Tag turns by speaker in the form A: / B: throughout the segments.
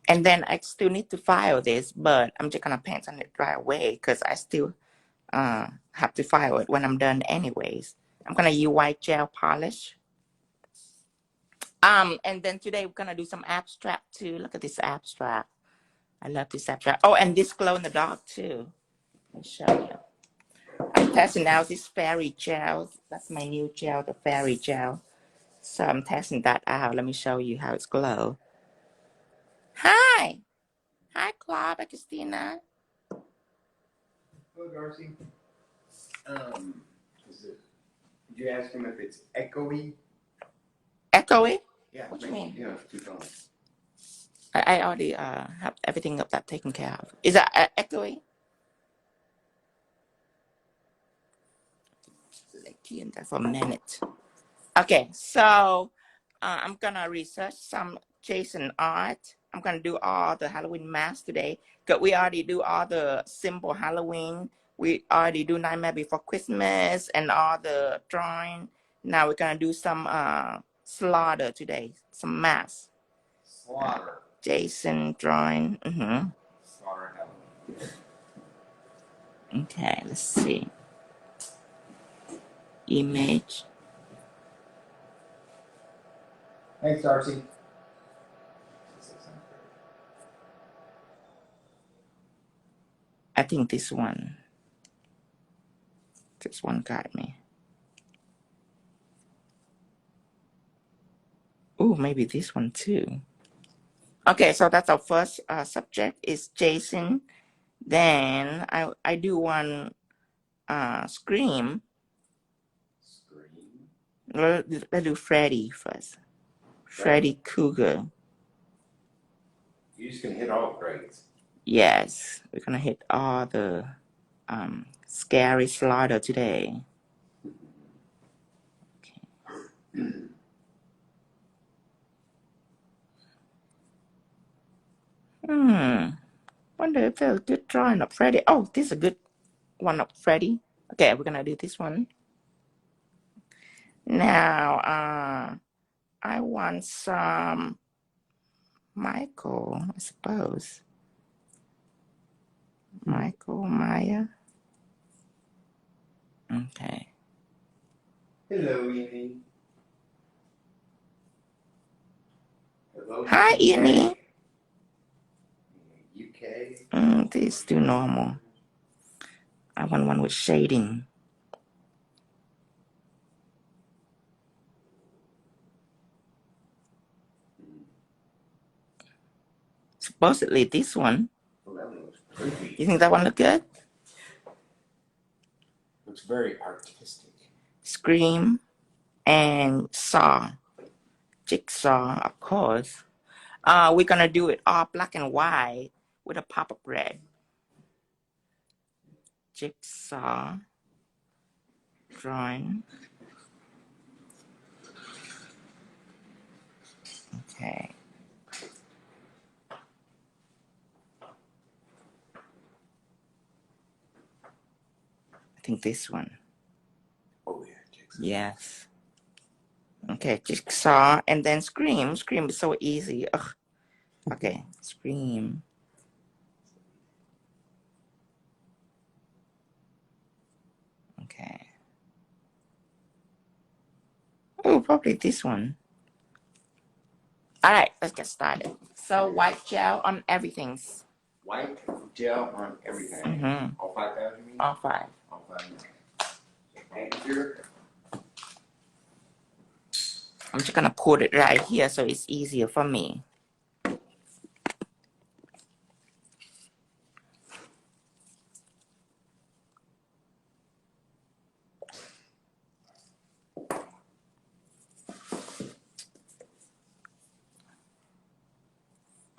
A: And then I still need to file this, but I'm just gonna paint on it right away because I still have to file it when I'm done anyways. I'm gonna use white gel polish. And then today we're gonna do some abstract too. Look at this abstract. I love this abstract. Oh, and this glow in the dark too. Let me show you. I'm testing out this fairy gel. That's my new gel, the fairy gel. So I'm testing that out. Let me show you how it's glow. Hi. Hi, Claude and Christina.
B: Hello, Darcy. Did you ask him if it's echoey?
A: Echoey?
B: Yeah.
A: What do you mean?
B: Yeah, it's 2 tones.
A: I already have everything of that taken care of. Is that echoey? Like in there for a minute. Okay, so I'm gonna research some Jason art. I'm gonna do all the Halloween masks today because we already do all the simple Halloween. We already do Nightmare Before Christmas and all the drawing. Now we're gonna do some slaughter today, some masks.
B: Slaughter.
A: Jason drawing.
B: Slaughter Halloween.
A: Okay, let's see. Image.
B: Thanks, Darcy.
A: I think this one got me. Oh, maybe this one too. Okay, so that's our first subject is Jason. Then I do one Scream. Let's do Freddy first. Freddy Krueger.
B: You're just gonna hit all the grades.
A: Yes, we're gonna hit all the scary slaughter today. Okay. Wonder if there's a good drawing of Freddy. Oh, this is a good one of Freddy. Okay, we're gonna do this one. Now, I want some Michael, I suppose. Michael Maya. Okay.
B: Hello, Evie. Hello.
A: Hi, Ian.
B: UK.
A: These do normal. I want one with shading. Supposedly this one.
B: Well, that one looks pretty.
A: You think that one look good?
B: Looks very artistic.
A: Scream and Saw. Jigsaw, of course. We're gonna do it all black and white with a pop of red. Jigsaw. Drawing. Okay. I think this one.
B: Oh, yeah, Jigsaw.
A: Yes. Okay, Jigsaw and then Scream. Scream is so easy. Ugh. Okay, Scream. Okay. Oh, probably this one. All right, let's get started. So white gel on everything.
B: White gel on everything. All 5,000, you mean?
A: All 5.
B: All 5. Thank you.
A: I'm just gonna put it right here so it's easier for me.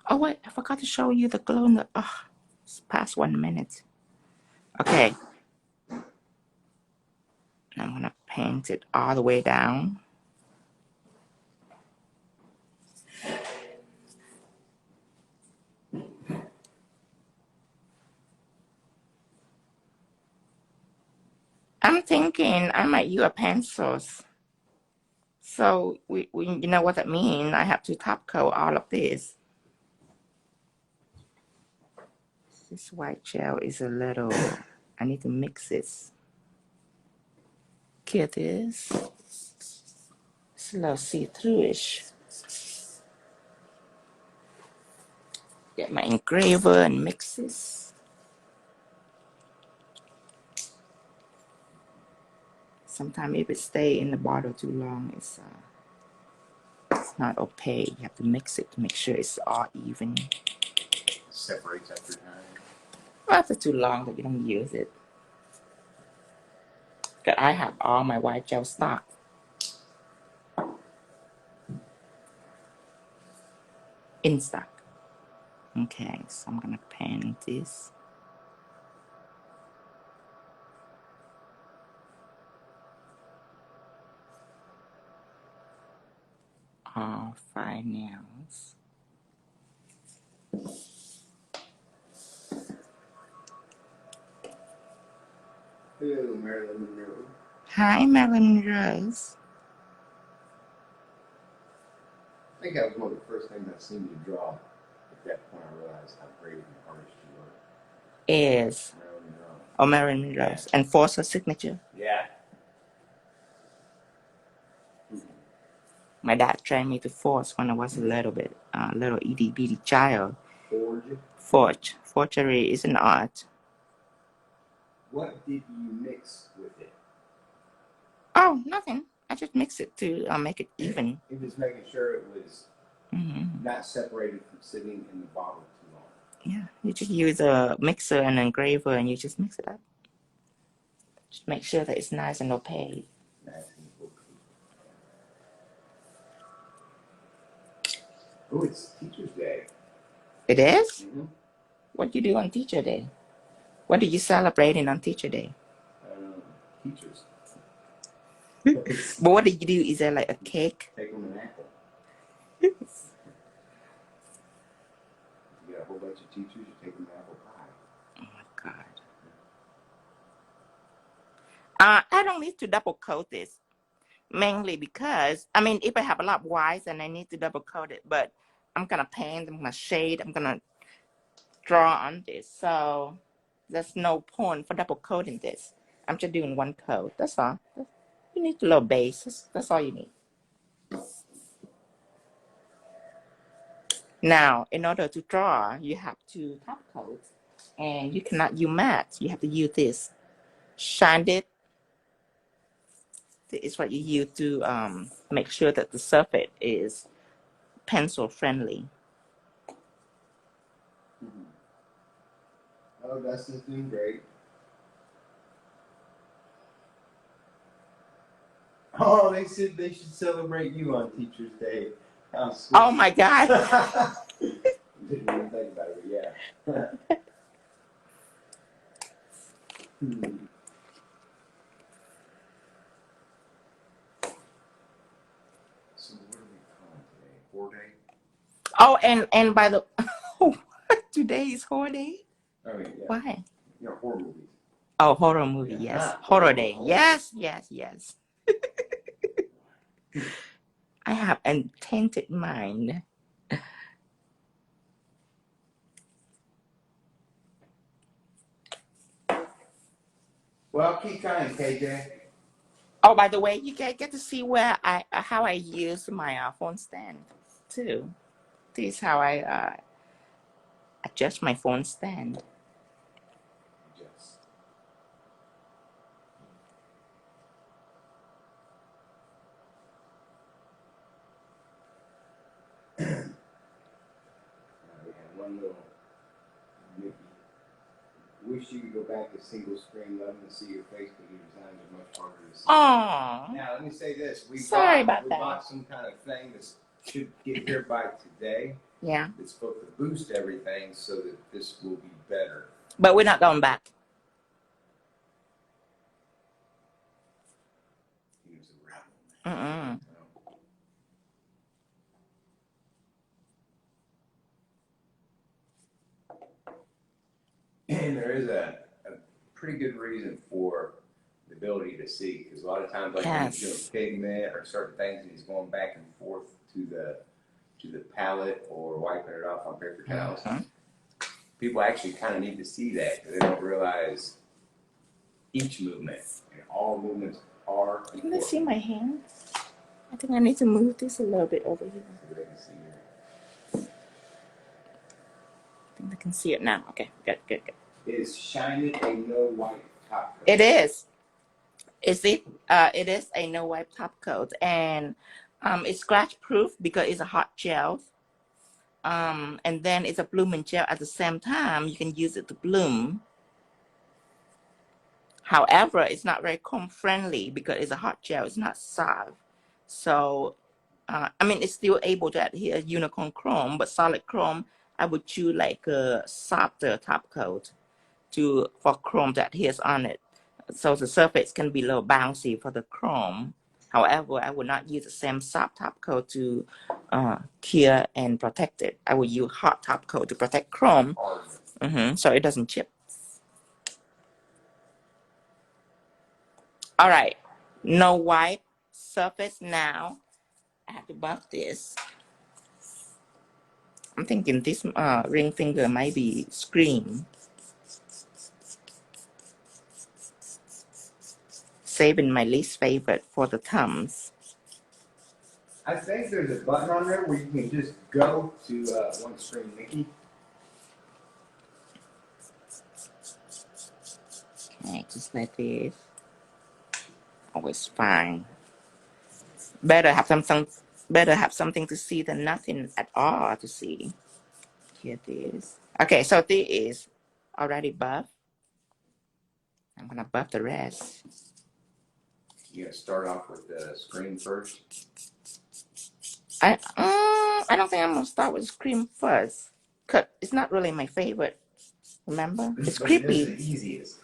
A: Oh wait, I forgot to show you the glow in the. Oh, it's past 1 minute. Okay. I'm gonna paint it all the way down. I'm thinking I might use a pencils. So we you know what that means? I have to top coat all of this. This white gel is a little, I need to mix this. Here it is. It's a little see-through-ish. Get my engraver and mix this. Sometimes if it stay in the bottle too long, it's not opaque. You have to mix it to make sure it's all even.
B: Separates after time.
A: After too long that you don't use it. Because I have all my white gel stock. In stock. Okay, so I'm gonna pan this. All 5 nails.
B: Hello, Marilyn Monroe.
A: Hi, Marilyn Rose.
B: I think that was one of the first things I seen you draw. At that point, I realized how brave and artist you were.
A: Is
B: Marilyn Monroe.
A: oh, Marilyn Rose. And force her signature.
B: Yeah.
A: My dad trained me to force when I was a little itty bitty child.
B: Forge.
A: Forgery is an art.
B: What did you mix with it?
A: Oh, nothing. I just mix it to make it even.
B: It was making sure it was not separated from sitting in the bottle too long.
A: Yeah, you just use a mixer and an engraver and you just mix it up. Just make sure that it's nice and opaque.
B: Nice and opaque. Oh, it's Teacher's Day.
A: It is?
B: Mm-hmm.
A: What do you do on Teacher Day? What are you celebrating on Teacher Day?
B: Teachers.
A: But what do you do? Is there like a cake?
B: Take them an apple. You got a whole bunch of teachers, you take them an apple pie.
A: Oh my God. I don't need to double coat this. Mainly because, I mean, if I have a lot of whites and I need to double coat it, but I'm going to paint, I'm going to shade, I'm going to draw on this. So there's no point for double coating this. I'm just doing one coat. That's all. You need a little base. That's all you need. Now, in order to draw, you have to top coat. And you cannot use matte. You have to use this. Shine it. This is what you use to make sure that the surface is pencil friendly.
B: Oh, Dustin's doing great. Oh, they said they should celebrate you on Teacher's Day.
A: Oh my God.
B: Didn't even think about it, but yeah. So what are we calling today? Horror Day?
A: Oh, and by the today is horror day?
B: Oh, yeah.
A: Why?
B: You know, horror movies.
A: Oh, horror movie, yes. Horror day. Yes. I have a tainted mind.
B: Well, keep trying, KJ.
A: Oh, by the way, you get to see where how I use my phone stand too. This is how I adjust my phone stand.
B: Yes. We have one little Mickey. Wish you could go back to single screen. Love to see your face, but your designs are much harder to see.
A: Aww.
B: Now, let me say this. We bought some kind of thing that should get here by today.
A: Yeah.
B: It's supposed to boost everything so that this will be better.
A: But we're not going back.
B: He was a rebel. And there is a pretty good reason for the ability to see, because a lot of times, like when he's doing pigment or certain things, and he's going back and forth to the palette or wiping it off on paper towels, people actually kind of need to see that because they don't realize each movement and all movements are important.
A: Can they see my hand? I think I need to move this a little bit over here.
B: So they can see it.
A: I think they can see it now. Okay, good, good, good.
B: Is shiny a no white top coat?
A: It is. Is it? It is a no wipe top coat, and it's scratch proof because it's a hot gel. And then it's a blooming gel at the same time. You can use it to bloom. However, it's not very comb friendly because it's a hot gel. It's not soft. So, I mean, it's still able to adhere unicorn chrome, but solid chrome, I would choose like a softer top coat for chrome that adheres on it. So the surface can be a little bouncy for the chrome. However, I would not use the same soft top coat to cure and protect it. I would use hot top coat to protect chrome, so it doesn't chip. All right, no wipe surface now. I have to buff this. I'm thinking this ring finger might be screen. Saving my least favorite for the thumbs.
B: I think there's a button on there where you can just go to one screen, Nikki.
A: Okay, just like this. Always fine. Better have something to see than nothing at all to see. Here it is. Okay, so this is already buffed. I'm gonna buff the rest.
B: You gotta start off with the screen first.
A: I don't think I'm gonna start with scream first, cause it's not really my favorite. Remember, it's creepy.
B: It is the easiest.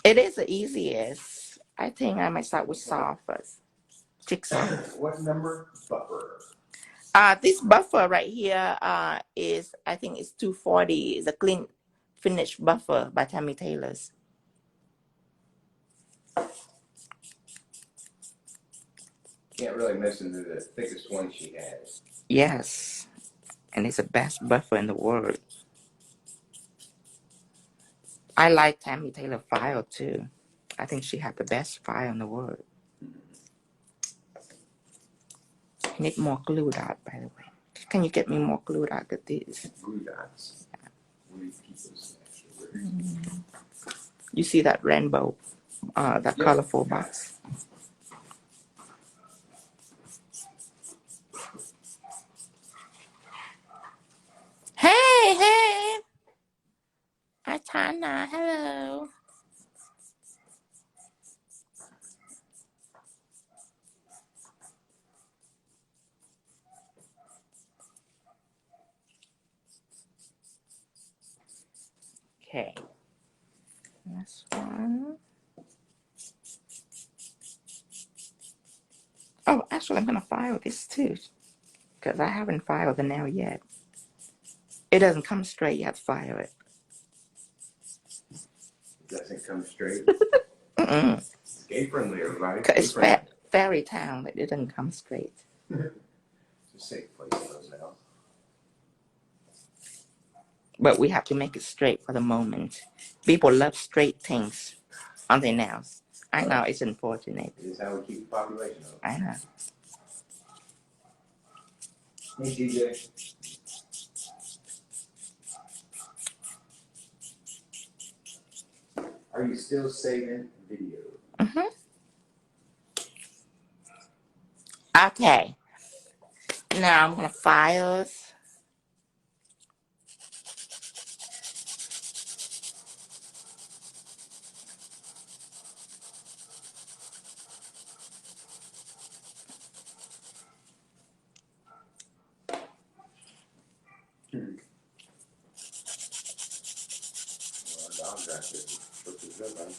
A: It is the easiest. I think I might start with Saw first. Jigsaw.
B: What number buffer?
A: This buffer right here is, I think it's 240. It's a clean finish buffer by Tammy Taylor's.
B: Can't really miss into the thickest one she has.
A: Yes, and it's the best buffer in the world. I like Tammy Taylor file too. I think she had the best file in the world. I need more glue dot, by the way. Can you get me more glue dot at this?
B: Glue dots.
A: You see that rainbow, that colorful box? Hey! Hi, Tana. Hello. Okay. Last one. Oh, actually, I'm going to file this too, because I haven't filed the nail yet. It doesn't come straight. You have to file it.
B: It doesn't come straight.
A: Mm-mm.
B: It's gay friendly, everybody.
A: It's fairy town, but it doesn't come straight.
B: It's a safe place for those nails.
A: But we have to make it straight for the moment. People love straight things on their nails. I know, it's unfortunate.
B: It is how we keep the population up.
A: I know.
B: Hey, DJ. Are you still saving video?
A: Mm-hmm. Okay. Now I'm going to file.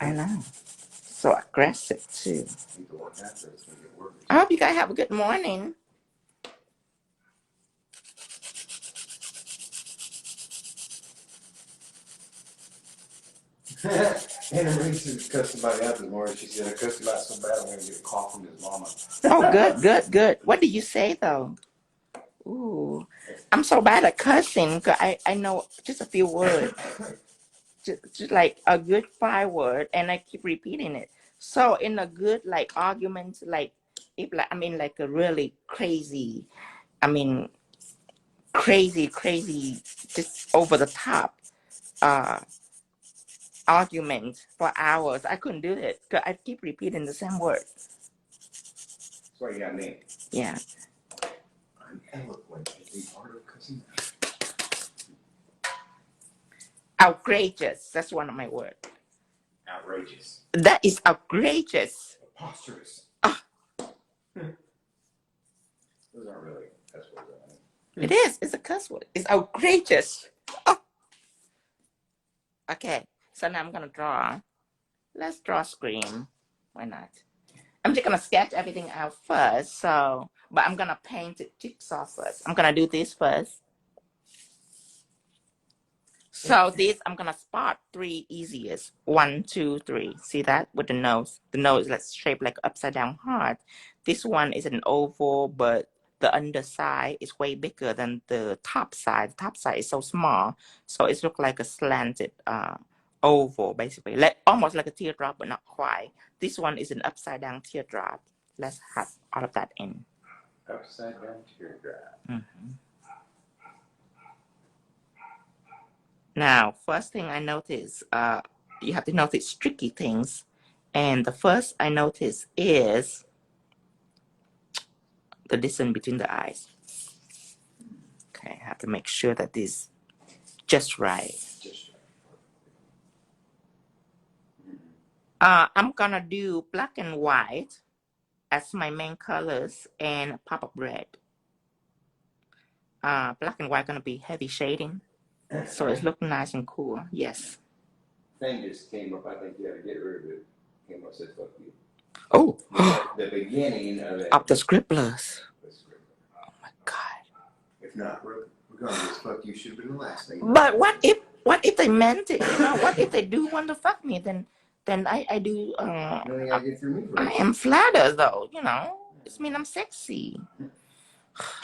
A: I know. So aggressive too. I hope you guys have a good morning.
B: Anna Marie cussed somebody out this morning. She said, I cussed him out so bad I'm going to get a call from his mama.
A: Oh, good, good, good. What did you say though? Ooh, I'm so bad at cussing. 'Cause I know just a few words, just like a good 5 word, and I keep repeating it. So in a good like argument, like if like I mean like a really crazy, I mean crazy, just over the top uh argument for hours, I couldn't do it because I keep repeating the same word.
B: That's why you got me.
A: Yeah.
B: I'm eloquent at the art of cussing.
A: Outrageous. That's one of my words.
B: Outrageous.
A: That is outrageous.
B: Preposterous.
A: Ah.
B: Those aren't really cuss words, are they?
A: It is. It's a cuss word. It's outrageous. Oh. Okay. So now I'm gonna draw. Let's draw Scream. Why not? I'm just gonna sketch everything out first. So, but I'm gonna paint it Jigsaw first. I'm gonna do this first. So this, I'm gonna spot 3 easiest. 1, 2, 3. See that with the nose? The nose is shaped like upside down heart. This one is an oval, but the underside is way bigger than the top side. The top side is so small, so it looks like a slanted oval, basically, like almost like a teardrop, but not quite. This one is an upside down teardrop. Let's have all of that in.
B: Upside down teardrop.
A: Mm-hmm. Now, first thing I notice, you have to notice tricky things. And the first I notice is the distance between the eyes. Okay, I have to make sure that this is just right. I'm gonna do black and white as my main colors and pop-up red. Black and white gonna be heavy shading, so it's looking nice and cool. Yes.
B: Thing just came up. I think you had to get rid of it. Came up, said fuck you.
A: Oh.
B: The beginning of it.
A: Of the scribblers. Oh my God.
B: If not, regardless, fuck you should have been the last thing.
A: But what if they meant it? You know, what if they do want to fuck me? Then I do. I am flattered though. You know, it means I'm sexy.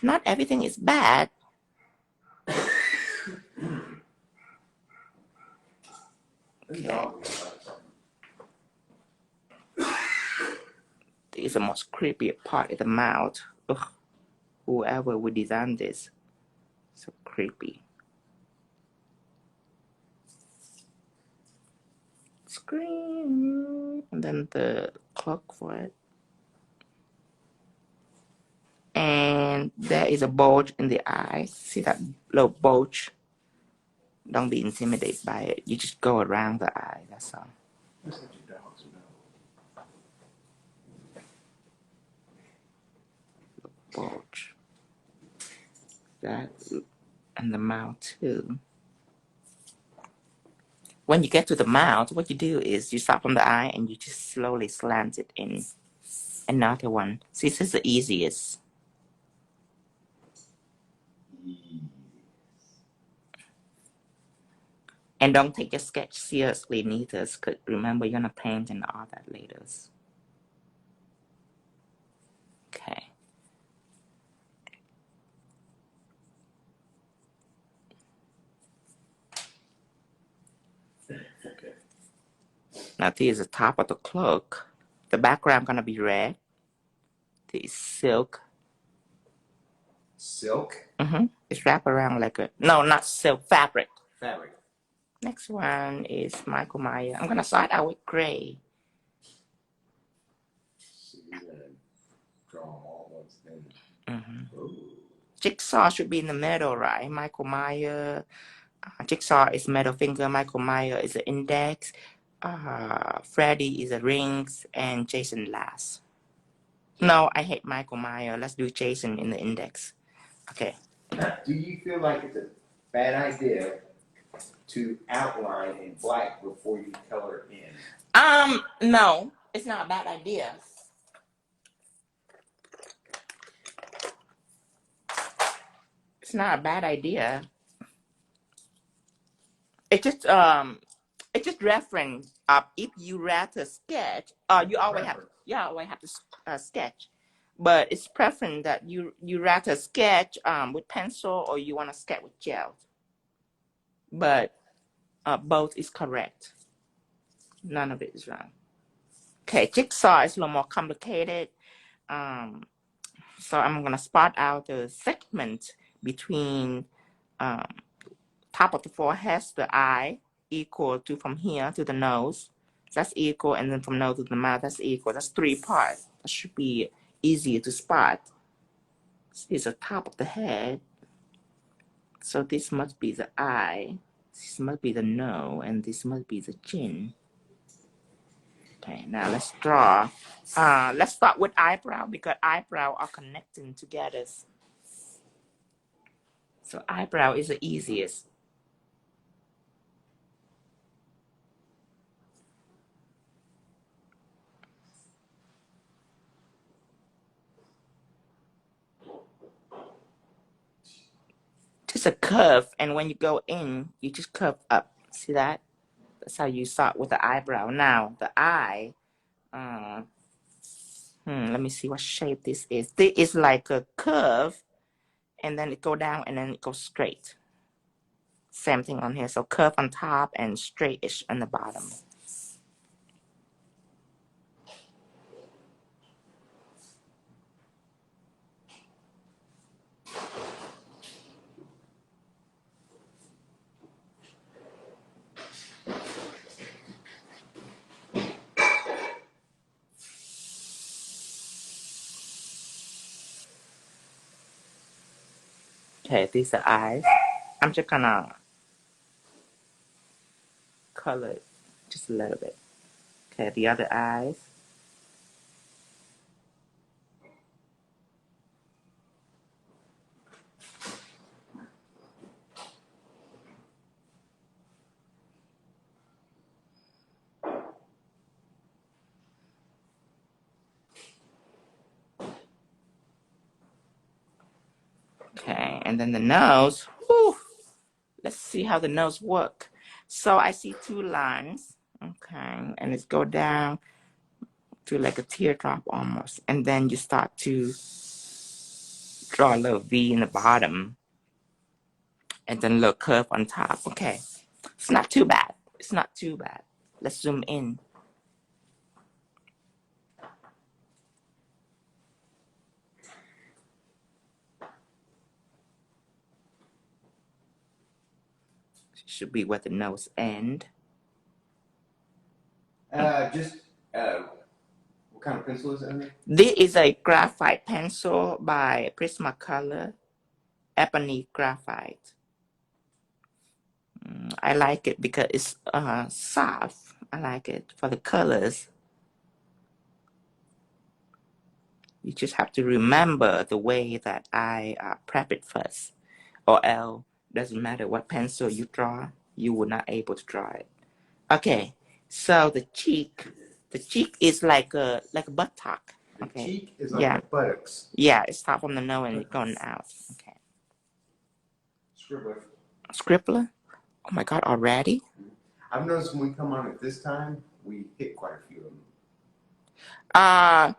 A: Not everything is bad. Okay. This is the most creepy part of the mouth. Ugh. Whoever would design this, so creepy. Scream, and then the clock for it. And there is a bulge in the eye. See that little bulge? Don't be intimidated by it. You just go around the eye. That's all. Bulge. That and the mouth too. When you get to the mouth, what you do is you stop on the eye and you just slowly slant it in. Another one. See, this is the easiest. And don't take your sketch seriously neither, because remember you're gonna paint and all that later. Okay.
B: Okay.
A: Now this is the top of the cloak. The background gonna be red. This is silk.
B: Silk?
A: Mm-hmm. It's wrapped around like a, no, not silk, fabric.
B: Fabric.
A: Next one is Michael Myers. I'm gonna start out with gray.
B: So you're gonna draw them all at once then.
A: Mm-hmm. Jigsaw should be in the middle, right? Michael Myers. Jigsaw is middle finger. Michael Myers is the index. Freddy is the rings, and Jason last. No, I hate Michael Myers. Let's do Jason in the index. Okay.
B: Do you feel like it's a bad idea to outline in black before you color in?
A: No, it's not a bad idea. It's not a bad idea. It just reference. If you rather sketch, you always have to sketch. but it's preference that you rather sketch with pencil or you want to sketch with gel. But both is correct. None of it is wrong. Okay, jigsaw is a little more complicated. So I'm gonna spot out the segment between top of the forehead, the eye, equal to from here to the nose. That's equal, and then from nose to the mouth, that's equal. That's 3 parts. That should be easier to spot. This is the top of the head. So this must be the eye. This must be the nose, and this must be the chin. Okay, now let's draw. Let's start with eyebrow because eyebrow are connecting together. So eyebrow is the easiest. Just a curve, and when you go in, you just curve up. See that? That's how you start with the eyebrow. Now the eye. Let me see what shape this is. This is like a curve, and then it go down, and then it goes straight. Same thing on here. So curve on top and straightish on the bottom. Okay, these are eyes. I'm just gonna color it just a little bit. Okay, the other eyes. Okay, and then the nose. Whew. Let's see how the nose work. So I see 2 lines. Okay, and it's go down to like a teardrop almost. And then you start to draw a little V in the bottom. And then a little curve on top. Okay, it's not too bad. It's not too bad. Let's zoom in. Should be where the nose end.
B: What kind of pencil is it?
A: This is a graphite pencil by Prismacolor, ebony graphite. I like it because it's soft. I like it for the colors. You just have to remember the way that I prep it first, or else doesn't matter what pencil you draw, you will not able to draw it. Okay, so the cheek is like a buttock. Okay.
B: The cheek is like the buttocks.
A: Yeah, it starts from the nose and it's going out. Okay.
B: Scribbler.
A: Scribbler? Oh my God, already?
B: I've noticed when we come on at this time, we hit quite a few of them.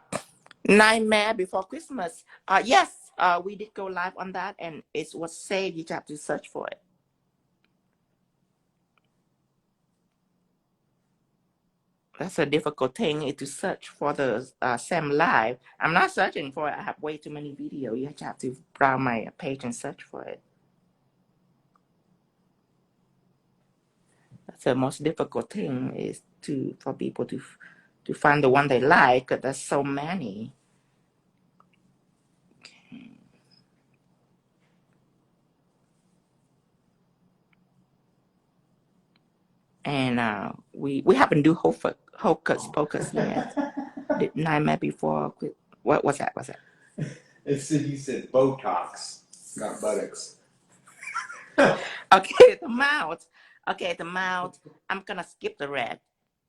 A: Nightmare Before Christmas. Yes, we did go live on that, and it was saved. You just have to search for it. That's a difficult thing is to search for the same live. I'm not searching for it. I have way too many videos. You have to browse my page and search for it. That's the most difficult thing is for people to find the one they like. Cause there's so many. Okay. And we haven't do Hocus Pocus yet. Did Nightmare Before? What was that?
B: You said Botox, not buttocks.
A: Okay, the mouth. Okay, the mouth. I'm gonna skip the red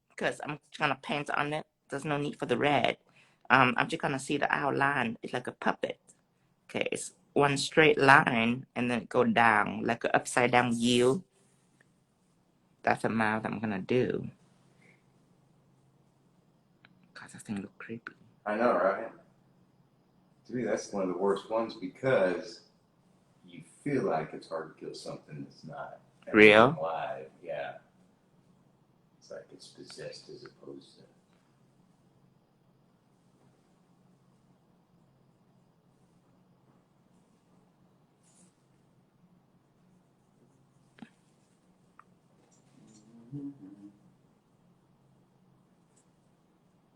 A: because I'm gonna paint on it. There's no need for the red. I'm just gonna see the outline. It's like a puppet. Okay, it's one straight line and then go down like an upside down U. That's the mouth I'm gonna do. Cause that thing look creepy.
B: I know, right? To me, that's one of the worst ones because you feel like it's hard to kill something that's not
A: real.
B: Alive. Yeah. It's like it's possessed as opposed to.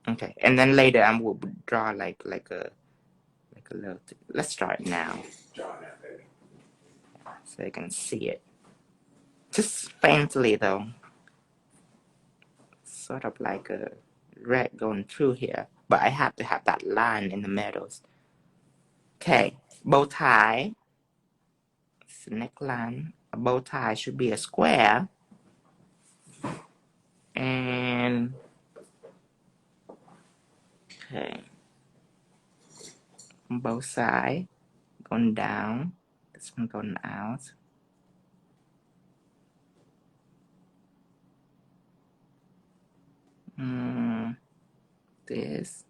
A: Okay, and then later I will draw like a little. Let's draw it now.
B: Draw it out, baby.
A: So you can see it. Just faintly though. Sort of like a red going through here. But I have to have that line in the middle. Okay, bow tie. It's the neckline. A bow tie should be a square. And okay. On both sides. Going down. This one going out. This.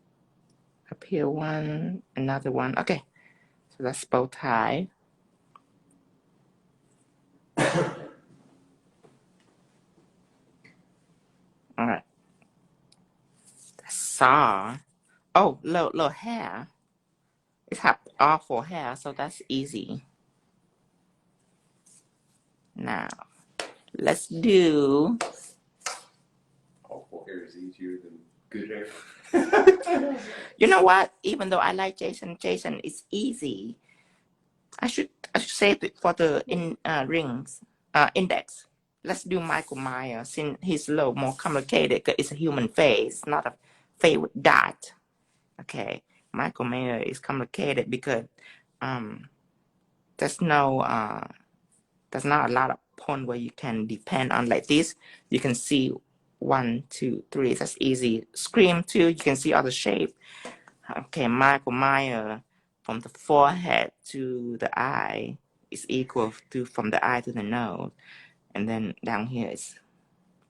A: Up here one. Another one. Okay. So that's bow tie. Alright. Saw. Oh, little hair. It have all 4 hair, so that's easy. Now, let's do.
B: All 4 hair is easier than good hair.
A: You know what? Even though I like Jason is easy. I should save it for the rings index. Let's do Michael Myers since he's a little more complicated because it's a human face, not a face with dot. Okay, Michael Myers is complicated because there's not a lot of point where you can depend on like this. You can see 1, 2, 3. That's easy. Scream 2. You can see all the shape. Okay, Michael Myers from the forehead to the eye is equal to from the eye to the nose, and then down here is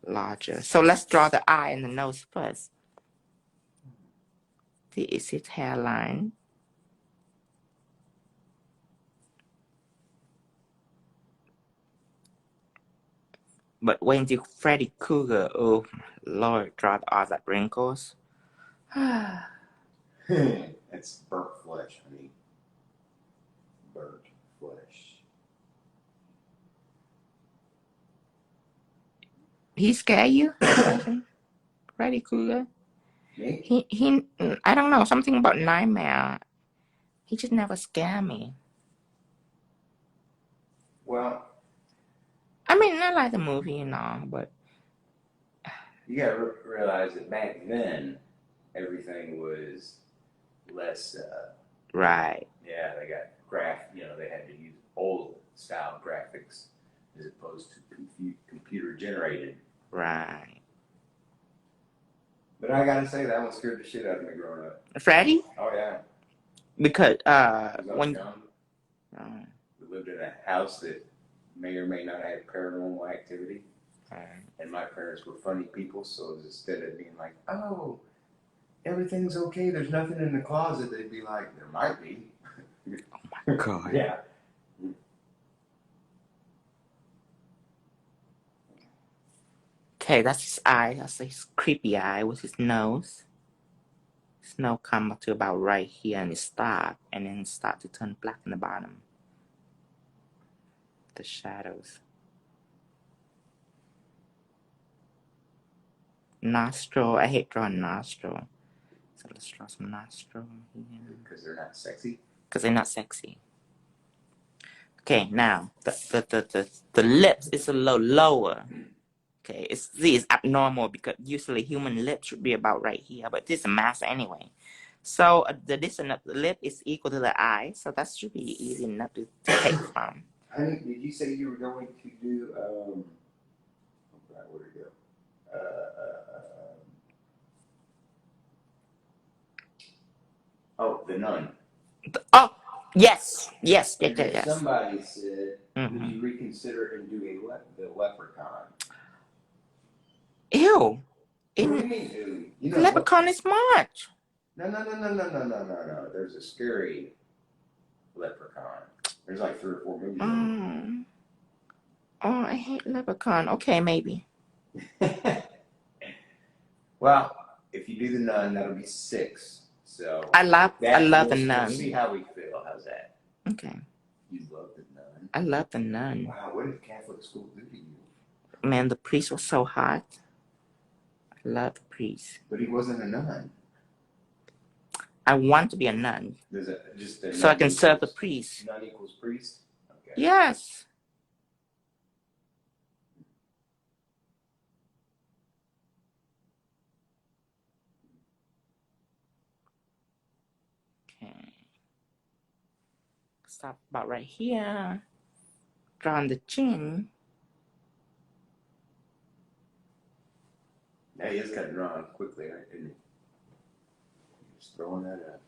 A: larger. So let's draw the eye and the nose first. This is his hairline. But when you Freddy Krueger, oh Lord, draw all that wrinkles.
B: It's burnt flesh, honey. Burnt flesh.
A: He scare you? Freddy Krueger?
B: Me?
A: He I don't know, something about nightmare. He just never scare me.
B: Well,
A: I mean, I like the movie and all, but
B: you gotta realize that back then, everything was less.
A: right.
B: Yeah, they got they had to use old style graphics as opposed to computer generated.
A: Right.
B: But I gotta say, that one scared the shit out of me growing up.
A: Freddy?
B: Oh yeah.
A: Because
B: when we lived in a house that may or may not have paranormal activity, and my parents were funny people, so instead of being like, "Oh, everything's okay, there's nothing in the closet," they'd be like, "There might be."
A: Oh my God.
B: Yeah.
A: Okay, that's his eye. That's his creepy eye with his nose. His nose come up to about right here and it stop, and then start to turn black in the bottom. The shadows. Nostril. I hate drawing nostril. So let's draw some nostril here.
B: Because they're not sexy?
A: Because they're not sexy. Okay, now the lips is a little lower. Okay, this is abnormal because usually human lips should be about right here, but this is a mask anyway. So the distance of the lip is equal to the eye, so that should be easy enough to take from.
B: Honey, did you say you were going to do, where'd it go? The nun.
A: Oh, yes.
B: Somebody said, would you reconsider and do the leprechaun?
A: Ew.
B: What do you mean, ew?
A: The leprechaun is March.
B: No. There's a scary leprechaun. There's like 3 or 4 movies.
A: Oh, I hate leprechaun. Okay, maybe.
B: Well, if you do the nun, that'll be 6. So
A: I love the
B: we'll
A: nun.
B: see how we feel. How's that?
A: Okay.
B: You love the nun.
A: I love the nun.
B: Wow, what did Catholic school do to you?
A: Man, the priest was so hot. I love the priest.
B: But he wasn't a nun.
A: I want to be a nun. So I can serve the priest.
B: Nun equals priest? Okay.
A: Yes. Okay. Stop about right here. Draw on the chin.
B: Yeah, he just got drawn quickly, right? Didn't he? Just throwing that up.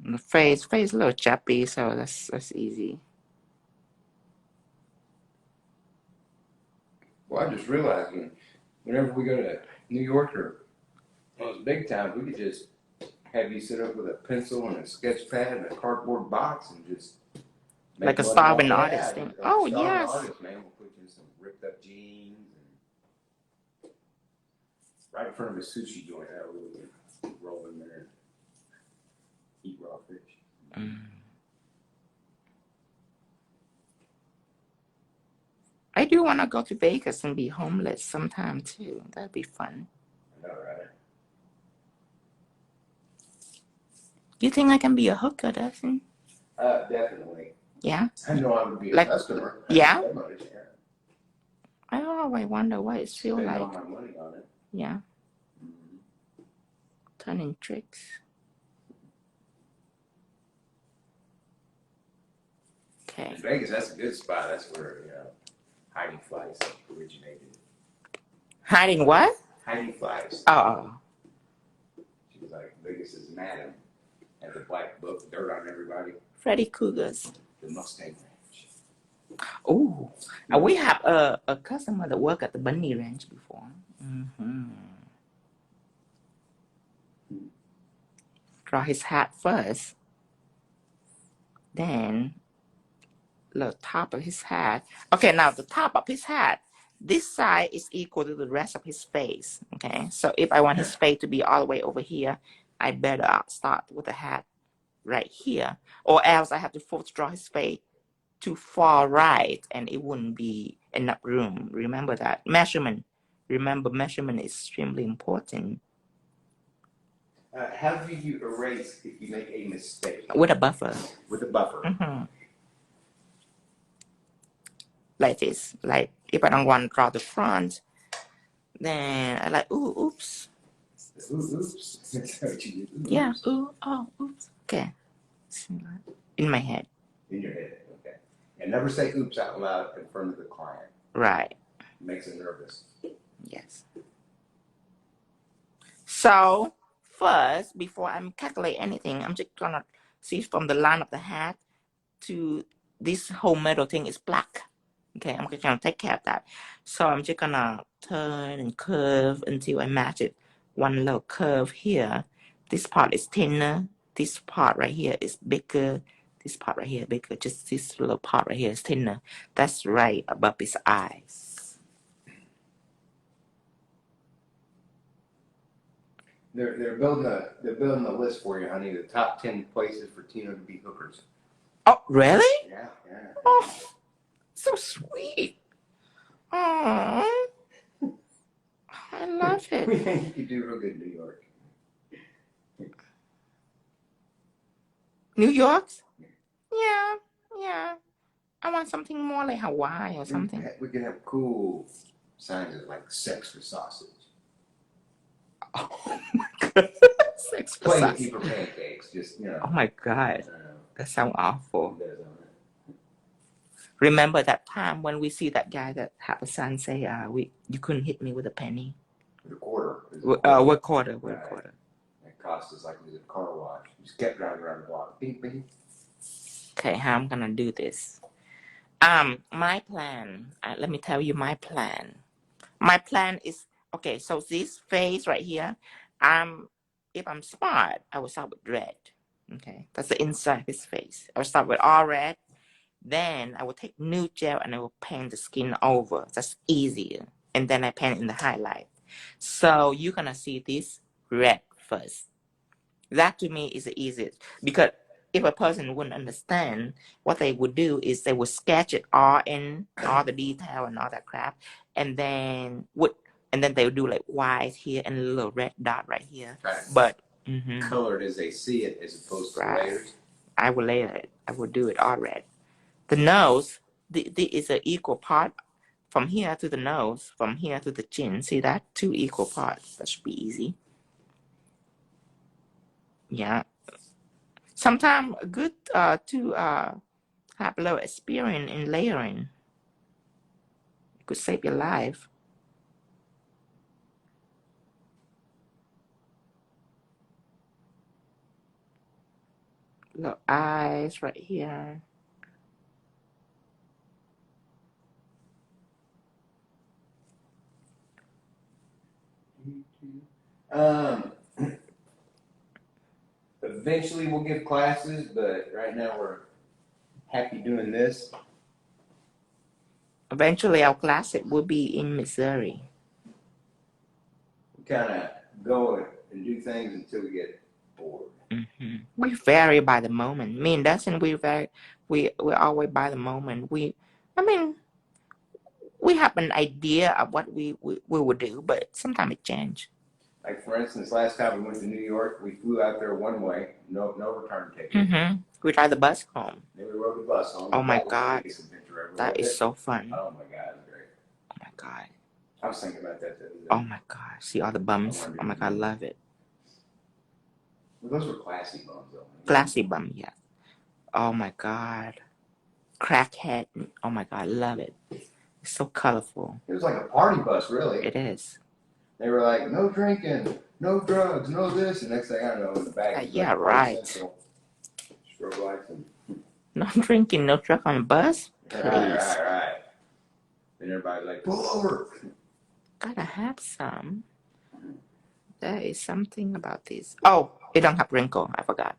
A: And the face a little chappy, so that's easy.
B: Well, I just realized whenever we go to New York or those big towns, we could just have you sit up with a pencil and a sketch pad and a cardboard box and just make
A: like a
B: one
A: starving
B: all-
A: artist
B: yeah,
A: thing.
B: like a
A: Oh,
B: starving
A: yes.
B: artist, man. We'll put you in some ripped up jeans and right in front of a sushi joint. That way we can roll in there and eat raw fish.
A: I do want to go to Vegas and be homeless sometime too. That'd be fun.
B: I know, right?
A: You think I can be a hooker, Dustin?
B: Definitely.
A: Yeah.
B: I know I would be a
A: Like,
B: customer.
A: yeah?
B: Much, yeah.
A: I always wonder what it feels like.
B: Spend all my money on it.
A: Yeah.
B: Mm-hmm.
A: Turning tricks. Okay.
B: In Vegas, that's a good spot. That's where, hiding flies originated.
A: Hiding what?
B: Hiding flies.
A: Oh.
B: She was like, Vegas is madam. Had the black book, dirt on everybody.
A: Freddy Krueger's.
B: The Mustang Ranch.
A: Oh. We have a customer that worked at the Bunny Ranch before. Mm-hmm. Draw his hat first. Then the top of his hat. Okay, now the top of his hat, this side is equal to the rest of his face. Okay, so if I want his face to be all the way over here, I better start with the hat right here, or else I have to force draw his face too far right, and it wouldn't be enough room. Remember that measurement. Remember, measurement is extremely important.
B: How do you erase if you make a mistake?
A: With a buffer.
B: With a buffer.
A: Mm-hmm. Like this. Like if I don't want to draw the front, then I like, oops.
B: Oops. That's what you do.
A: Yeah, oops. Okay. In my head.
B: In your head, okay. And never say oops out loud in front of the client.
A: Right.
B: It makes them nervous.
A: Yes. So, first, before I'm calculate anything, I'm just gonna see from the line of the hat to this whole middle thing is black. Okay, I'm just gonna take care of that. So I'm just gonna turn and curve until I match it. One little curve here. This part is thinner. This part right here is bigger. This part right here bigger. Just this little part right here is thinner. That's right above his eyes.
B: They're building a list for you, honey. The top 10 places for Tino to be hookers.
A: Oh, really?
B: Yeah.
A: Oh, so sweet. Oh, I love it.
B: We think you do real good in New York.
A: New York? Yeah. I want something more like Hawaii or something.
B: We can have cool signs of like sex for sausage.
A: Oh my God. Sex for
B: Plain
A: sausage.
B: keeper pancakes, just,
A: Oh my God. That sounds awful. Remember that time when we see that guy that had a son say, you couldn't hit me with a penny?
B: With a quarter.
A: What quarter?
B: Right.
A: Quarter.
B: It cost us like it was a car wash. We just kept driving around the block. Bing, bing.
A: Okay, how I'm gonna do this? My plan. Let me tell you my plan. My plan is Okay, so this face right here, if I'm smart, I will start with red. Okay, that's the inside of his face. I will start with all red. Then I will take nude gel and I will paint the skin over. That's easier. And then I paint in the highlight. So you're gonna see this red first. That to me is the easiest, because if a person wouldn't understand, what they would do is they would sketch it all in, all the detail and all that crap, and then they would do like white here and a little red dot right here.
B: Right.
A: But
B: colored as they see it, as opposed to
A: right.
B: layers.
A: I will layer it. I will do it all red. The nose, the is an equal part from here to the nose, from here to the chin. See that? 2 equal parts. That should be easy. Yeah. Sometimes good to have a little experience in layering. It could save your life. Little eyes right here.
B: Eventually we'll give classes, but right now we're happy doing this.
A: Eventually, our class will be in Missouri.
B: We kind of go and do things until we get bored.
A: We vary by the moment. Me and Dustin, we're always by the moment. We have an idea of what we would do, but sometimes it changes.
B: Like for instance, last time we went to New York, we flew out there one way, no return ticket.
A: We ride the bus home.
B: Then we rode the bus home.
A: Oh my
B: That was
A: God,
B: the biggest adventure ever.
A: that is so fun.
B: Oh my God, it was great.
A: Oh my God.
B: I was thinking about that the other day.
A: Oh my God, see all the bums. Oh my God, love it.
B: Well, those were classy bums, though.
A: Classy bum, yeah. Oh my God, crackhead. Oh my God, love it. It's so colorful.
B: It was like a party bus, really.
A: It is.
B: They were like, no drinking, no drugs, no this. And next thing I know, in the back,
A: Yeah,
B: like
A: right.
B: Strobe lights and
A: no drinking, no truck on the bus. Please.
B: Right. And everybody's like, pull over.
A: Gotta have some. There is something about this. Oh, it don't have wrinkle. I forgot.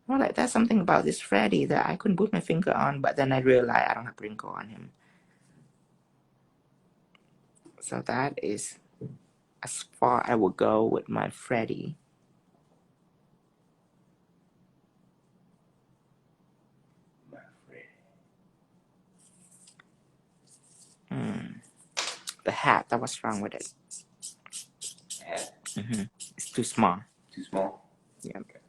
A: Well, like there's something about this Freddy that I couldn't put my finger on, but then I realized I don't have wrinkle on him. So that is as far I will go with my Freddy. The hat, that was wrong with it.
B: Hat?
A: It's too small.
B: Too small?
A: Yeah.
B: Okay.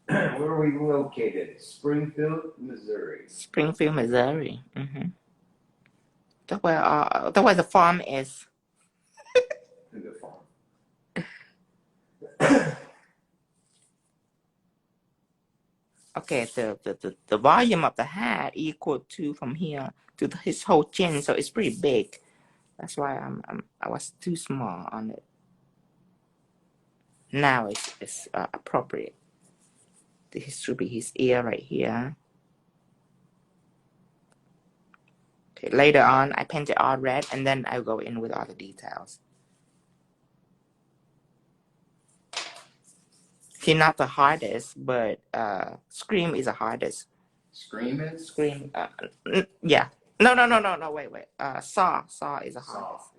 B: Where are we located? Springfield, Missouri.
A: Springfield, Missouri. That's where the farm is.
B: The farm.
A: Okay, the volume of the hat equal to from here to his whole chin, so it's pretty big. That's why I was too small on it. Now it's appropriate. This should be his ear right here. Okay, later on I paint it all red, and then I'll go in with all the details. He's not the hardest, but Scream is the hardest.
B: Scream is?
A: Scream, yeah. No, wait. Saw is the hardest.
B: Saw is the hardest.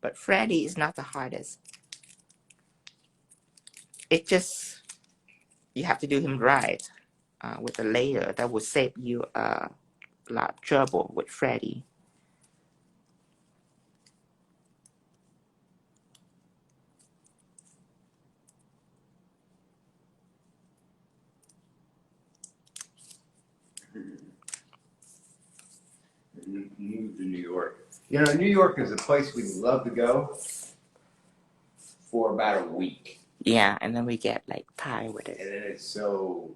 A: But Freddy is not the hardest. It just, you have to do him right with a layer that will save you a lot of trouble with Freddy.
B: New York. You know, New York is a place we'd love to go for about a week.
A: Yeah, and then we get like tired with it.
B: And then it's so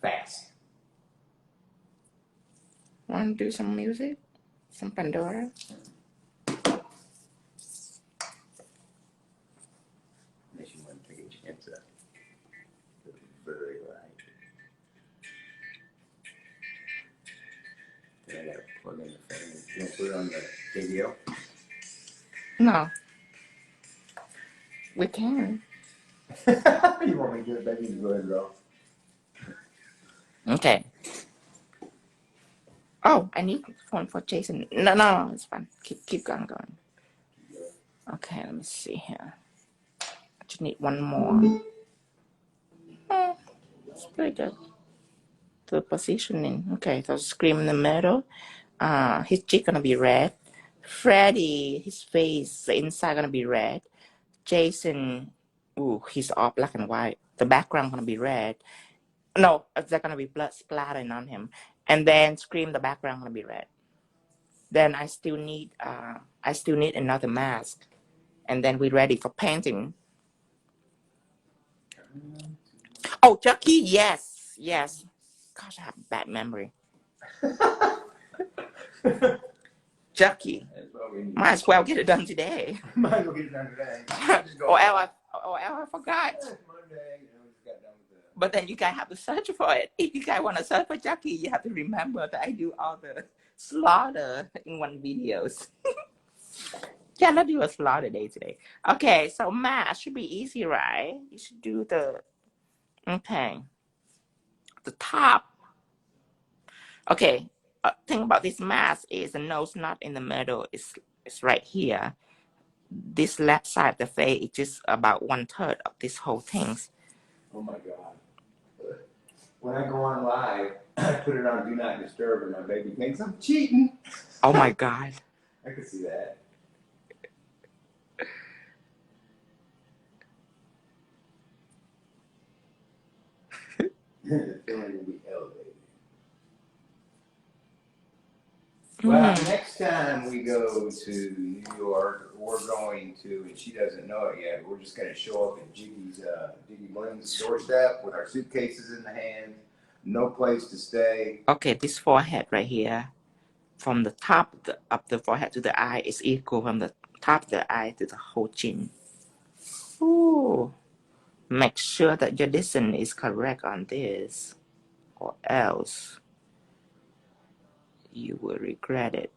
B: fast.
A: Want to do some music? Some Pandora?
B: Unless you want to take a chance at it. Very light. And I gotta Plug in the thing. You want to put it on the KVL?
A: No, we can.
B: You want me to do it, baby? Go ahead, girl.
A: Okay. Oh, I need phone for Jason. No, it's fine. Keep going. Okay, let me see here. I just need one more. Oh, it's pretty good. The positioning. Okay, so Scream in the middle. His cheek gonna be red. Freddy, his face, the inside gonna be red. Jason, ooh, he's all black and white. The background gonna be red. No, there's gonna be blood splattering on him. And then Scream, the background gonna be red. Then I still need another mask. And then we're ready for painting. Oh, Chucky, yes. Gosh, I have bad memory. Chucky. Might as well get it done today.
B: Might as well get it done today.
A: or else I forgot.
B: It's Monday, just got done with that.
A: But then you guys have to search for it. If you guys want to search for Chucky, you have to remember that I do all the slaughter in one videos. Yeah, let's do a slaughter day today. Okay, so math should be easy, right? You should do the top. Okay, thing about this mask is the nose not in the middle. It's right here. This left side of the face is just about 1/3 of this whole thing.
B: Oh my God. When I go on live, I put it on Do Not Disturb and my baby thinks I'm cheating.
A: Oh my God.
B: I could see that. The feeling will be elevated. Well, next time we go to New York, we're going to, and she doesn't know it yet, we're just going to show up at Jiggy Bling's doorstep with our suitcases in the hand, no place to stay.
A: Okay, this forehead right here, from the top of the forehead to the eye is equal from the top of the eye to the whole chin. Ooh. Make sure that your distance is correct on this, or else you will regret it.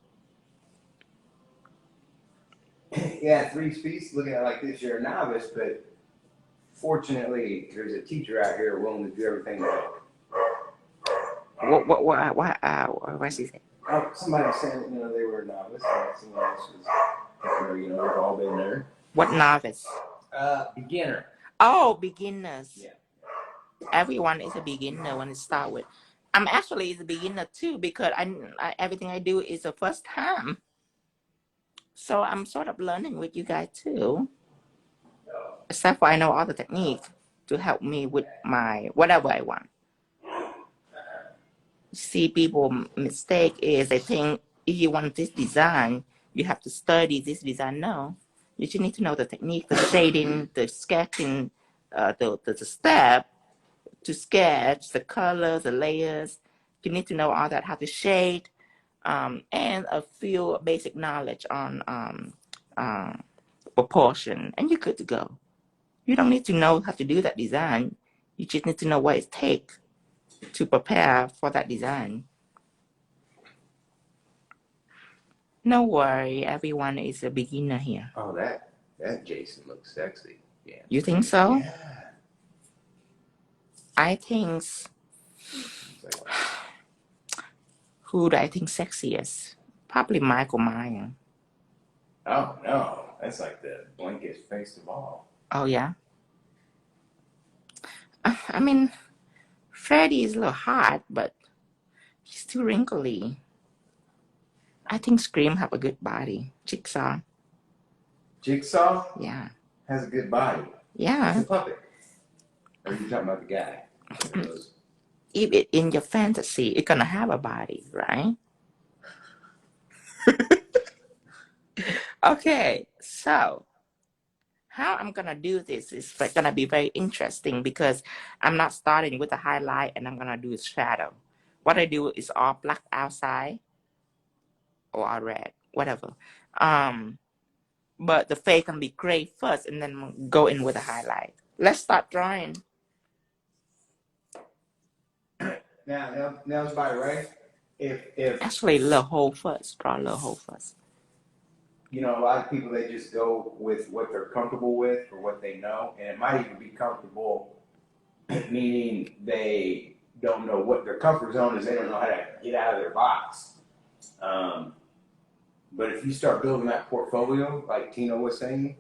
B: Yeah, 3 speeds looking at it like this, you're a novice, but fortunately, there's a teacher out here willing to do everything right.
A: What's he saying?
B: Oh, somebody said, they were a novice, and someone else was, we've all been there.
A: What novice?
B: Beginner.
A: Oh, beginners.
B: Yeah.
A: Everyone is a beginner when it start with. I'm actually a beginner too because I everything I do is the first time. So I'm sort of learning with you guys too. Except for I know all the techniques to help me with my whatever I want. See, people mistake is they think if you want this design, you have to study this design. No, you just need to know the technique, the shading, the sketching, the step to sketch, the colors, the layers. You need to know all that, how to shade, and a few basic knowledge on proportion, and you're good to go. You don't need to know how to do that design. You just need to know what it takes to prepare for that design. No worry, everyone is a beginner here.
B: Oh, that Jason looks sexy. Yeah.
A: You think so?
B: Yeah.
A: I think. Who do I think sexiest? Probably Michael Myers.
B: Oh no, that's like the blankest face of all.
A: Oh yeah. I mean, Freddy is a little hot, but he's too wrinkly. I think Scream have a good body. Jigsaw.
B: Jigsaw?
A: Yeah.
B: Has a good body.
A: Yeah.
B: He's a puppet. Or are you talking about the guy?
A: If it in your fantasy, it's gonna have a body, right? Okay, so how I'm gonna do this is gonna be very interesting because I'm not starting with a highlight and I'm gonna do a shadow. What I do is all black outside or all red, whatever. But the face can be gray first and then go in with a highlight. Let's start drawing.
B: Now, nails by Ray? if
A: Actually, little hole first. Draw a little hole first.
B: you know, a lot of people, they just go with what they're comfortable with or what they know, and it might even be comfortable, meaning they don't know what their comfort zone is. They don't know how to get out of their box. But if you start building that portfolio, like Tino was saying,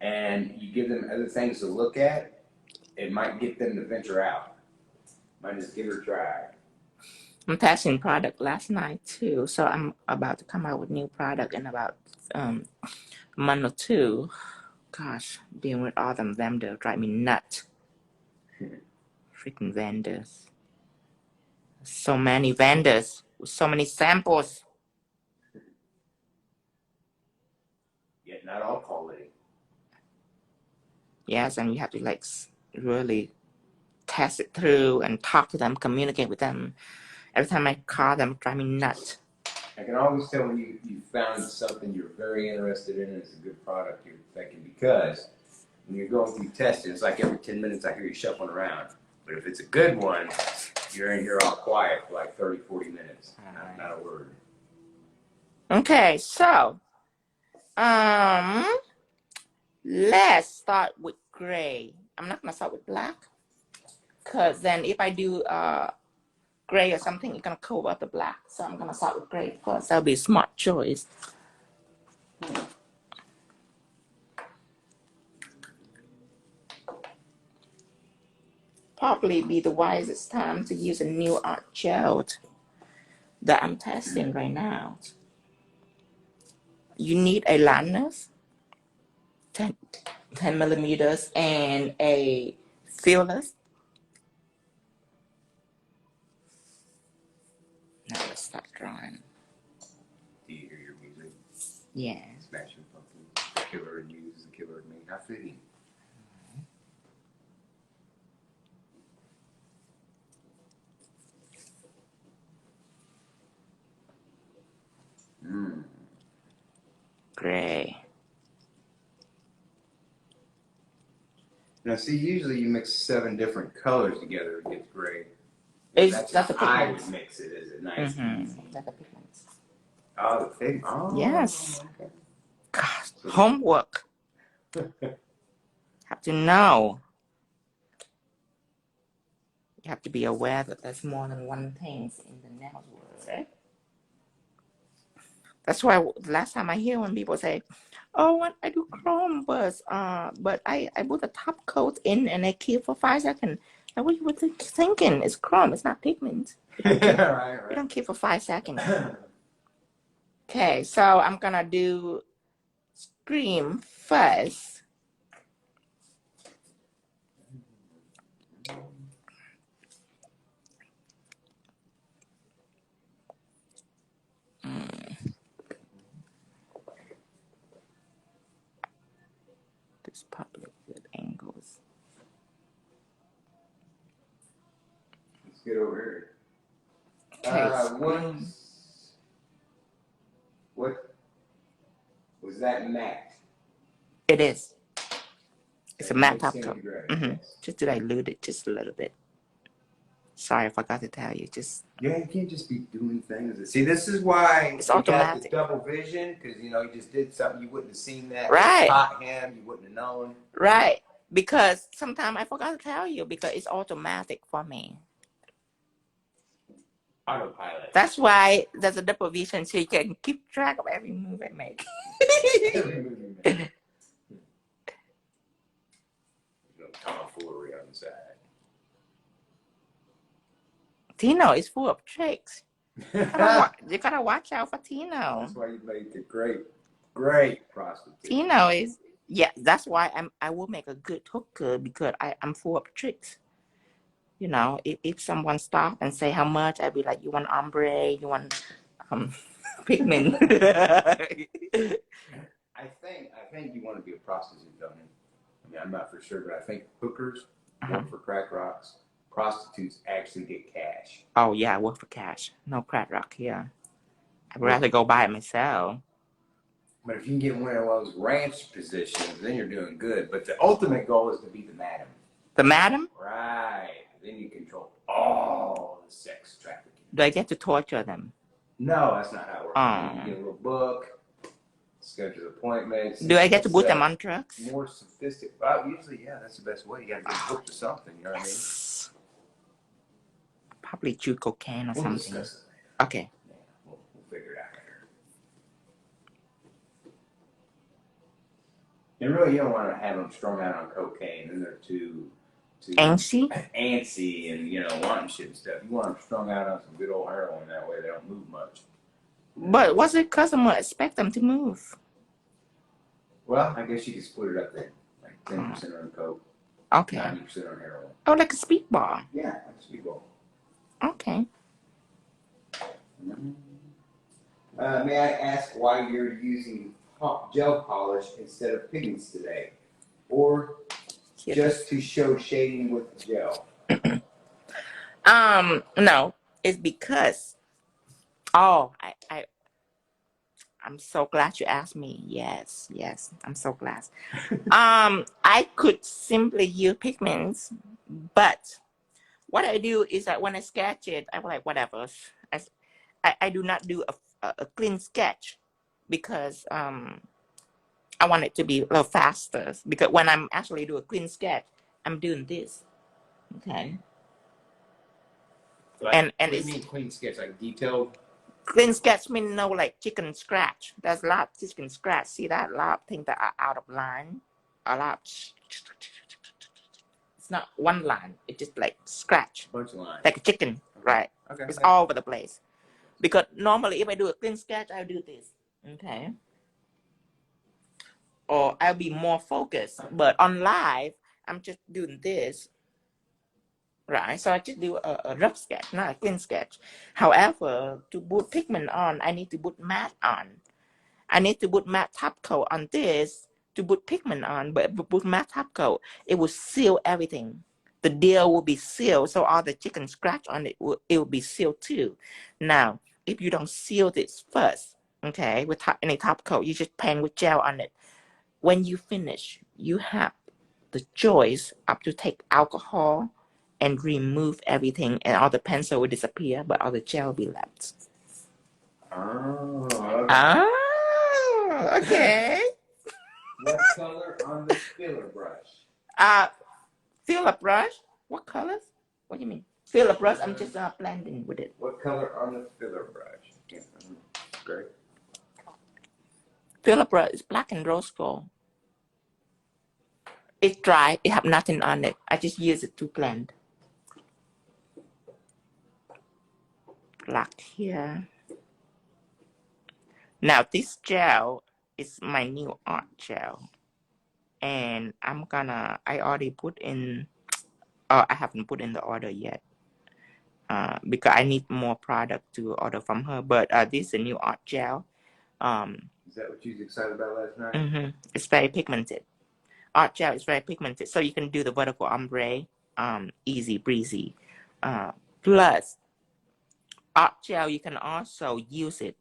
B: and you give them other things to look at, it might get them to venture out. Might just give it a try.
A: I'm testing product last night too, so I'm about to come out with new product in about a month or two. Gosh, dealing with all them vendors drive me nuts. Freaking vendors. So many vendors with so many samples.
B: Yet not all quality.
A: Yes, and you have to like really test it through and talk to them, communicate with them. Every time I call them, drive me nuts.
B: I can always tell when you found something you're very interested in and it's a good product you're thinking, because when you're going through testing, it's like every 10 minutes I hear you shuffling around. But if it's a good one, you're in here all quiet for like 30, 40 minutes. Not a word.
A: Okay, so let's start with gray. I'm not gonna start with black, because then if I do gray or something, it's gonna cover up the black. So I'm gonna start with gray first. That'll be a smart choice. Probably be the wisest time to use a new art gel that I'm testing right now. You need a liners, 10 millimeters, and a filler. Now let's start drawing.
B: Do you hear your music?
A: Yeah.
B: Smashing Pumpkins. The killer in you is the killer in me. How fitting.
A: Gray.
B: Now, see, usually you mix 7 different colors together, it gets gray.
A: That's the
B: I
A: pigments.
B: would mix it as a nice, easy.
A: That's the pigments.
B: Oh, the pigment. Oh,
A: Yes.
B: okay.
A: Gosh, homework. Have to know. You have to be aware that there's more than one thing in the nails world, right? That's why the last time I hear when people say, "Oh, what I do chrome was, but I put a top coat in and I keep for 5 seconds." And what you were thinking? It's chrome. It's not pigment.
B: Right.
A: You don't keep for 5 seconds. Okay, so I'm gonna do Scream first. This probably good angles.
B: Let's get over here.
A: Okay,
B: what was that matte?
A: it is. It's a matte top coat.
B: Yes.
A: Just to dilute it just a little bit. Sorry, I forgot to tell you.
B: Yeah, you can't just be doing things. See, this is why
A: It's
B: you
A: automatic.
B: got the double vision, because you just did something you wouldn't have seen that.
A: Right.
B: Hot hand, you wouldn't have known.
A: Right. Because sometimes I forgot to tell you because it's automatic for me.
B: Autopilot.
A: That's why there's a double vision so you can keep track of every move I make.
B: No tomfoolery on the side.
A: Tino is full of tricks. You gotta watch out for Tino.
B: That's why you make a great prostitute.
A: Tino is, yeah, that's why I will make a good hooker because I'm full of tricks. If someone stop and say how much, I'd be like, you want ombre, you want pigment.
B: I think you want to be a prostitute, don't you? I mean, I'm not for sure, but I think hookers work for crack rocks. Prostitutes actually get cash.
A: Oh yeah, I work for cash. No crack rock here. I'd rather go buy it myself.
B: But if you can get one of those ranch positions, then you're doing good. But the ultimate goal is to be the madam.
A: The madam?
B: Right. Then you control all the sex trafficking.
A: Do I get to torture them?
B: No, that's not how it works.
A: Oh.
B: You get a little book, schedule appointments.
A: Do I get to put them on trucks?
B: More sophisticated. Usually, yeah, that's the best way. You got to get booked to something. You know what I mean?
A: Probably chew cocaine or something.
B: Discuss it later.
A: Okay.
B: Yeah, we'll figure it out later. And really, you don't want to have them strung out on cocaine, and they're too
A: antsy
B: and wanting shit and stuff. You want them strung out on some good old heroin. That way, they don't move much.
A: But what's the customer expect them to move?
B: Well, I guess you can split it up then, like 10% on coke,
A: okay,
B: 90% on heroin.
A: Oh, like a speedball.
B: Yeah, like a speedball.
A: Okay.
B: May I ask why you're using gel polish instead of pigments today, or just to show shading with the gel?
A: No, it's because. I'm so glad you asked me. Yes, I'm so glad. I could simply use pigments, but what I do is that when I sketch it, I'm like, whatever. I do not do a clean sketch because I want it to be a little faster. Because when I'm actually do a clean sketch, I'm doing this. Okay.
B: So
A: and
B: what do you
A: it's
B: mean clean sketch, like detailed?
A: Clean sketch means no like chicken scratch. There's a lot of chicken scratch. See that? A lot of things that are out of line. A lot. It's not one line. It's just like scratch.
B: Bunch of lines.
A: Like a chicken,
B: okay.
A: right?
B: Okay.
A: It's all over the place. Because normally if I do a clean sketch, I'll do this. Okay. Or I'll be more focused. But on live, I'm just doing this. Right, so I just do a rough sketch, not a clean sketch. However, to put pigment on, I need to put matte on. I need to put matte top coat on this to put pigment on, but if I put matte top coat, it will seal everything. The deal will be sealed, so all the chicken scratch on it will be sealed too. Now, if you don't seal this first, okay, with any top coat, you just paint with gel on it. When you finish, you have the choice up to take alcohol and remove everything, and all the pencil will disappear, but all the gel will be left.
B: Oh, okay.
A: Okay.
B: What color on the filler brush?
A: Filler brush? What colors? What do you mean? Filler brush, I'm just blending with it.
B: What color on the filler brush? Yeah. Great.
A: Filler brush is black and rose gold. It's dry, it have nothing on it. I just use it to blend. Black here. Now this gel is my new art gel. And I already put in, I haven't put in the order yet. Because I need more product to order from her. But this is a new art gel.
B: Is that what you was excited about last night?
A: Mm-hmm. It's very pigmented. Art gel is very pigmented, so you can do the vertical ombre, easy breezy. Plus, art gel you can also use it.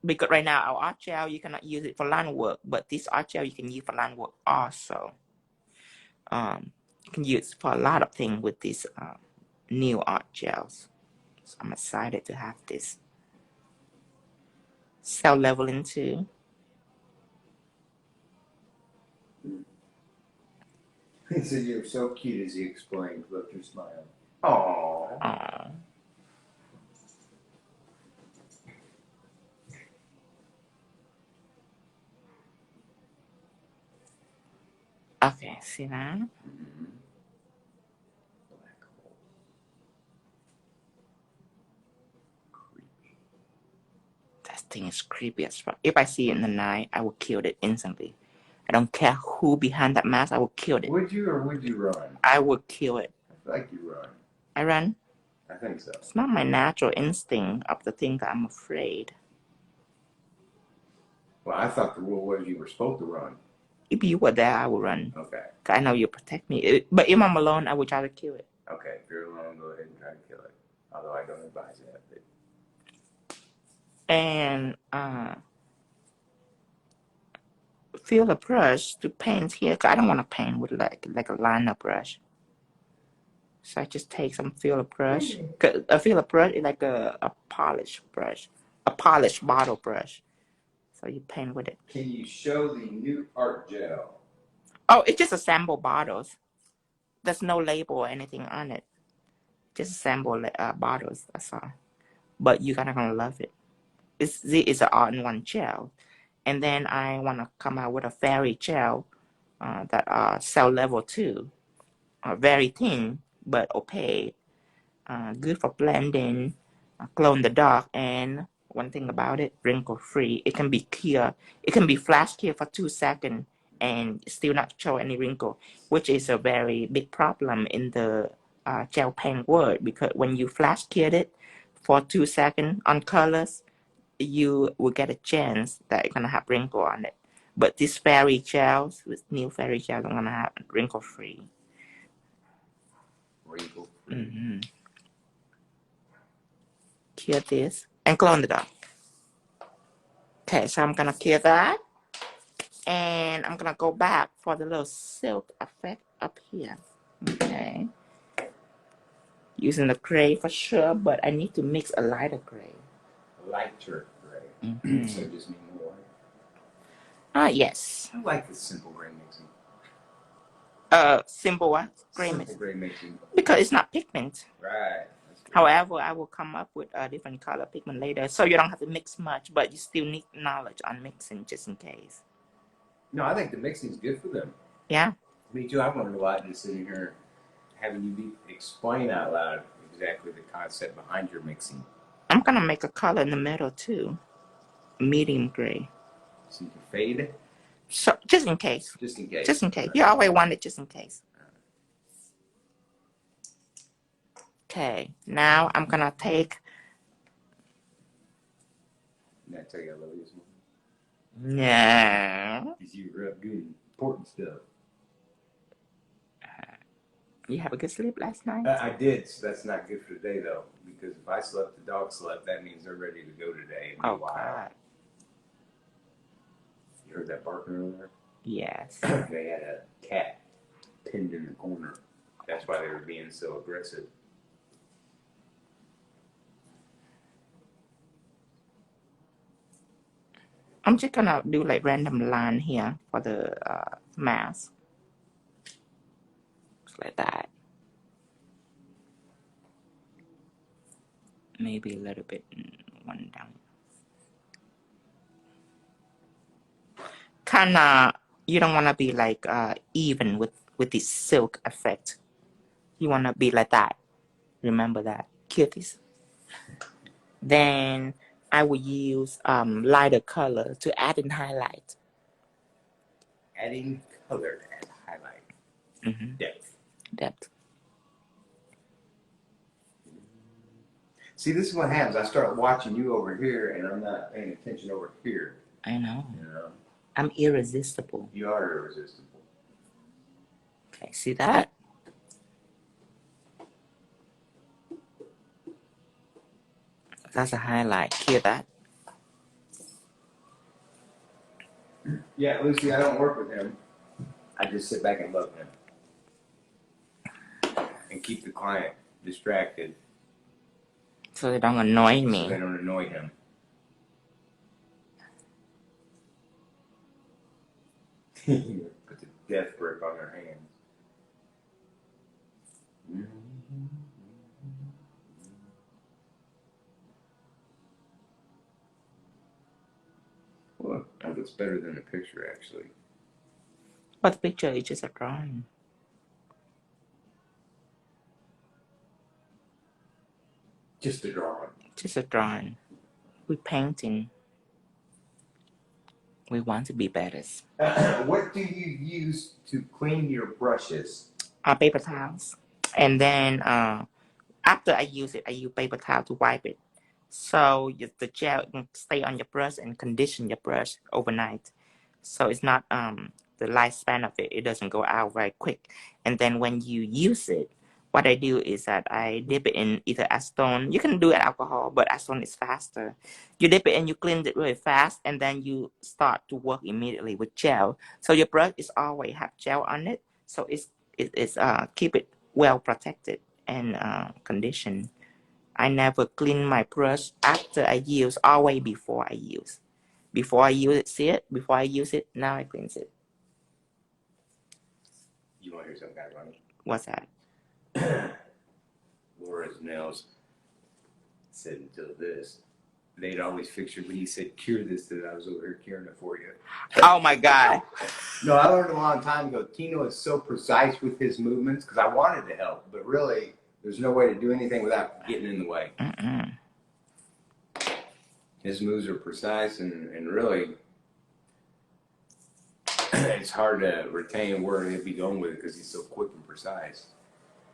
A: Because right now our art gel you cannot use it for line work, but this art gel you can use for line work also. You can use for a lot of things with these new art gels. So I'm excited to have this. Cell leveling too.
B: He said you're so cute as he explained. Look, you're smiling. Aww.
A: Aww. Okay, see that?
B: Mm-hmm.
A: That thing is creepy as fuck. If I see it in the night, I will kill it instantly. I don't care who behind that mask, I will kill it.
B: Would you or would you run?
A: I will kill it.
B: I feel like you run.
A: I run?
B: I think so.
A: It's not my natural instinct of the thing that I'm afraid.
B: Well, I thought the rule was you were supposed to run.
A: If you were there, I would run.
B: Okay.
A: I know you protect me. But if I'm alone, I would try to kill it.
B: Okay, if you're alone, go ahead and try to kill it. Although I don't advise that. But...
A: And feel the brush to paint here. 'Cause I don't want to paint with like a liner brush. So I just take some filler brush. A filler brush is like a polish brush, a polished bottle brush. So you paint with it.
B: Can you show the new art gel?
A: Oh, it's just a sample bottles. There's no label or anything on it. Just sample bottles. That's all. But you're gonna love it. It's an all-in-one gel. And then I wanna come out with a fairy gel that cell level 2. Very thin but opaque. Good for blending, glow in the dark, and one thing about it, wrinkle free. It can be clear. It can be flash clear for 2 seconds and still not show any wrinkle, which is a very big problem in the gel paint world, because when you flash clear it for 2 seconds on colors, you will get a chance that it's gonna have wrinkle on it. But this fairy gels, with new fairy gels, I'm gonna have wrinkle free.
B: Wrinkle free.
A: Mm-hmm. Clear this and glow in the dark. Okay, so I'm gonna clear that, and I'm gonna go back for the little silk effect up here. Okay, using the gray for sure, but I need to mix a lighter gray.
B: Lighter gray.
A: Mm-hmm.
B: So just need more.
A: Yes.
B: I like the simple gray mixing.
A: Simple what? Gray
B: Simple
A: mixing.
B: gray mixing.
A: Because it's not pigment.
B: Right.
A: However, I will come up with a different color pigment later, so you don't have to mix much, but you still need knowledge on mixing just in case.
B: No, I think the mixing is good for them.
A: Yeah.
B: Me too. I've learned a lot just sitting here having you explain out loud exactly the concept behind your mixing.
A: I'm gonna make a color in the middle too, medium gray.
B: So you can fade it?
A: So just in case.
B: Just in case.
A: Just in case. You always want it just in case. Okay, now I'm gonna take.
B: Did I tell you I love you this morning?
A: No.
B: Because you were up good important stuff.
A: You have a good sleep last night?
B: I did, so that's not good for today though. Because if I slept, the dog slept, that means they're ready to go today.
A: Oh God.
B: You heard that barking earlier?
A: Yes.
B: They had a cat pinned in the corner. That's why they were being so aggressive.
A: I'm just gonna do like random line here for the mask. Just like that. Maybe a little bit one down. Kinda, you don't wanna be like even with this silk effect. You wanna be like that. Remember that, cuties. Then I will use lighter color to add in highlight.
B: Adding color and highlight.
A: Mm-hmm. Depth.
B: See, this is what happens. I start watching you over here, and I'm not paying attention over here.
A: I know.
B: You know?
A: I'm irresistible.
B: You are irresistible.
A: Okay, see that? That's a highlight. Hear that?
B: Yeah, Lucy, I don't work with him. I just sit back and love him. And keep the client distracted.
A: So they don't annoy me.
B: So they don't annoy him. Put the death grip on their hands. Well, that looks better than the picture, actually.
A: But the picture is just a drawing.
B: Just a drawing.
A: Just a drawing. We're painting. We want to be better.
B: What do you use to clean your brushes?
A: Paper towels. And then after I use it, I use paper towel to wipe it. So the gel can stay on your brush and condition your brush overnight. So it's not the lifespan of it. It doesn't go out very quick. And then when you use it, what I do is that I dip it in either acetone. You can do it alcohol, but acetone is faster. You dip it and you clean it really fast, and then you start to work immediately with gel. So your brush is always have gel on it, so it's keep it well protected and condition. I never clean my brush after I use, always before I use. Before I use it, see it? Before I use it, now I cleanse it.
B: You want to hear something funny?
A: What's that?
B: Laura's nails said until this. They'd always fixed when he said cure this, that I was over here curing it for you.
A: Oh my God.
B: No, I learned a long time ago. Tino is so precise with his movements because I wanted to help, but really, there's no way to do anything without getting in the way. His moves are precise and really, it's hard to retain where he'll be going with it because he's so quick and precise.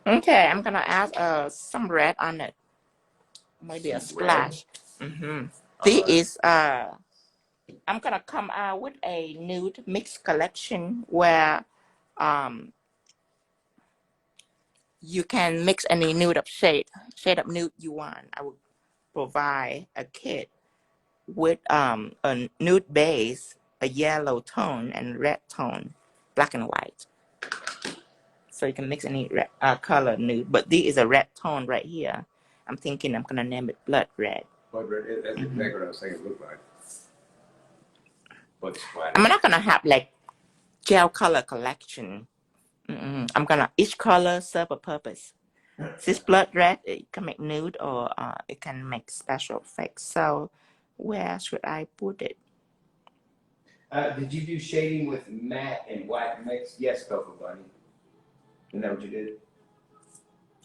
A: Okay, I'm gonna add some red on it. Maybe a splash. This is I'm gonna come out with a nude mix collection where you can mix any nude of shade of nude you want. I will provide a kit with a nude base, a yellow tone, and red tone, black and white. So you can mix any color nude. But this is a red tone right here. I'm thinking I'm gonna name it blood red.
B: Blood red, that's exactly what I was saying it looked like. Blood splatter.
A: I'm not gonna have like gel color collection. I'm gonna, each color serve a purpose. This blood red, it can make nude or it can make special effects. So where should I put it?
B: Did you do shading with matte and white mix? Yes, Cocoa Bunny. Isn't that what you did?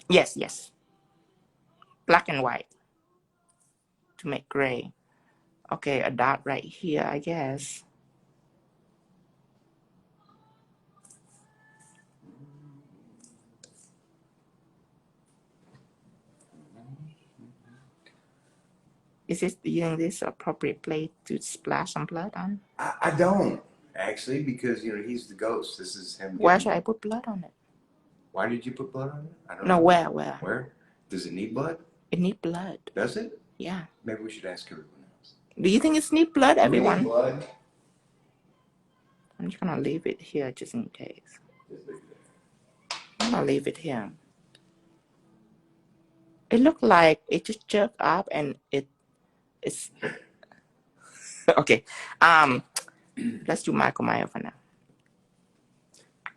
A: Yes. Black and white to make gray. Okay, a dot right here, I guess. Is this using this appropriate place to splash some blood on?
B: I don't actually because he's the ghost. This is him.
A: Where should I put blood on it?
B: Why did you put blood on it? I don't know.
A: No, where?
B: Where? Does it need blood?
A: It needs blood.
B: Does it?
A: Yeah.
B: Maybe we should ask everyone else.
A: Do you think it needs blood, everyone?
B: We need blood.
A: I'm just gonna leave it here just in case.
B: Just leave it there.
A: I'm gonna leave it here. It looked like it just jerked up and it's okay. Let's do Michael Myers for now.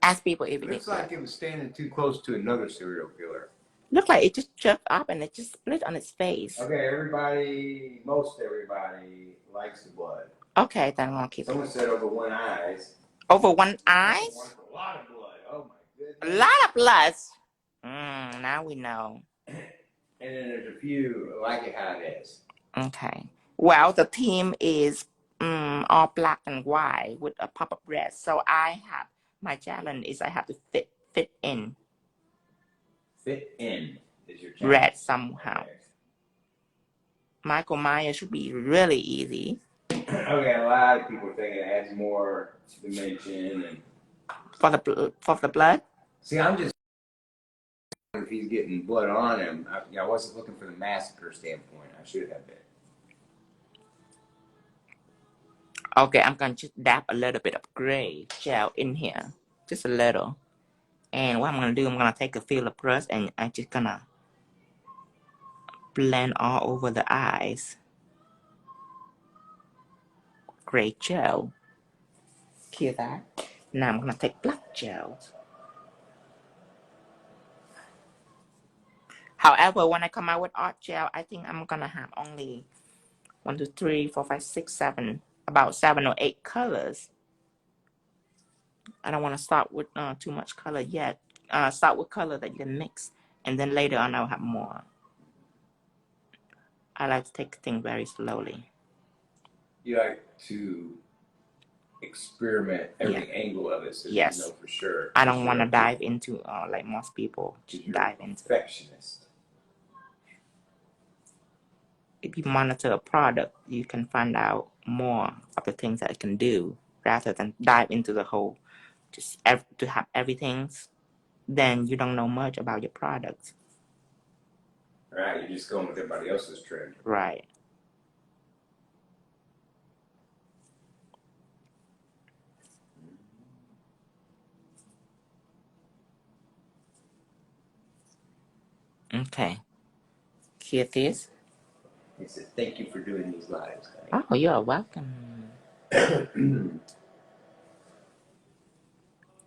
A: Ask people if it
B: looks like it was standing too close to another serial killer.
A: Looked like it just jerked up and it just split on its face.
B: Okay, most everybody likes the blood.
A: Okay, then I'm gonna keep
B: Someone said over one eyes.
A: Over one eyes?
B: A lot of blood. Oh my goodness.
A: A lot of blood. Now we know.
B: And then there's a few like it how it is.
A: Okay. Well, the theme is all black and white with a pop of red. So my challenge is I have to fit in.
B: Fit in is your challenge.
A: Red somehow. Okay. Michael Myers should be really easy.
B: Okay, a lot of people think it adds more dimension and
A: for the blood.
B: See, I'm just if he's getting blood on him. I wasn't looking for the massacre standpoint. I should have been.
A: Okay, I'm gonna just dab a little bit of gray gel in here, just a little. And what I'm gonna do, I'm gonna take a filler brush and I'm just gonna blend all over the eyes. Gray gel. Hear that? Now I'm gonna take black gel. However, when I come out with art gel, I think I'm gonna have only 1, 2, 3, 4, 5, 6, 7, about 7 or 8 colors. I don't want to start with too much color yet. Start with color that you can mix, and then later on I'll have more. I like to take things very slowly. You
B: like to experiment every angle of it, so you know for sure.
A: I don't want to dive into like most people dive into.
B: Perfectionist.
A: If you monitor a product, you can find out more of the things that it can do rather than dive into the whole, to have everything. Then you don't know much about your products.
B: Right, you're just going with everybody else's trend.
A: Right. Okay. Here it is.
B: He said, "Thank you for doing these lives,
A: Oh, you're welcome.
B: honey."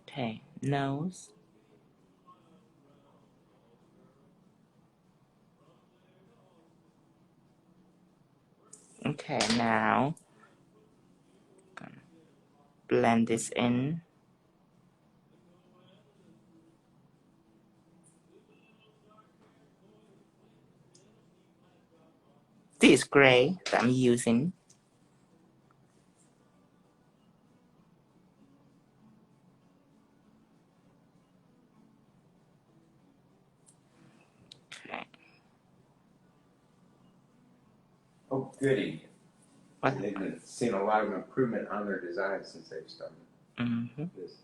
A: Okay. Nose. Okay, now blend this in. This gray that I'm using. Okay.
B: Oh, goody.
A: What?
B: They've been seeing a lot of improvement on their design since they've started this.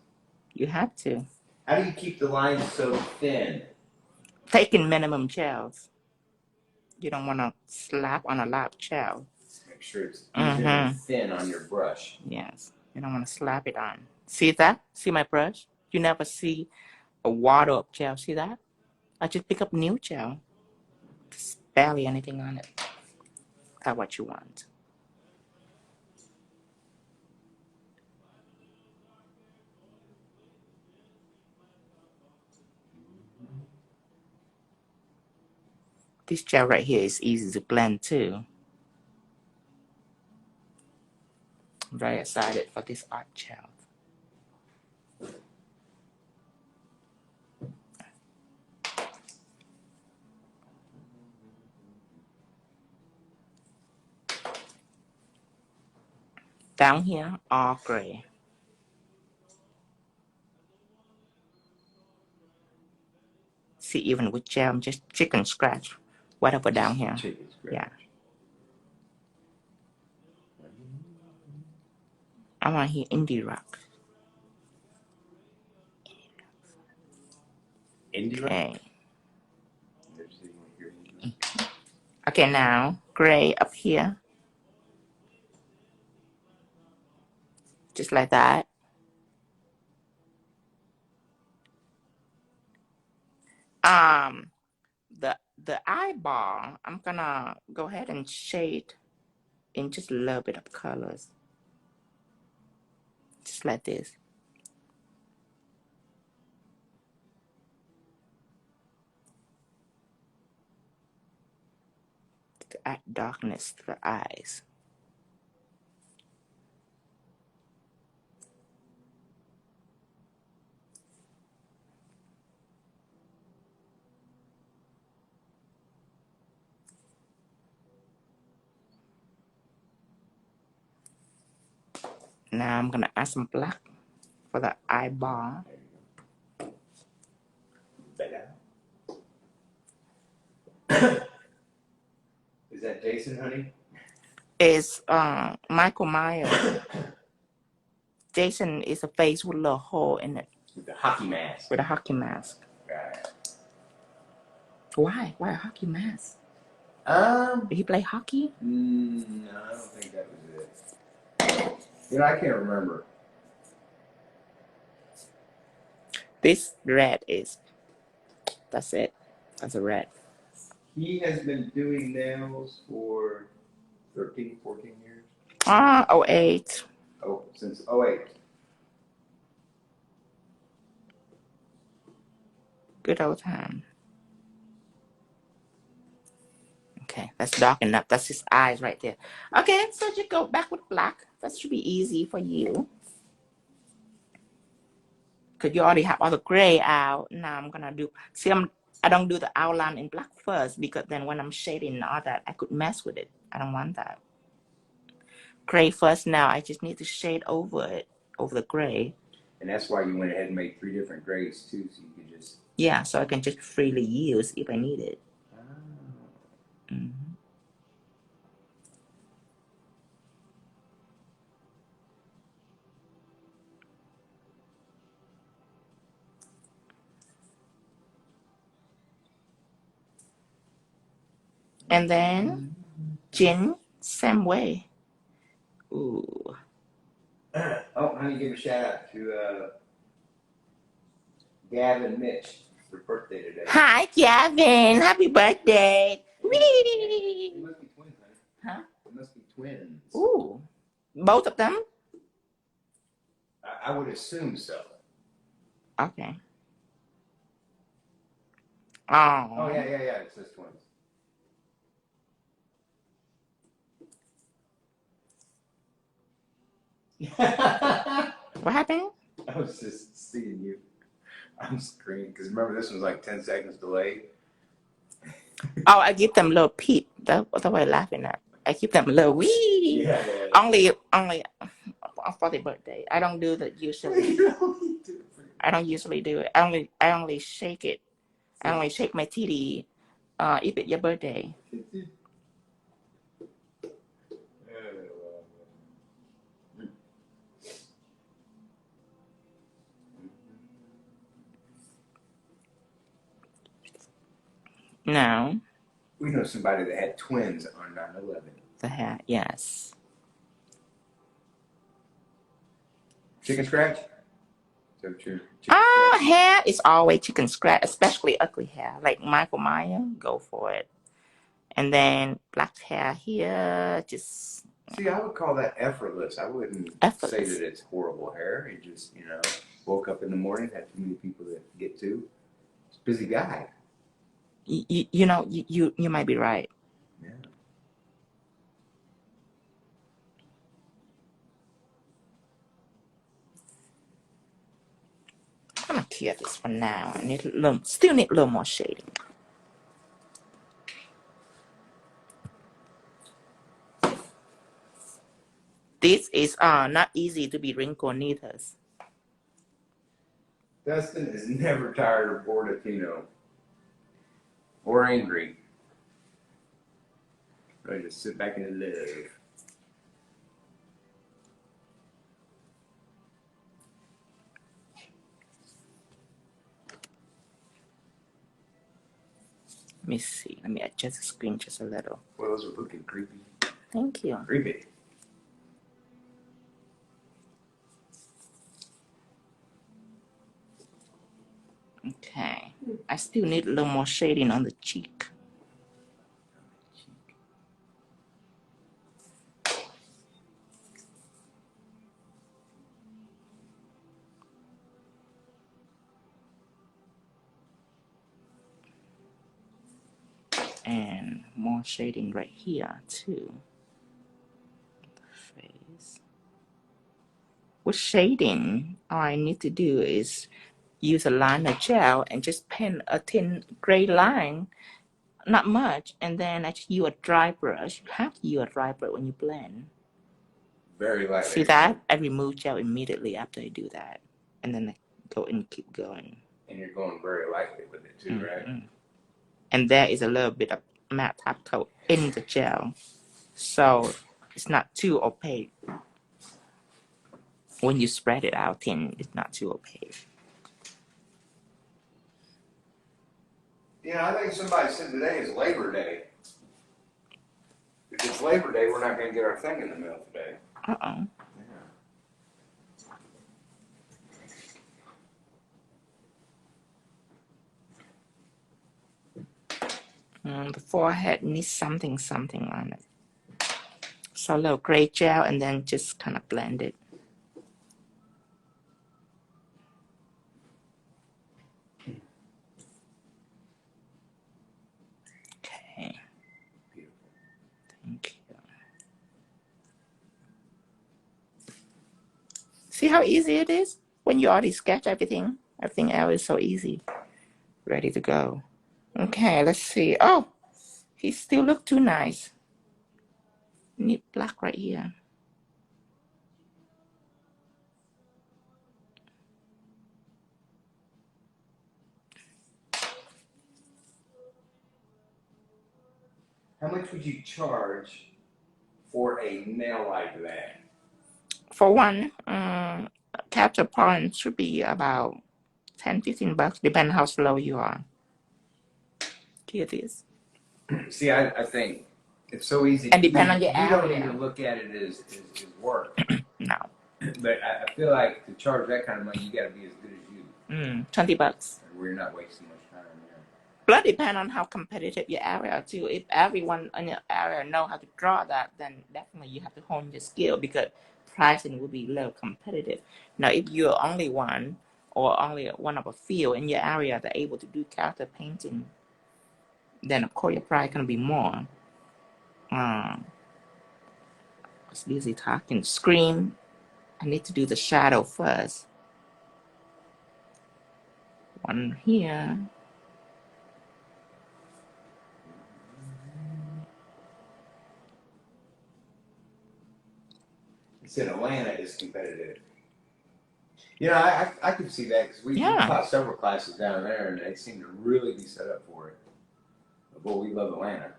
A: You have to.
B: How do you keep the lines so thin?
A: Taking minimum gels. You don't want to slap on a lot of gel.
B: Make sure it's even and thin on your brush.
A: Yes. You don't want to slap it on. See that? See my brush? You never see a water of gel. See that? I just pick up new gel. There's barely anything on it. That's what you want. This gel right here is easy to blend too. I'm very excited for this art gel. Down here, all gray. See, even with gel, I'm just chicken scratch whatever down here.
B: Chicken scratch.
A: Yeah. I want to hear indie rock.
B: Indie rock?
A: Okay. Okay, now gray up here. Just like that. The eyeball, I'm gonna go ahead and shade in just a little bit of colors. Just like this. To add darkness to the eyes. Now I'm gonna add some black for the eyeball.
B: Is that Jason, honey?
A: It's Michael Myers. Jason is a face with a little hole in it.
B: With the hockey mask.
A: With a hockey mask.
B: Right.
A: Why? Why a hockey mask? Did he play hockey?
B: No, I don't think that was it. You know, I can't remember.
A: This red is. That's it. That's a red.
B: He has been doing nails for 13, 14 years.
A: 08.
B: Oh, since 08.
A: Good old time. Okay, that's darken up. That's his eyes right there. Okay, so you go back with black. That should be easy for you. Because you already have all the gray out. Now I'm gonna do. See, I don't do the outline in black first because then when I'm shading and all that, I could mess with it. I don't want that. Gray first. Now I just need to shade over it, over the gray.
B: And that's why you went ahead and made 3 different grays too, so you could just.
A: Yeah, so I can just freely use if I need it. And then chin, same way. Ooh.
B: Oh, honey, give a shout out to Gab and Mitch. Her birthday today.
A: Hi, Gavin. Happy birthday.
B: It
A: Whee!
B: must be twins, honey.
A: Huh?
B: It must be twins.
A: Ooh. Both of them?
B: I would assume so.
A: Okay.
B: Oh, yeah. It says twins.
A: What happened?
B: I was just seeing you on screen because remember this was like 10 seconds delayed.
A: Oh, I give them a little peep. That's what I'm laughing at. I give them a little wee.
B: Yeah.
A: Only for the birthday. I don't do that usually. I don't usually do it. I only shake it. I only shake my titty if it's your birthday. No.
B: We know somebody that had twins on 9/11.
A: The hat, yes.
B: Chicken scratch? Is that what you're
A: Hair is always chicken scratch, especially ugly hair. Like Michael Myers, go for it. And then black hair here, just...
B: See, I would call that effortless. I wouldn't say that it's horrible hair. He just, woke up in the morning, had too many people to get to. He's a busy guy.
A: You might be right.
B: Yeah.
A: I'm gonna clear this one now. I still need a little more shading. This is not easy to be wrinkled neither.
B: Dustin is never tired or bored of Tino. Or angry. Ready to sit back and live.
A: Let me see. Let me adjust the screen just a little.
B: Well, those are looking creepy.
A: Thank you.
B: Creepy.
A: Okay. I still need a little more shading on the cheek. And more shading right here too. The face. With shading, all I need to do is use a liner gel and just pen a thin gray line, not much, and then I just use a dry brush. You have to use a dry brush when you blend.
B: Very light.
A: See that? I remove gel immediately after I do that, and then I go and keep going.
B: And you're going very lightly with it too, right?
A: And there is a little bit of matte top coat in the gel, so it's not too opaque. When you spread it out thin, it's not too opaque.
B: I think somebody said today is Labor Day. If it's Labor Day, we're not going to get our thing in the mail today.
A: Uh-oh. The forehead needs something on it. So a little gray gel and then just kind of blend it. Okay. Thank you. See how easy it is? When you already sketch everything else is so easy. Ready to go. Okay, let's see. Oh, he still look too nice. Need black right here.
B: How much would you charge for a nail like that?
A: For one, capture point should be about $10-15, depending how slow you are. Here it is.
B: See, I think it's so easy.
A: And depend on your
B: You don't
A: area.
B: even look at it as work.
A: No.
B: But I feel like to charge that kind of money, you got to be as good as you.
A: $20.
B: where you're not wasting much time. Yeah.
A: But depend on how competitive your area too. If everyone in your area know how to draw that, then definitely you have to hone your skill because pricing will be a little competitive. Now, if you're only one or only one of a few in your area that are able to do character painting, then of course your price gonna be more. I was busy talking. Scream. I need to do the shadow first. One here.
B: You said Atlanta is competitive. You know, I could see that because we taught several classes down there, and they seem to really be set up for it. But boy, we love Atlanta.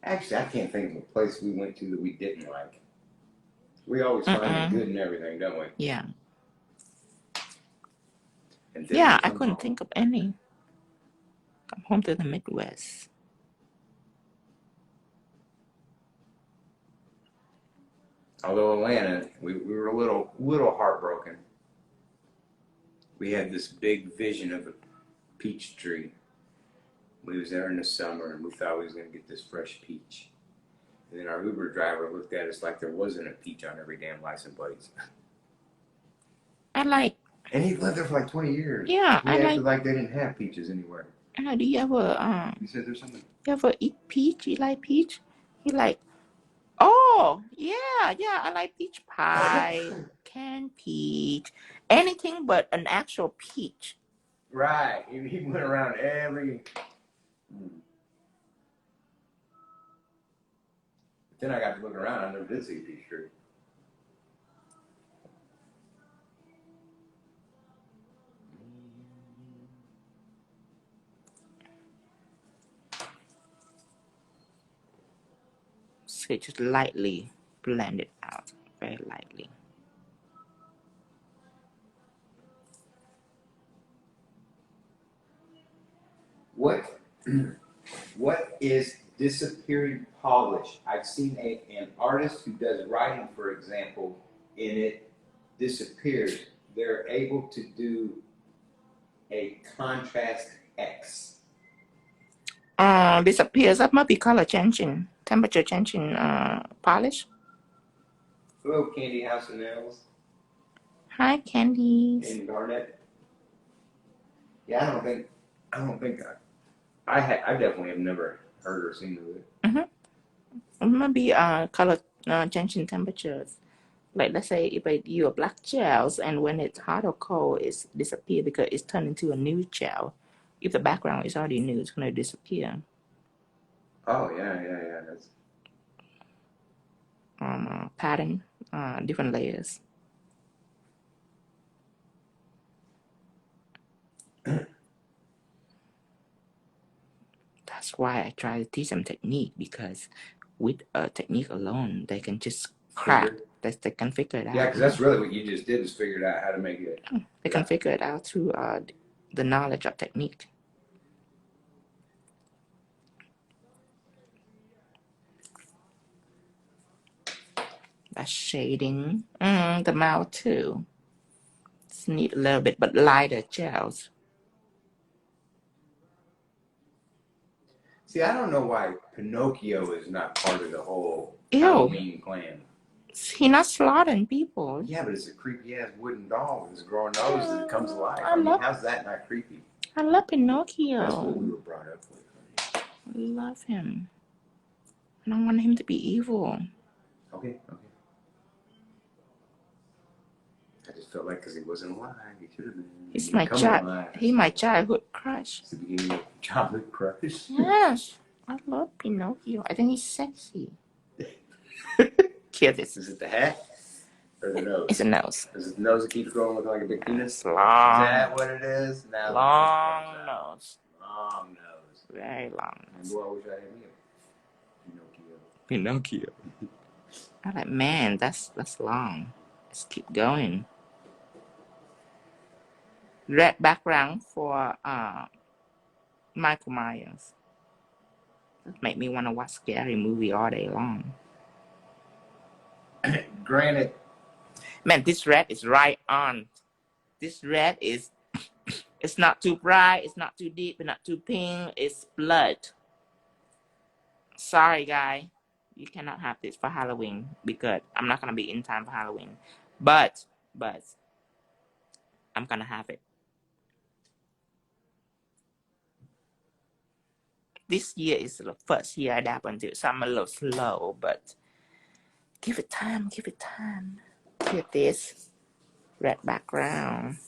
B: Actually, I can't think of a place we went to that we didn't like. We always find the good in everything, don't we?
A: Yeah.
B: And then
A: Yeah, I couldn't think of any. Come home to the Midwest.
B: Although Atlanta, we were a little heartbroken. We had this big vision of a peach tree. We was there in the summer, and we thought we was going to get this fresh peach. And then our Uber driver looked at us like there wasn't a peach on every damn license plate.
A: And
B: he lived there for like 20 years.
A: Yeah,
B: he acted like they didn't have peaches anywhere.
A: Do you ever
B: You said there's something.
A: You ever eat peach? You like peach? He like, oh yeah, I like peach pie, canned peach, anything but an actual peach.
B: Right. He went around every. Then I got to look around. I never did see a peach tree.
A: So just lightly blend it out, very lightly.
B: What is disappearing polish? I've seen an artist who does writing, for example, and it disappears. They're able to do a contrast X.
A: Disappears. That might be color changing, temperature changing polish.
B: Hello, Candy House and Nails.
A: Hi, Candies.
B: And Garnet. Yeah, I don't think I definitely have never heard or seen of it.
A: It might be color changing temperatures. Like let's say if I use black gels and when it's hot or cold, it's disappear because it's turned into a new gel. If the background is already new, it's gonna disappear.
B: Oh yeah. That's
A: pattern, different layers. That's why I try to teach them technique because with a technique alone, they can just crack. They can figure it out.
B: Yeah, because that's really what you just did is figured out how to make it.
A: They can figure it out through the knowledge of technique. That's shading. The mouth too. Just need a little bit, but lighter gels.
B: See, I don't know why Pinocchio is not part of the whole Halloween clan.
A: He's not slaughtering people.
B: Yeah, but it's a creepy ass wooden doll with his growing nose that comes alive. I mean, how's that not creepy?
A: I love Pinocchio.
B: That's what we were brought up with.
A: I love him. I don't want him to be evil.
B: Okay. I just felt like because he wasn't alive, he should have been. He's
A: my childhood crush.
B: It's the beginning of childhood crush.
A: Yes, I love Pinocchio. I think he's sexy. Cute.
B: Is it the hat or the nose?
A: It's a nose.
B: Is it the nose that keeps growing looking like a big penis?
A: Long.
B: Is that what it is? Now
A: long nose.
B: Long nose.
A: Very long.
B: And boy, I wish I had him.
A: Pinocchio. I'm like, man, that's long. Let's keep going. Red background for Michael Myers. That make me want to watch scary movie all day long.
B: Granted.
A: Man, this red is right on. This red is It's not too bright. It's not too deep. It's not too pink. It's blood. Sorry, guy. You cannot have this for Halloween because I'm not gonna be in time for Halloween. But I'm gonna have it. This year is the first year I dab into it, so I'm a little slow, but give it time, give it time. Get this red background.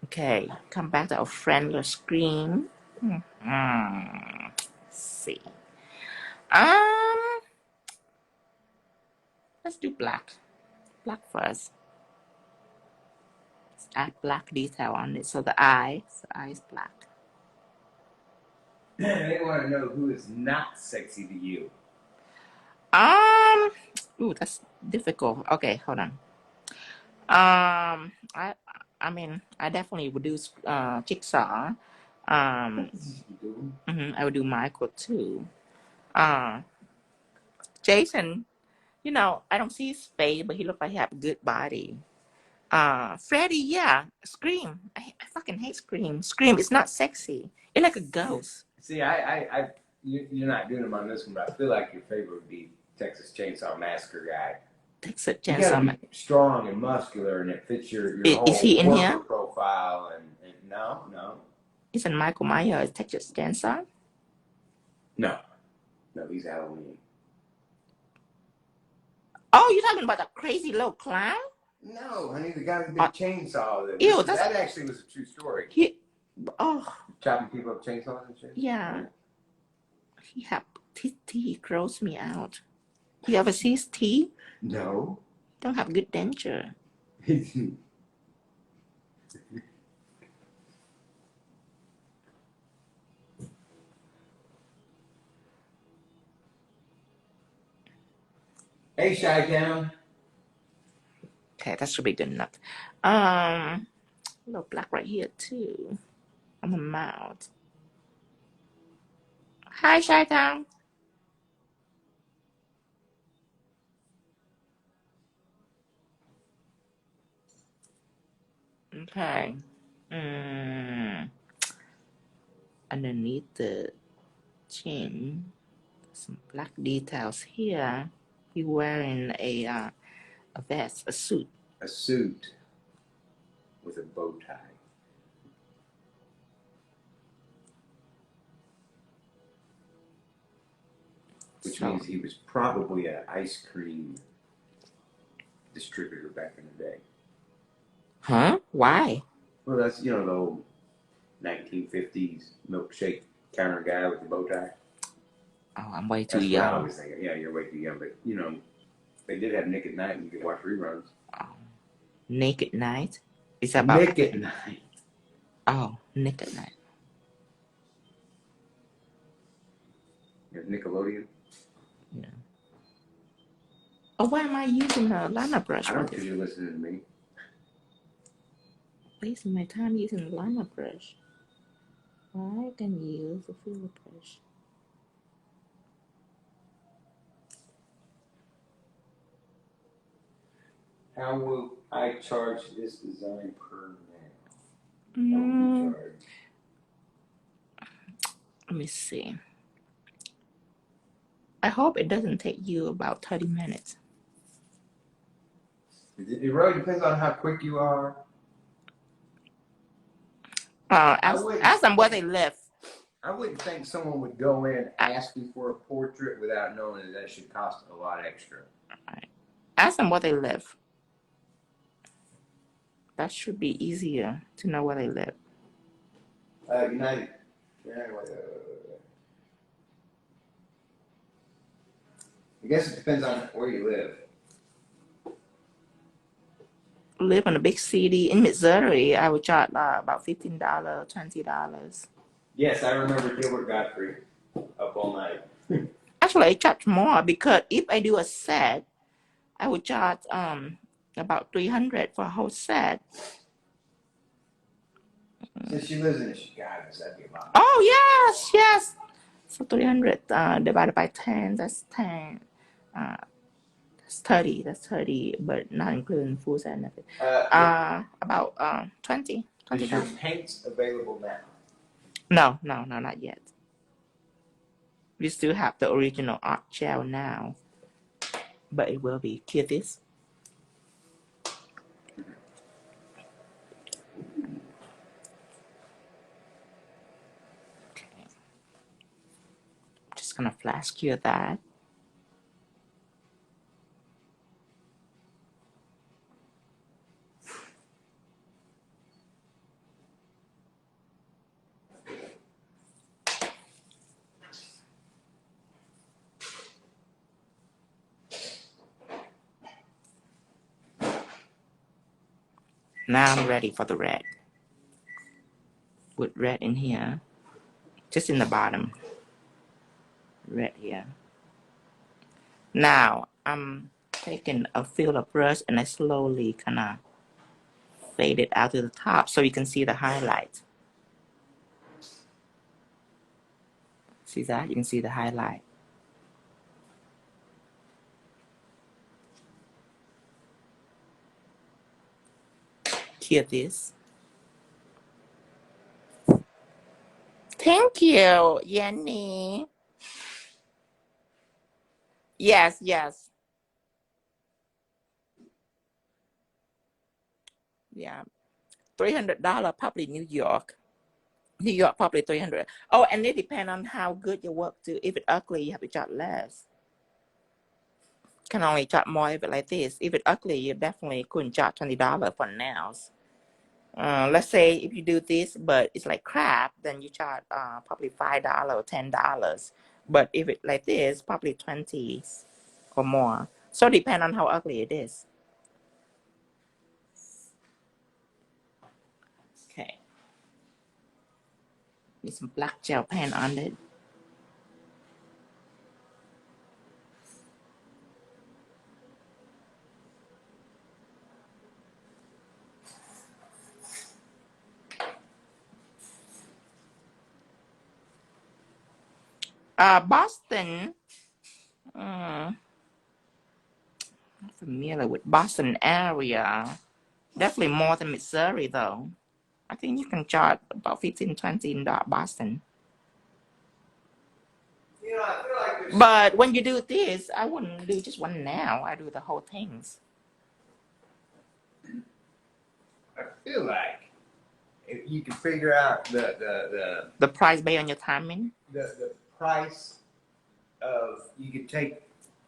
A: Okay, come back to our friendly screen. Let's see. Let's do black. Black first. Let's add black detail on it. So the eye is black.
B: They want to know who is not sexy to you.
A: Ooh, that's difficult. Okay, hold on. I mean, I definitely would do Jigsaw. I would do Michael too. Jason, you know, I don't see his face, but he looked like he had a good body. Freddy, yeah, Scream. I fucking hate Scream. Scream is not sexy. It's like a ghost.
B: See, you're not doing them on this one, but I feel like your favorite would be Texas Chainsaw Massacre guy.
A: Texas
B: You gotta be strong and muscular, and it fits your whole
A: is he in here?
B: profile. And no.
A: Isn't Michael Myers Texas Chainsaw?
B: No, he's Halloween.
A: Oh, you're talking about the crazy little clown?
B: No, honey, the guy with the big chainsaw. That actually was a true story. Chopping people up chainsaws and shit?
A: Yeah. He have his teeth gross me out. You ever see his teeth?
B: No.
A: Don't have good denture.
B: Hey, Chi-Town.
A: Okay, that should be good enough. A little black right here too. On the mouth. Hi, Chi-Town. Okay. Underneath the chin, some black details here. You're wearing a vest, a suit.
B: A suit with a bow tie. Which means he was probably an ice cream distributor back in the day.
A: Huh? Why?
B: Well, that's, the old 1950s milkshake counter guy with the bow tie.
A: Oh, I'm way too young.
B: That's what I was thinking. Yeah, you're way too young. But, they did have Nick at Night, and you could watch reruns.
A: Oh. Nick at Night? Is that about...
B: Nick at Night.
A: Oh, Nick at Night.
B: Nickelodeon?
A: Yeah. Oh, why am I using a liner brush?
B: I don't know, because you're listening to me.
A: Wasting my time using the liner brush. I can use a filler brush.
B: How will I charge this design per nail? How will you charge?
A: Let me see. I hope it doesn't take you about 30 minutes.
B: It really depends on how quick you are.
A: Ask them where they live.
B: I wouldn't think someone would go in asking for a portrait without knowing that should cost a lot extra.
A: Right. Ask them where they live. That should be easier to know where they live.
B: United. I guess it depends on where you live.
A: Live in a big city in Missouri, I would charge about $15, $20.
B: Yes, I remember Gilbert Gottfried up all night.
A: Actually, I charge more because if I do a set, I would charge about $300 for a whole set.
B: Since she lives in Chicago, that'd be a lot.
A: Oh yes. So 300 divided by 10, that's 10. That's 30. That's 30, but not including food and nothing. About 20.
B: Is your paints available
A: No,
B: now?
A: not yet. We still have the original art gel now, but it will be. Hear this? Okay. Just gonna flash cure that. Now I'm ready for the red. Put red in here, just in the bottom. Red here. Now I'm taking a filler brush and I slowly kind of fade it out to the top so you can see the highlight. See that? You can see the highlight. Hear this? Thank you, Yenny. Yes. Yeah. $300 probably New York. New York probably 300. Oh, and it depends on how good your work too. If it's ugly, you have to charge less. Can only charge more if it's like this. If it's ugly, you definitely couldn't charge $20 for nails. Let's say if you do this, but it's like crap, then you charge probably $5 or $10. But if it's like this, probably 20 or more. So depend on how ugly it is. Okay. Need some black gel pen on it. Boston. Not familiar with Boston area. Definitely more than Missouri though. I think you can charge about 15, 20 in Boston.
B: You know, I feel like there's...
A: But when you do this, I wouldn't do just one nail. I do the whole things.
B: I feel like if you can figure out
A: the price based on your timing.
B: The price of, you could take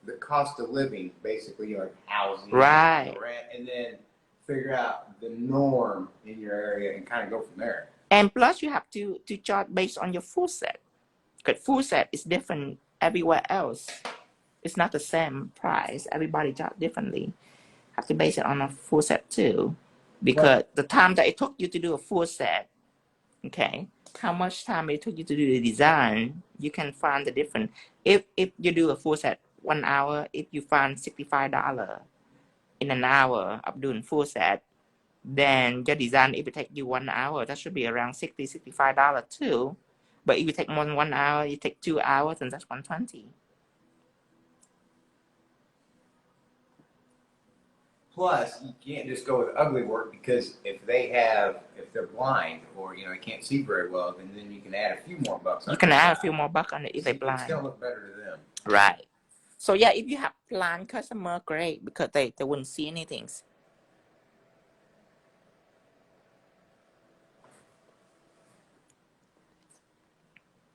B: the cost of living, basically, like housing,
A: right,
B: rent, and then figure out the norm in your area and kind of go from there.
A: And plus, you have to charge based on your full set, because full set is different everywhere else. It's not the same price. Everybody charge differently. Have to base it on a full set too, because the time that it took you to do a full set, okay, how much time it took you to do the design, you can find the difference. If you do a full set 1 hour, if you find $65 in an hour of doing full set, then your design, if it take you 1 hour, that should be around $65 too. But if you take more than 1 hour, you take 2 hours, and that's $120.
B: Plus, you can't just go with ugly work, because if they're blind or they can't see very well, then you can add a few more bucks.
A: You can add a few more bucks on it if they're blind.
B: It still look better to them.
A: Right. So yeah, if you have blind customer, great, because they wouldn't see anything.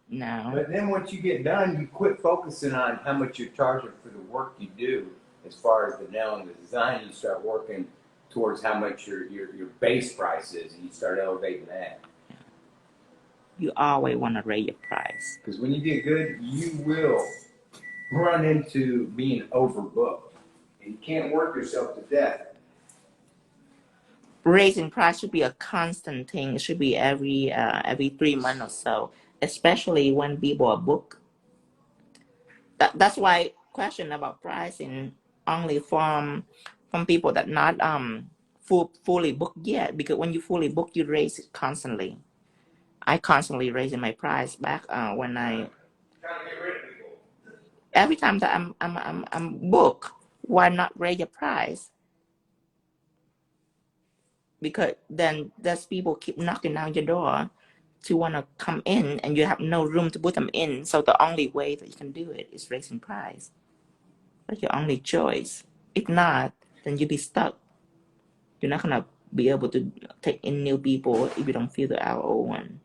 A: No.
B: But then once you get done, you quit focusing on how much you're charging for the work you do, as far as the nail and the design. You start working towards how much your base price is, and you start elevating that.
A: You always want to raise your price.
B: Because when you get good, you will run into being overbooked, and you can't work yourself to death.
A: Raising price should be a constant thing. It should be every 3 months or so, especially when people are booked. That's why question about pricing only from people that not fully booked yet, because when you fully book, you raise it constantly. I constantly raising my price back when I every time that I'm booked. Why not raise your price? because then there's people keep knocking down your door to want to come in, and you have no room to put them in. So the only way that you can do it is raising price. That's your only choice. If not, then you'll be stuck. You're not gonna be able to take in new people if you don't fill the our old one.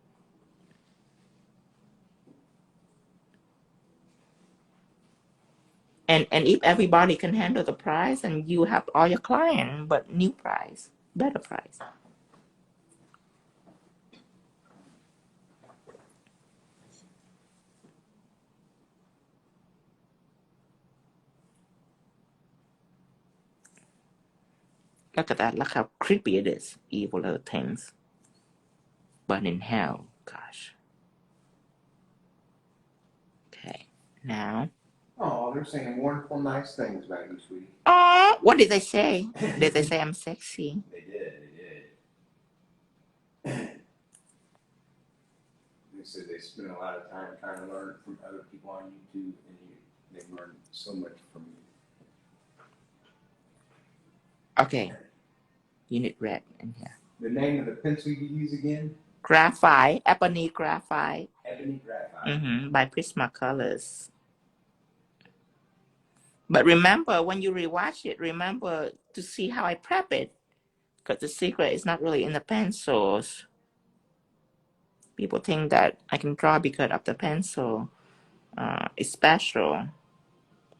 A: And if everybody can handle the price, and you have all your clients, but new price, better price. Look at that. Look how creepy it is. Evil little things. But in hell. Gosh. Okay. Now.
B: Oh, they're saying wonderful, nice things about you, sweetie.
A: Oh, what did they say? Did they say I'm sexy?
B: They did. They said they spent a lot of time trying to learn from other people on YouTube, and they've learned so much from you.
A: Okay. You need red in here.
B: The name of the pencil you use again?
A: Graphite. Ebony Graphite.
B: Ebony Graphite.
A: By Prismacolors. But remember, when you rewatch it, remember to see how I prep it. Because the secret is not really in the pencils. People think that I can draw because of the pencil. It's special.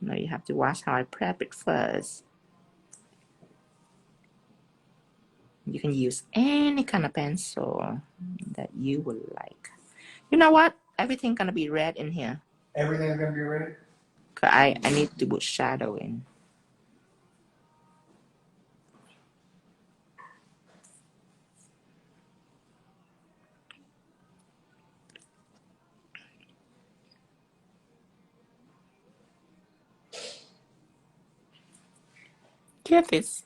A: No, you have to watch how I prep it first. You can use any kind of pencil that you would like. You know what? Everything's gonna be red in here.
B: Everything's gonna be red?
A: Cause I need to put shadow in. Get this.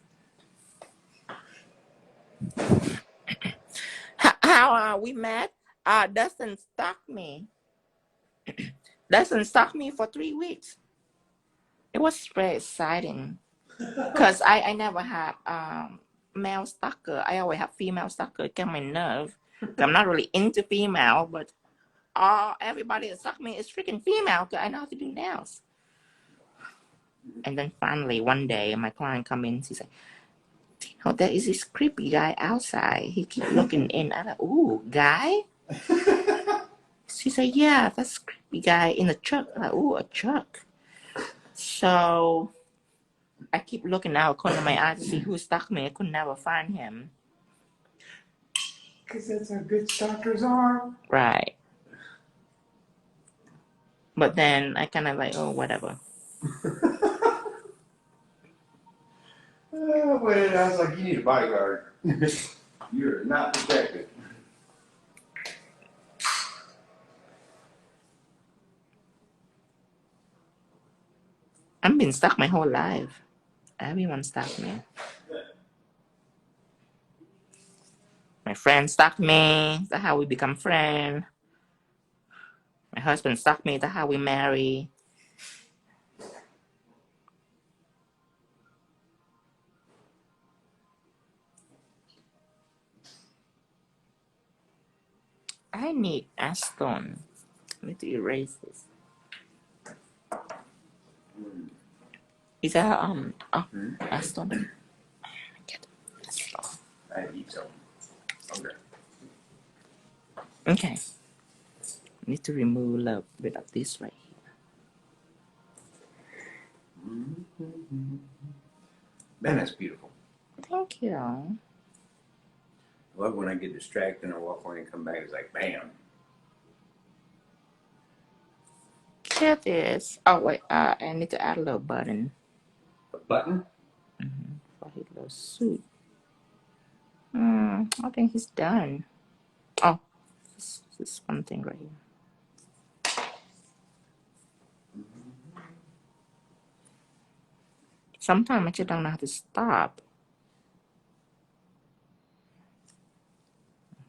A: How we met? Doesn't stalk me. Doesn't stalk me for 3 weeks. It was very exciting. Cause I never had male stalker. I always have female stalker. It get my nerve. I'm not really into female, but everybody that stalk me is freaking female. Cause I know how to do nails. And then finally one day my client come in. She said, "Oh, there is this creepy guy outside. He keep looking in." I'm like, "Ooh, guy?" She said, "Yeah, that's creepy guy in a truck." I'm like, "Ooh, a truck." So I keep looking out corner of my eye to see who stalked me. I could never find him.
B: Because that's how good stalkers are.
A: Right. But then I kind of like, oh, whatever.
B: But I was like, you need a bodyguard. You're not protected.
A: I've been stuck my whole life. Everyone stalked me. My friend stalked me. That's how we become friends. My husband stalked me. That's how we marry. I need acetone. I need to erase this. Is that acetone? Get acetone.
B: I eat some. Okay.
A: Okay. Need to remove a little bit of this right here.
B: Man, that's beautiful.
A: Thank you.
B: I love when I get distracted and I walk away and come back. It's like, bam.
A: Get this. Oh, wait. I need to add a little button.
B: A button?
A: For his little suit. I think he's done. Oh, this is one thing right here. Sometimes I just don't know how to stop.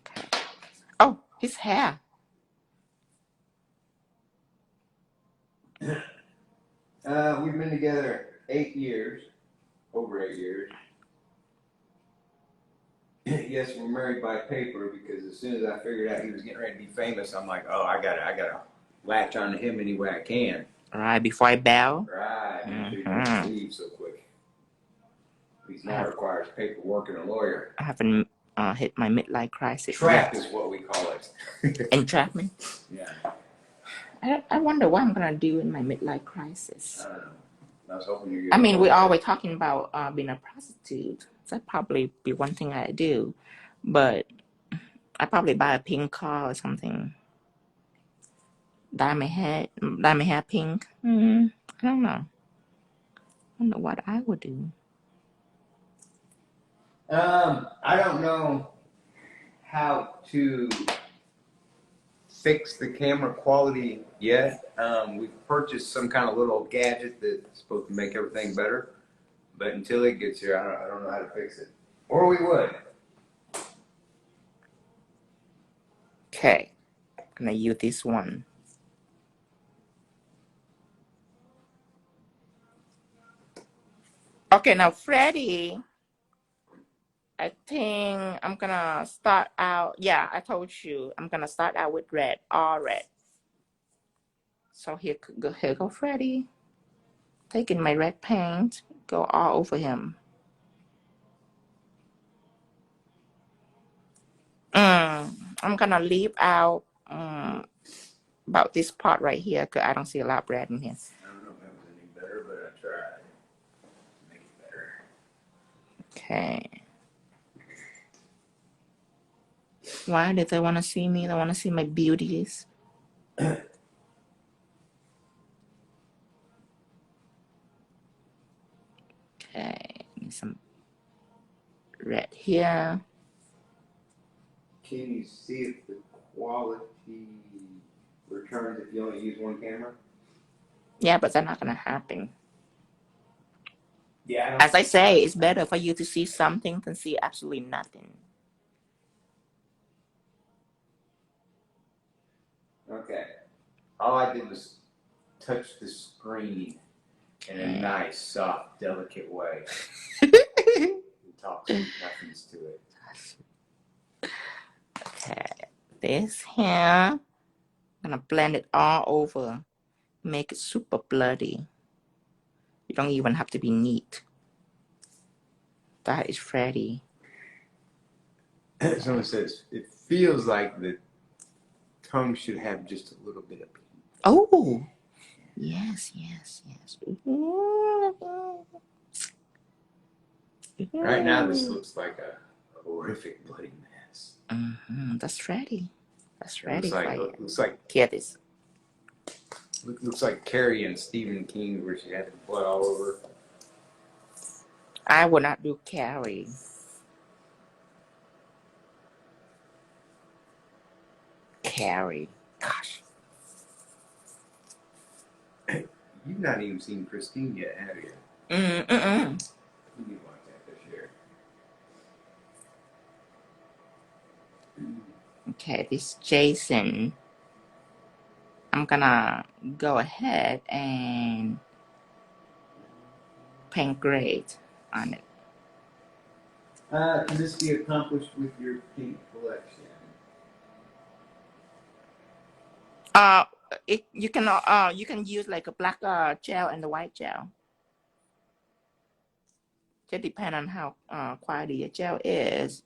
A: Okay. Oh, his hair.
B: We've been together 8 years. Over 8 years. guess we're married by paper because as soon as I figured out he was getting ready to be famous, I'm like, oh, I gotta latch on to him any way I can.
A: Right before I bow.
B: Right. Make sure you don't leave so quick. At least now requires paperwork and a lawyer.
A: I haven't hit my midlife crisis.
B: Trap is what we call it.
A: Entrapment.
B: Yeah.
A: I wonder what I'm gonna do in my midlife crisis.
B: I don't know. I was hoping you.
A: I mean, we're always talking about being a prostitute. So that'd probably be one thing I do, but I probably buy a pink car or something. Dye my hair pink. I don't know. I don't know what I would do.
B: I don't know how to fix the camera quality yet. We've purchased some kind of little gadget that's supposed to make everything better, but until it gets here, I don't know how to fix it. Or we would.
A: Okay, I'm gonna use this one. Okay, now Freddy, I think I'm gonna start out. Yeah, I told you I'm gonna start out with red, all red. So here go Freddy. Taking my red paint, go all over him. I'm gonna leave out about this part right here because I don't see a lot of red in here.
B: I don't know if that was any better, but I tried to make it better.
A: Okay. Why did they want to see me? They want to see my beauties. Okay, need some red here.
B: Can you see if the quality returns if you only use one camera?
A: Yeah, but that's not gonna happen.
B: Yeah.
A: As I say, it's better for you to see something than see absolutely nothing.
B: Okay. All I did was touch the screen in a nice, soft, delicate way. And talk some nothings to it.
A: Okay, this here, I'm gonna blend it all over, make it super bloody. You don't even have to be neat. That is Freddy.
B: Someone says, it feels like the tongue should have just a little bit of pink.
A: Oh, yes.
B: Right now, this looks like a horrific bloody mess.
A: That's Freddy. That's Freddy.
B: Looks like
A: Hear this.
B: Looks like Carrie and Stephen King, where she had the blood all over.
A: I would not do Carrie. Carrie. Gosh.
B: You've not even seen Christine yet, have you? You need to watch that this year.
A: Okay, this Jason. I'm gonna go ahead and paint gray on it.
B: Can this be accomplished with your paint collection?
A: You can use like a black gel and the white gel. Just depend on how quality your gel is.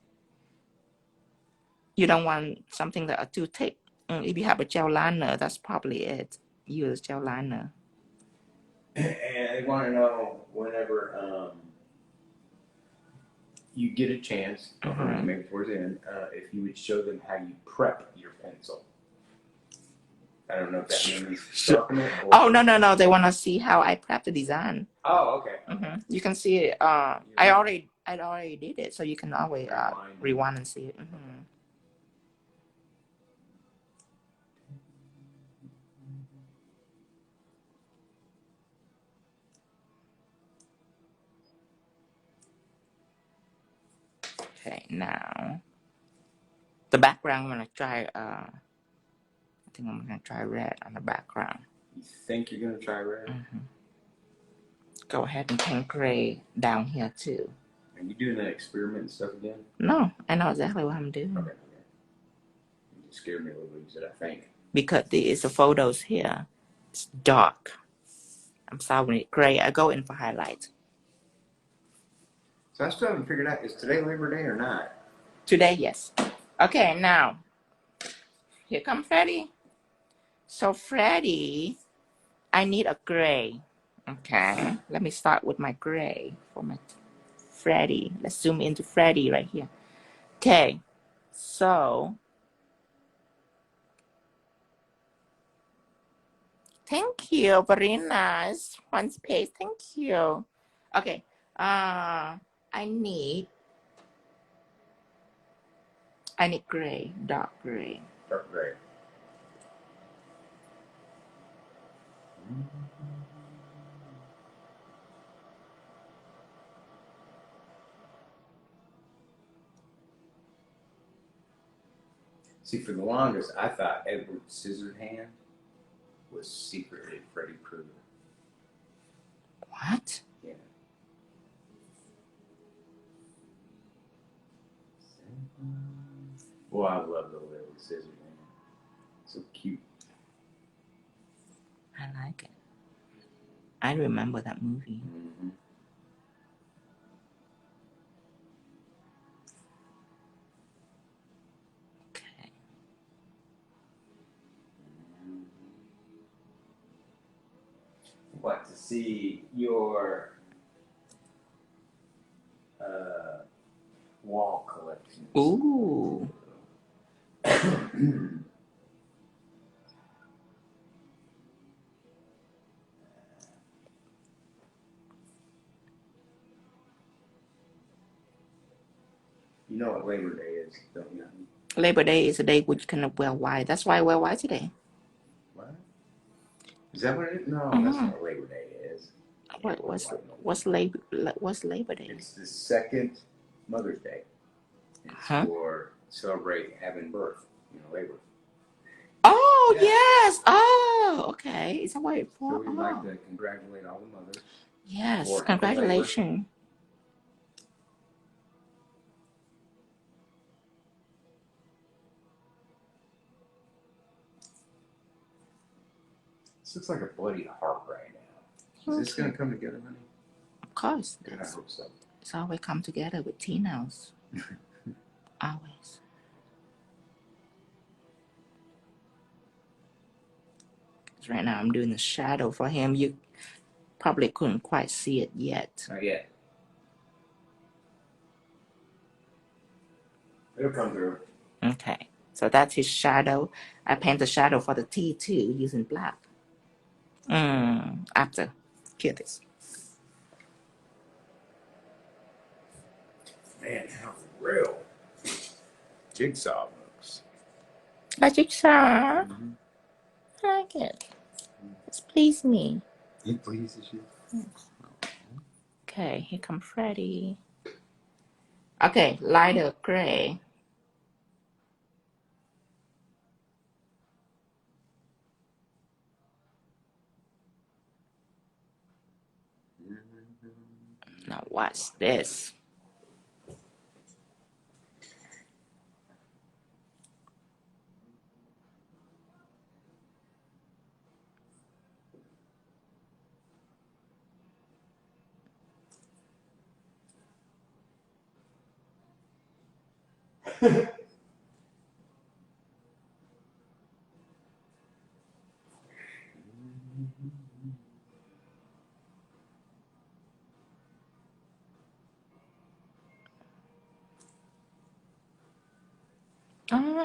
A: You don't want something that are too thick. If you have a gel liner, that's probably it. Use gel liner.
B: And they want to know whenever you get a chance, maybe towards the end, if you would show them how you prep your pencil. I don't know if that means sharpen it.
A: Oh no! They want to see how I prep the design.
B: Oh, okay.
A: You can see it. I already did it, so you can always rewind and see it. Okay, now the background. I'm gonna try. I think I'm gonna try red on the background.
B: You think you're gonna try red?
A: Go ahead and paint gray down here too.
B: Are you doing that experiment and stuff again?
A: No, I know exactly what I'm doing.
B: Okay. You just scared me a little bit. You said, I think.
A: Because it's the photos here. It's dark. I'm sorry, gray. I go in for highlight.
B: So I still haven't figured out, is today Labor Day or not?
A: Today, yes. Okay, now, here comes Freddy. So Freddy, I need a gray. Okay, let me start with my gray for my Freddy. Let's zoom into Freddy right here. Okay, so thank you, very nice. One space, thank you. Okay, I need gray, dark gray.
B: Dark gray. See, for the longest, I thought Edward Scissorhand was secretly Freddy Krueger.
A: What?
B: Yeah. Well, I love the Edward Scissorhand. So cute.
A: I like it. I remember that movie.
B: Mm-hmm.
A: Okay.
B: What, to see your wall collection?
A: Ooh.
B: You know what Labor Day is, don't you?
A: Labor Day is a day which can wear white. That's why I wear white today.
B: What? Is that what it is? No,
A: Mm-hmm.
B: That's not what Labor Day is.
A: What's Labor Day?
B: It's the second Mother's Day. It's for celebrate having birth, labor.
A: Oh, yeah. Yes. Oh, okay. Is that what it's for?
B: So we'd like to congratulate all the mothers.
A: Yes, congratulations.
B: This looks like a bloody heart right now. Is this going to come together, honey?
A: Of course.
B: I hope so.
A: It's always come together with Tino's. Always. Right now I'm doing the shadow for him. You probably couldn't quite see it yet.
B: Not yet. It'll come through.
A: Okay. So that's his shadow. I paint the shadow for the T too using black. After. Kill this.
B: Man, how real Jigsaw looks.
A: A Jigsaw. Mm-hmm. I like it. It's pleased me.
B: It pleases you?
A: Yes. Okay, here comes Freddy. Okay, lighter gray. Now what's this?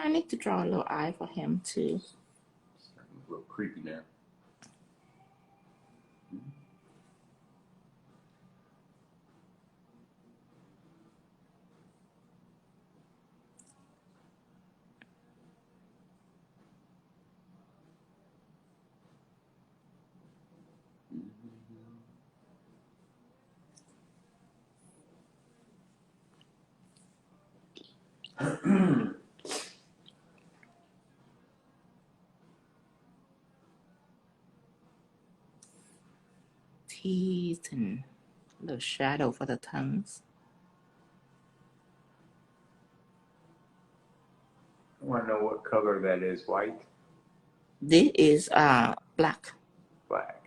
A: I need to draw a little eye for him too.
B: It's a little creepy now.
A: Teeth and a little shadow for the tongues.
B: want to know what color that is. White?
A: This is black.
B: Black.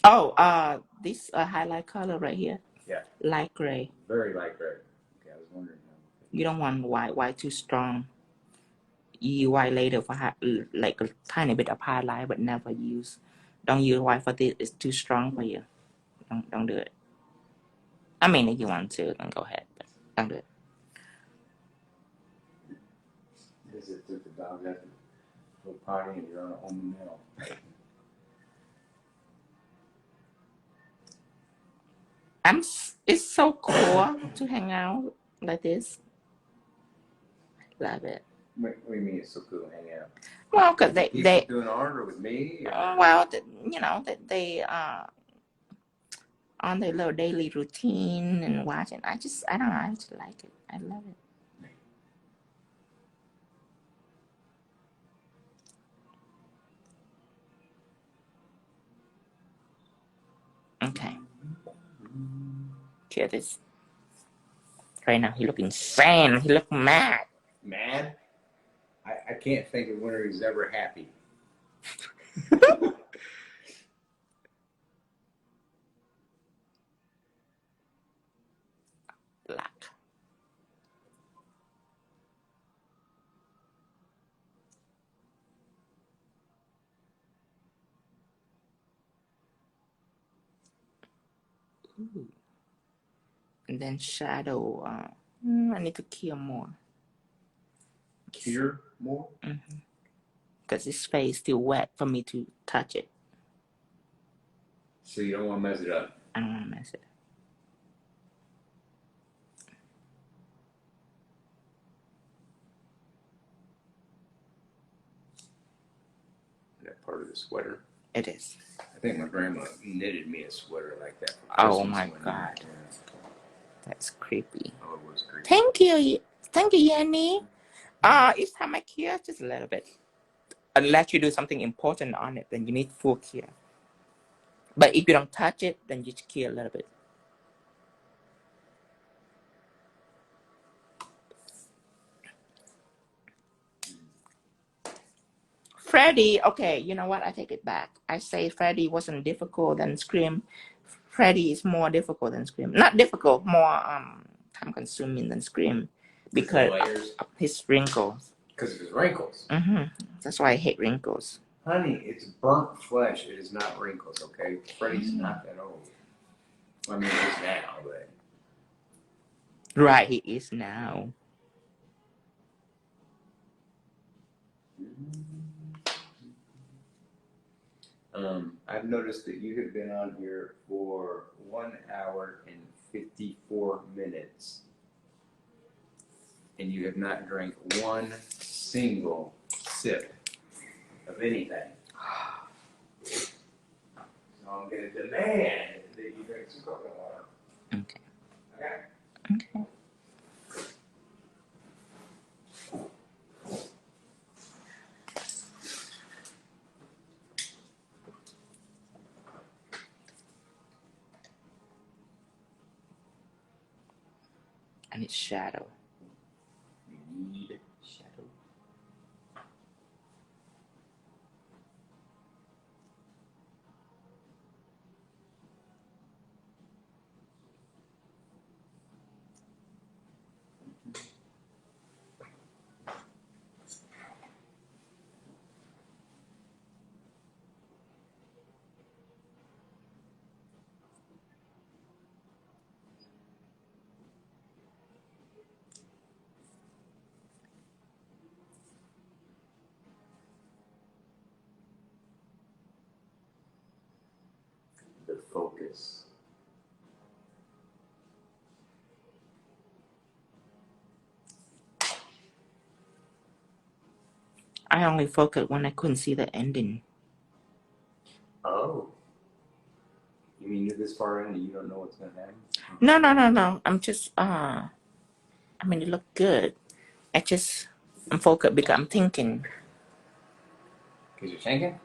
A: Oh, this highlight color right here.
B: Yeah.
A: Light gray.
B: Very light gray. Okay, I was wondering.
A: You don't want white. White too strong. You white later for like a tiny bit of highlight, but never use. Don't use white for this. It's too strong for you. Don't do it. I mean, if you want to, then go ahead. But don't do it.
B: Is it took the dog out to a potty and you're on a home meal?
A: It's so cool to hang out like this. Love it.
B: What do you mean it's so cool to hang out?
A: Well, because they
B: doing art or with me? Or?
A: Well, you know that they on their little daily routine and watching. I don't know. I just like it. I love it. Okay. Here this. Right now, he look insane. He look mad.
B: Mad? I can't think of when he's ever happy.
A: Black. Ooh. And then shadow. I need to cure more.
B: Cure more?
A: Mm-hmm. Because his face still wet for me to touch it.
B: So you don't want to mess it up?
A: I don't want to mess it up.
B: That part of the sweater?
A: It is.
B: I think my grandma knitted me a sweater like that.
A: Oh my God. That's creepy.
B: Oh, it was creepy.
A: Thank you, Yanni. Each time I cure, just a little bit. Unless you do something important on it, then you need full cure. But if you don't touch it, then you just cure a little bit. Freddy, okay, you know what? I take it back. I say Freddy wasn't difficult than Scream. Freddy is more difficult than Scream. Not difficult, more time consuming than Scream because of his wrinkles.
B: Because of his wrinkles.
A: Mm-hmm. That's why I hate wrinkles.
B: Honey, it's burnt flesh. It is not wrinkles, okay? Freddy's not that old. I mean, he is now, but...
A: Right, he is now.
B: I've noticed that you have been on here for 1 hour and 54 minutes. And you have not drank one single sip of anything. So I'm going to demand that you drink some coconut water.
A: Okay.
B: Okay?
A: Okay. And it's shadow.
B: You need shadow. The focus.
A: I only focused when I couldn't see the ending.
B: Oh. You mean you're this far in and you don't know what's going to happen?
A: No. I'm just, I mean, it looked good. I'm focused because I'm thinking.
B: Because you're thinking?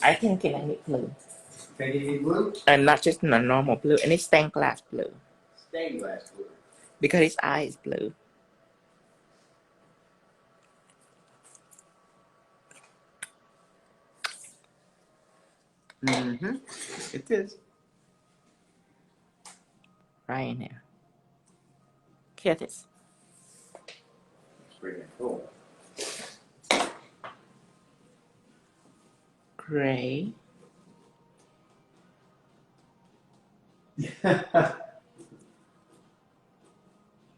A: I think I need blue.
B: Think you need blue?
A: And not just a normal blue. I need stained glass blue.
B: Stained glass blue.
A: Because his eye is blue.
B: Mm-hmm. It is.
A: Right in here. Here it is.
B: It's pretty cool.
A: Gray.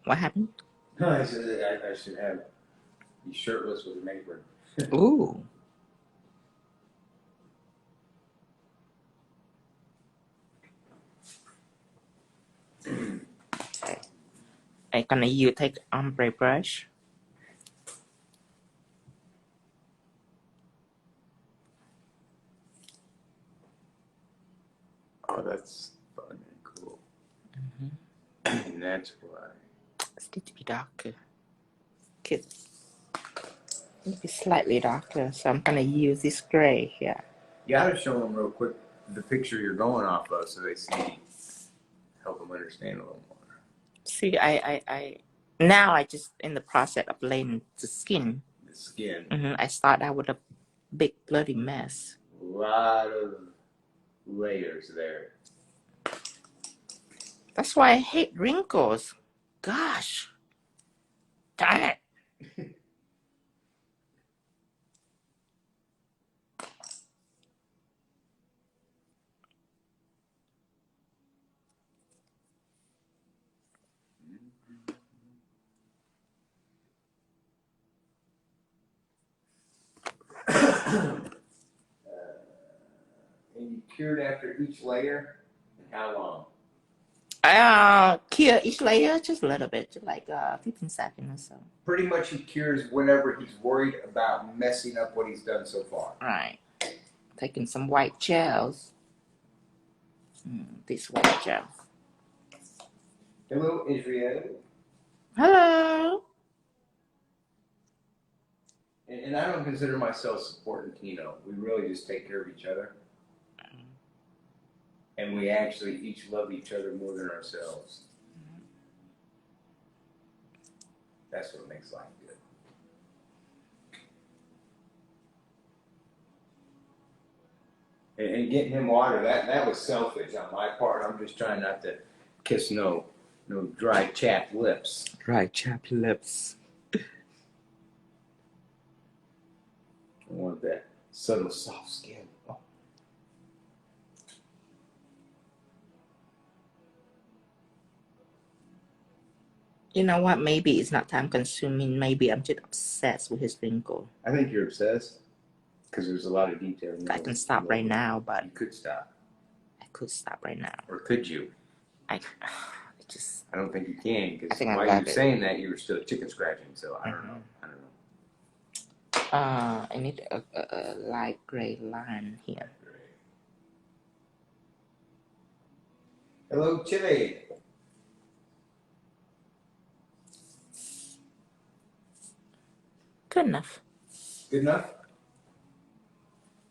A: What happened?
B: I should have be shirtless with an apron.
A: Ooh. Okay. I'm gonna use take ombre brush.
B: Oh, that's fun and cool. Mm-hmm. And that's why.
A: It's need to be darker. It need to be slightly darker. So I'm gonna use this gray here.
B: You gotta show them real quick the picture you're going off of so they see, help them understand a little more.
A: See, I now I just in the process of laying the skin.
B: The skin.
A: I start out with a big bloody mess.
B: A lot of layers there.
A: That's why I hate wrinkles. Gosh. Darn it.
B: And you cured after each layer? And how long?
A: Cure each layer just a little bit, just like 15 seconds or so.
B: Pretty much he cures whenever he's worried about messing up what he's done so far.
A: Right. Taking some white gels. This white gel.
B: Hello, Israel.
A: Hello.
B: And I don't consider myself supporting Tino. We really just take care of each other. And we actually each love each other more than ourselves. That's what makes life good. And getting him water, that was selfish on my part. I'm just trying not to kiss no dry chapped lips.
A: Dry chapped lips.
B: I want that subtle soft skin. Oh.
A: You know what? Maybe it's not time consuming. Maybe I'm just obsessed with his wrinkle.
B: I think you're obsessed because there's a lot of detail.
A: I can stop right now, but
B: you could stop.
A: I could stop right now.
B: Or could you?
A: I
B: don't think you can because
A: I
B: while
A: love
B: you were
A: it.
B: saying that you were still chicken scratching. So I don't know.
A: I need a light gray line here.
B: Hello, Chile.
A: Good enough.
B: Good enough?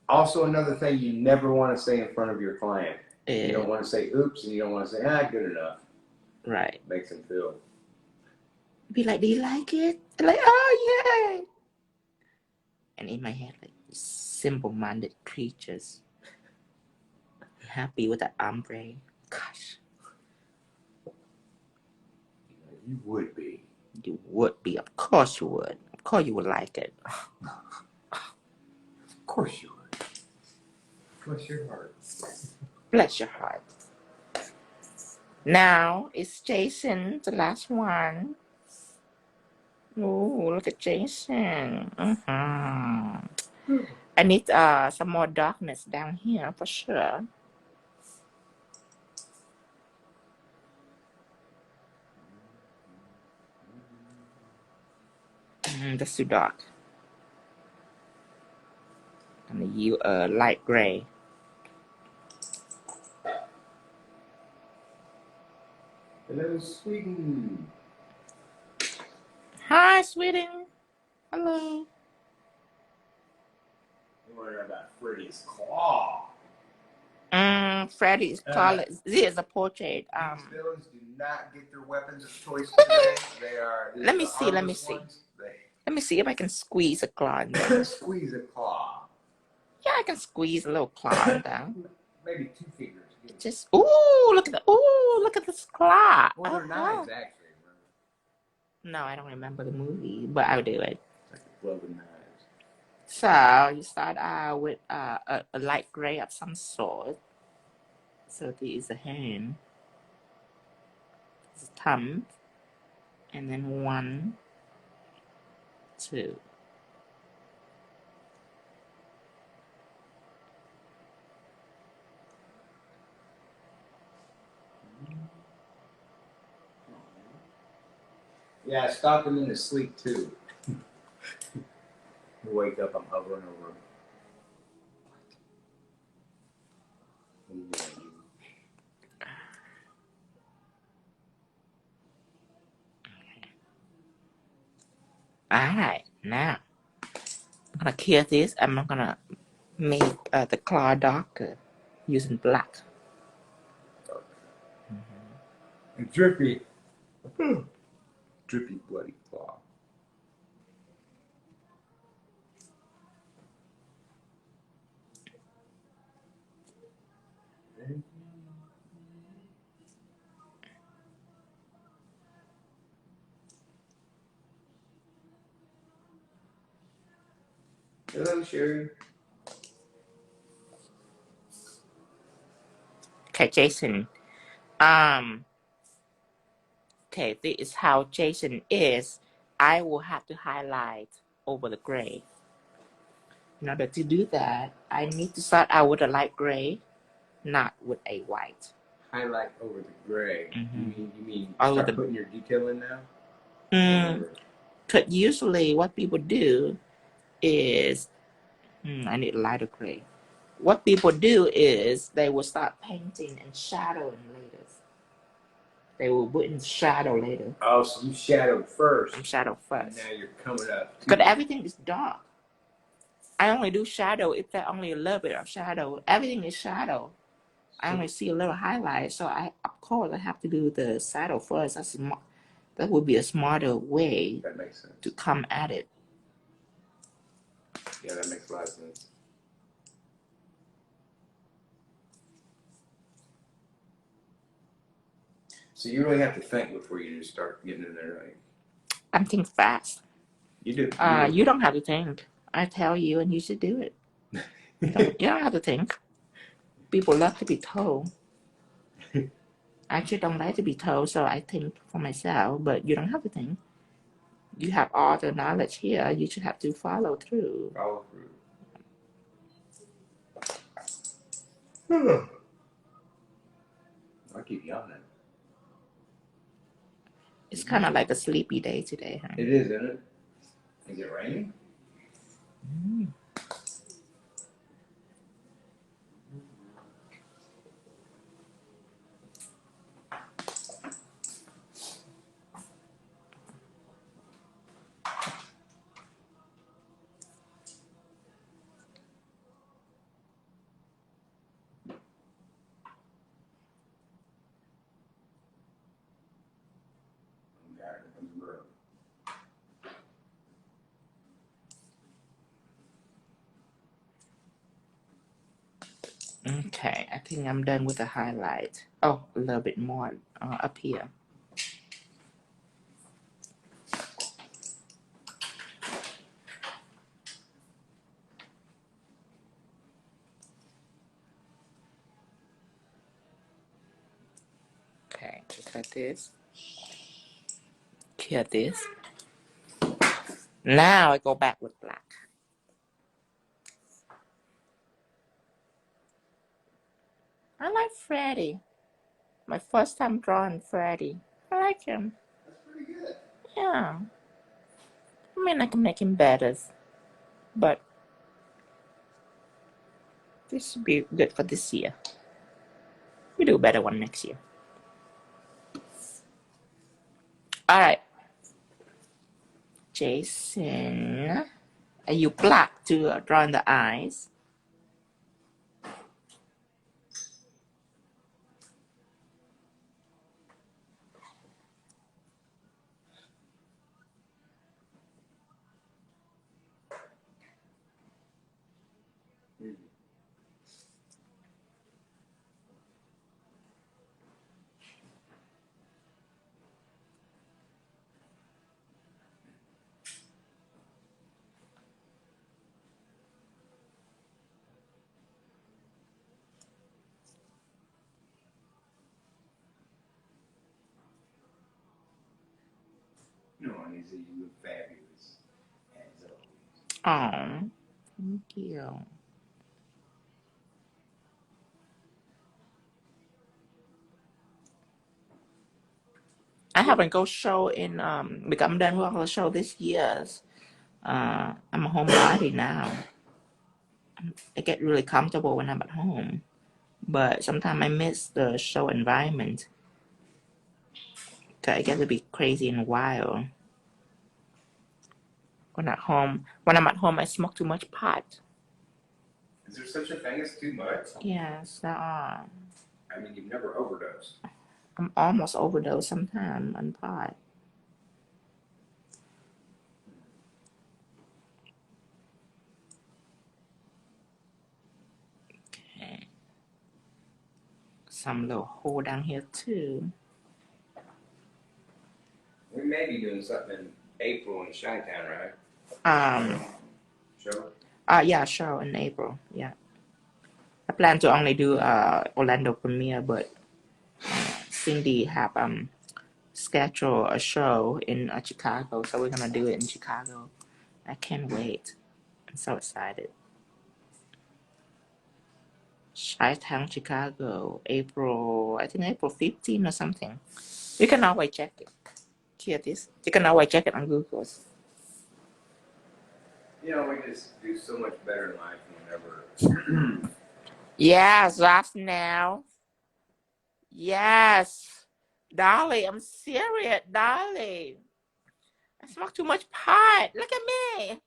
B: Also, another thing you never want to say in front of your client. You don't want to say oops, and you don't want to say, good enough.
A: Right.
B: Makes them feel.
A: Be like, do you like it? And like, oh, yeah. And in my head, like, simple-minded creatures. Happy with that ombre. Gosh.
B: You would be.
A: You would be. Of course you would. Of course you would like it.
B: Of course you would. Bless your heart.
A: Bless your heart. Now, it's Jason, the last one. Oh, look at Jason. I need some more darkness down here for sure. That's too dark. I'm gonna use a light gray.
B: Hello, Sweden.
A: Hi, Sweden. Hello.
B: wondering about Freddy's claw.
A: Freddy's claw. This is a portrait.
B: These villains do not get their weapons of choice today. They are.
A: Let me see. Let me see. Let me see if I can squeeze a claw in there.
B: Squeeze a claw.
A: Yeah, I can squeeze a little claw in there.
B: Maybe 2 fingers.
A: Just look at this claw.
B: Well, they're knives actually.
A: No, I don't remember the movie, but I'll do it.
B: Like a glove of knives.
A: So you start out with a light gray of some sort. So this is a hand, it's a thumb, and then 1, 2.
B: Yeah, I stalk them in his sleep too. You wake up, I'm hovering over him.
A: Alright, now I'm gonna kill this. I'm not gonna make the claw darker using black.
B: And drippy. Drippy bloody claw. Hello, Sherry.
A: Okay, Jason. Okay, this is how Jason is. I will have to highlight over the gray. In order to do that, I need to start out with a light gray, not with a white.
B: Highlight over the gray. You mean
A: All
B: start
A: the
B: putting your detail in now?
A: Because usually what people do is, I need a lighter gray. What people do is they will start painting and shadowing later. They will put in shadow later.
B: Oh, so you shadowed first.
A: I'm shadowed first.
B: And now you're coming up.
A: Because everything is dark. I only do shadow if there's only a little bit of shadow. Everything is shadow. I only see a little highlight, so of course I have to do the shadow first. That would be a smarter way
B: that makes sense.
A: To come at it.
B: Yeah, that makes a lot of sense. So you really have to think before you just start getting in there, right?
A: I'm thinking fast.
B: You do.
A: You don't have to think. I tell you, and you should do it. You don't have to think. People love to be told. I actually don't like to be told, so I think for myself, but you don't have to think. You have all the knowledge here. You should have to follow through.
B: Follow through. I keep yawning.
A: It's kind of like a sleepy day today, huh?
B: It is, isn't it? Is it raining?
A: Okay, I think I'm done with the highlight. Oh, a little bit more up here. Okay, just like this. Kill this. Now I go back with black. I like Freddy. My first time drawing Freddy. I like him.
B: That's pretty good.
A: Yeah. I mean, I can make him better. But this should be good for this year. We do a better one next year. Alright. Jason. And you black to draw in the eyes.
B: No, Anissa, you look fabulous as always.
A: Oh, thank you. I haven't go show in because I'm done with the show this year. I'm a homebody now. I get really comfortable when I'm at home, but sometimes I miss the show environment. Cause I get to be crazy and wild. When I'm at home, I smoke too much pot.
B: Is there such a thing as too much?
A: Yes, there are.
B: I mean, you've never overdosed.
A: I'm almost overdosed sometimes on pot. Okay. Some little hole down here too.
B: We may be doing something in April in Chi-Town, right? Show?
A: Yeah, show in April. Yeah. I plan to only do Orlando premiere, but Cindy have scheduled a show in Chicago, so we're gonna do it in Chicago. I can't wait. I'm so excited. Chi-Town, Chicago, April, I think April 15 or something. You can always check it. Hear this? You can always check it on Google.
B: You know, we just do so much better in life whenever.
A: Yes, that's now. Yes. Dolly, I'm serious, Dolly. I smoke too much pot. Look at me.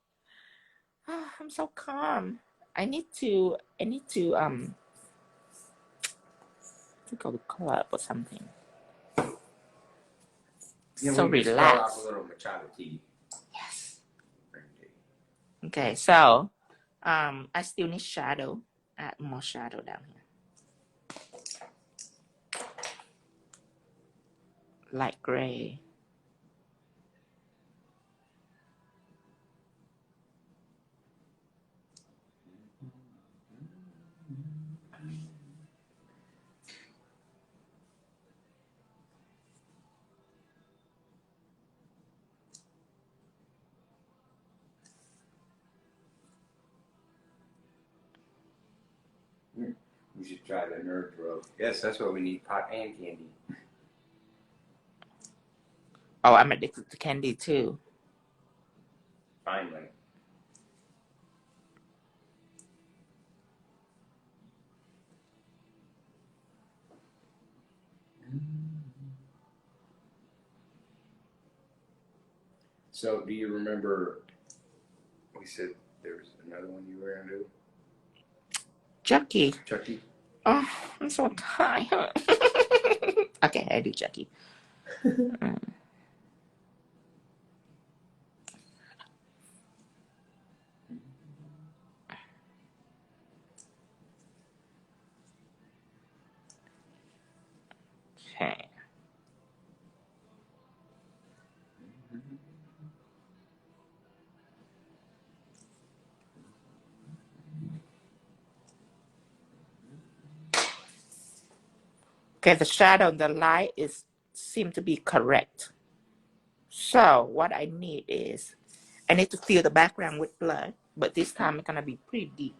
A: I'm so calm. I need to to go to club or something.
B: Yeah,
A: So
B: we just fell off a
A: relaxed.
B: little machado tea.
A: Yes. Okay, so I still need shadow. Add more shadow down here. Light gray.
B: We should try the nerd throw. Yes, that's what we need, pot and candy.
A: Oh, I'm addicted to candy too.
B: Finally. So, do you remember we said there was another one you were going to do?
A: Chucky.
B: Chucky?
A: Oh, I'm so tired. Okay, I do Chucky. Okay. Okay, the shadow and the light is seem to be correct. So what I need is I need to fill the background with blood, but this time it's gonna be pretty deep.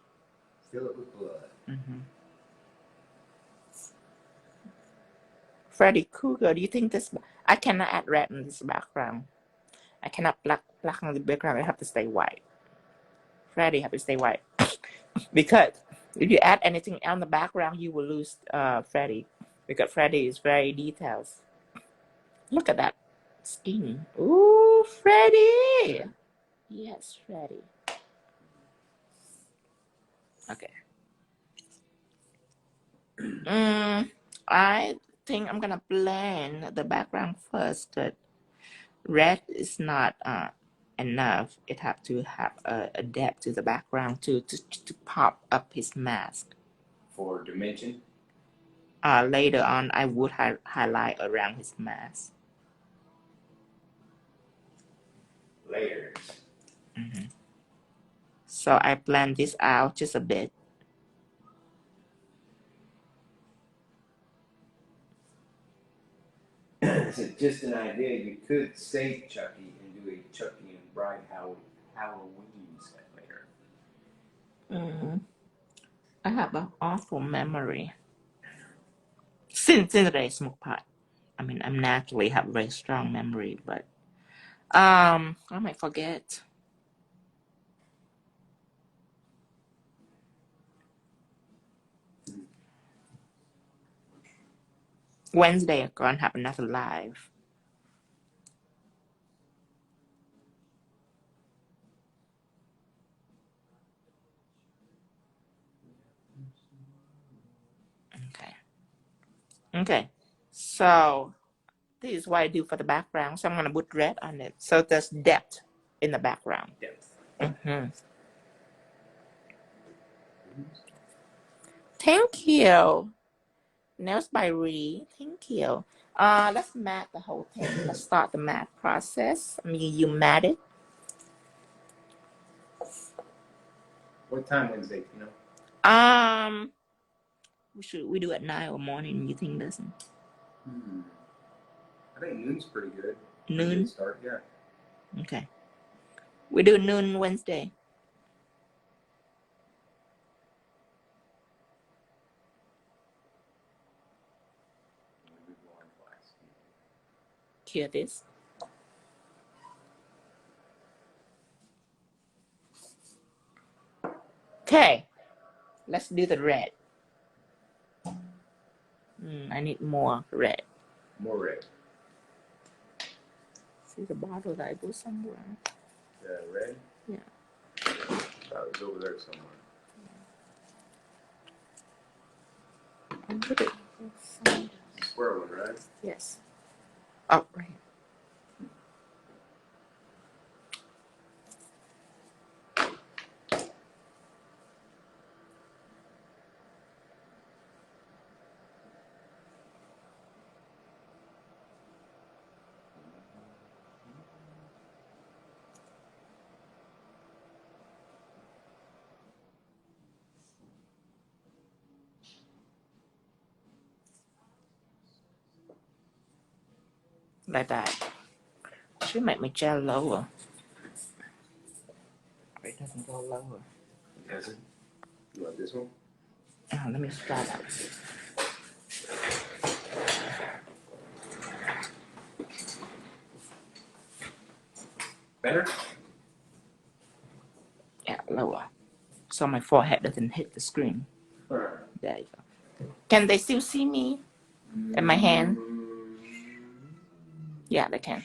B: Fill it with blood.
A: Freddy Krueger, do you think this? I cannot add red in this background. I cannot black on the background. I have to stay white. Freddy have to stay white because if you add anything on the background, you will lose Freddy because Freddy is very detailed. Look at that skin. Ooh, Freddy. Yes, Freddy. Okay. I think I'm gonna blend the background first, but red is not enough. It have to have a depth to the background to pop up his mask.
B: For dimension?
A: Later on, I would highlight around his mask.
B: Layers.
A: So I blend this out just a bit.
B: So just an idea, you could save Chucky and do a Chucky and Bride Halloween set later.
A: I have an awful memory. Since I smoke pot. I mean, I'm naturally have very strong memory, but I might forget. Wednesday, I'm gonna have another live. Okay. So this is what I do for the background. So I'm gonna put red on it. So there's depth in the background.
B: Depth.
A: Thank you. Nails by Ree. Thank you. Let's mat the whole thing. Let's start the mat process. I mean, you mat it.
B: What time Wednesday, you know?
A: We do at 9 or morning. You think doesn't?
B: I think noon's pretty good.
A: Noon?
B: Good start, yeah.
A: Okay. We do noon Wednesday. Hear this. Okay. Let's do the red. I need more red.
B: More red.
A: See the bottle that I put somewhere.
B: Red?
A: Yeah.
B: It was over there somewhere.
A: I put it somewhere.
B: Square one, right?
A: Yes. Oh, right. Like that. Should make my gel lower. It doesn't go lower.
B: It doesn't? You want this one?
A: Let me try that.
B: Better?
A: Yeah, lower. So my forehead doesn't hit the screen.
B: Alright.
A: There you go. Can they still see me? And my hand? Yeah, they can.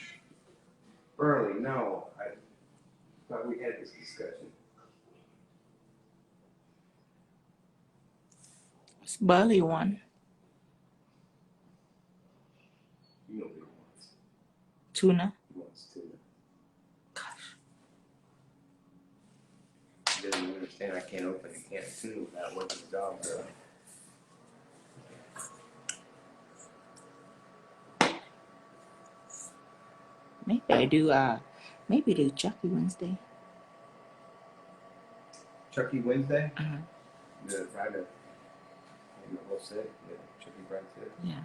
B: Burley, no. I thought we had this discussion.
A: It's Burley one.
B: You know what he wants.
A: Tuna.
B: He wants tuna.
A: Gosh.
B: He doesn't understand I can't open a can of tuna without waking the dog up.
A: Maybe I do Chucky Wednesday.
B: Chucky Wednesday?
A: Uh-huh.
B: The Friday. The whole set? Yeah, Chucky Bride set?
A: Yeah.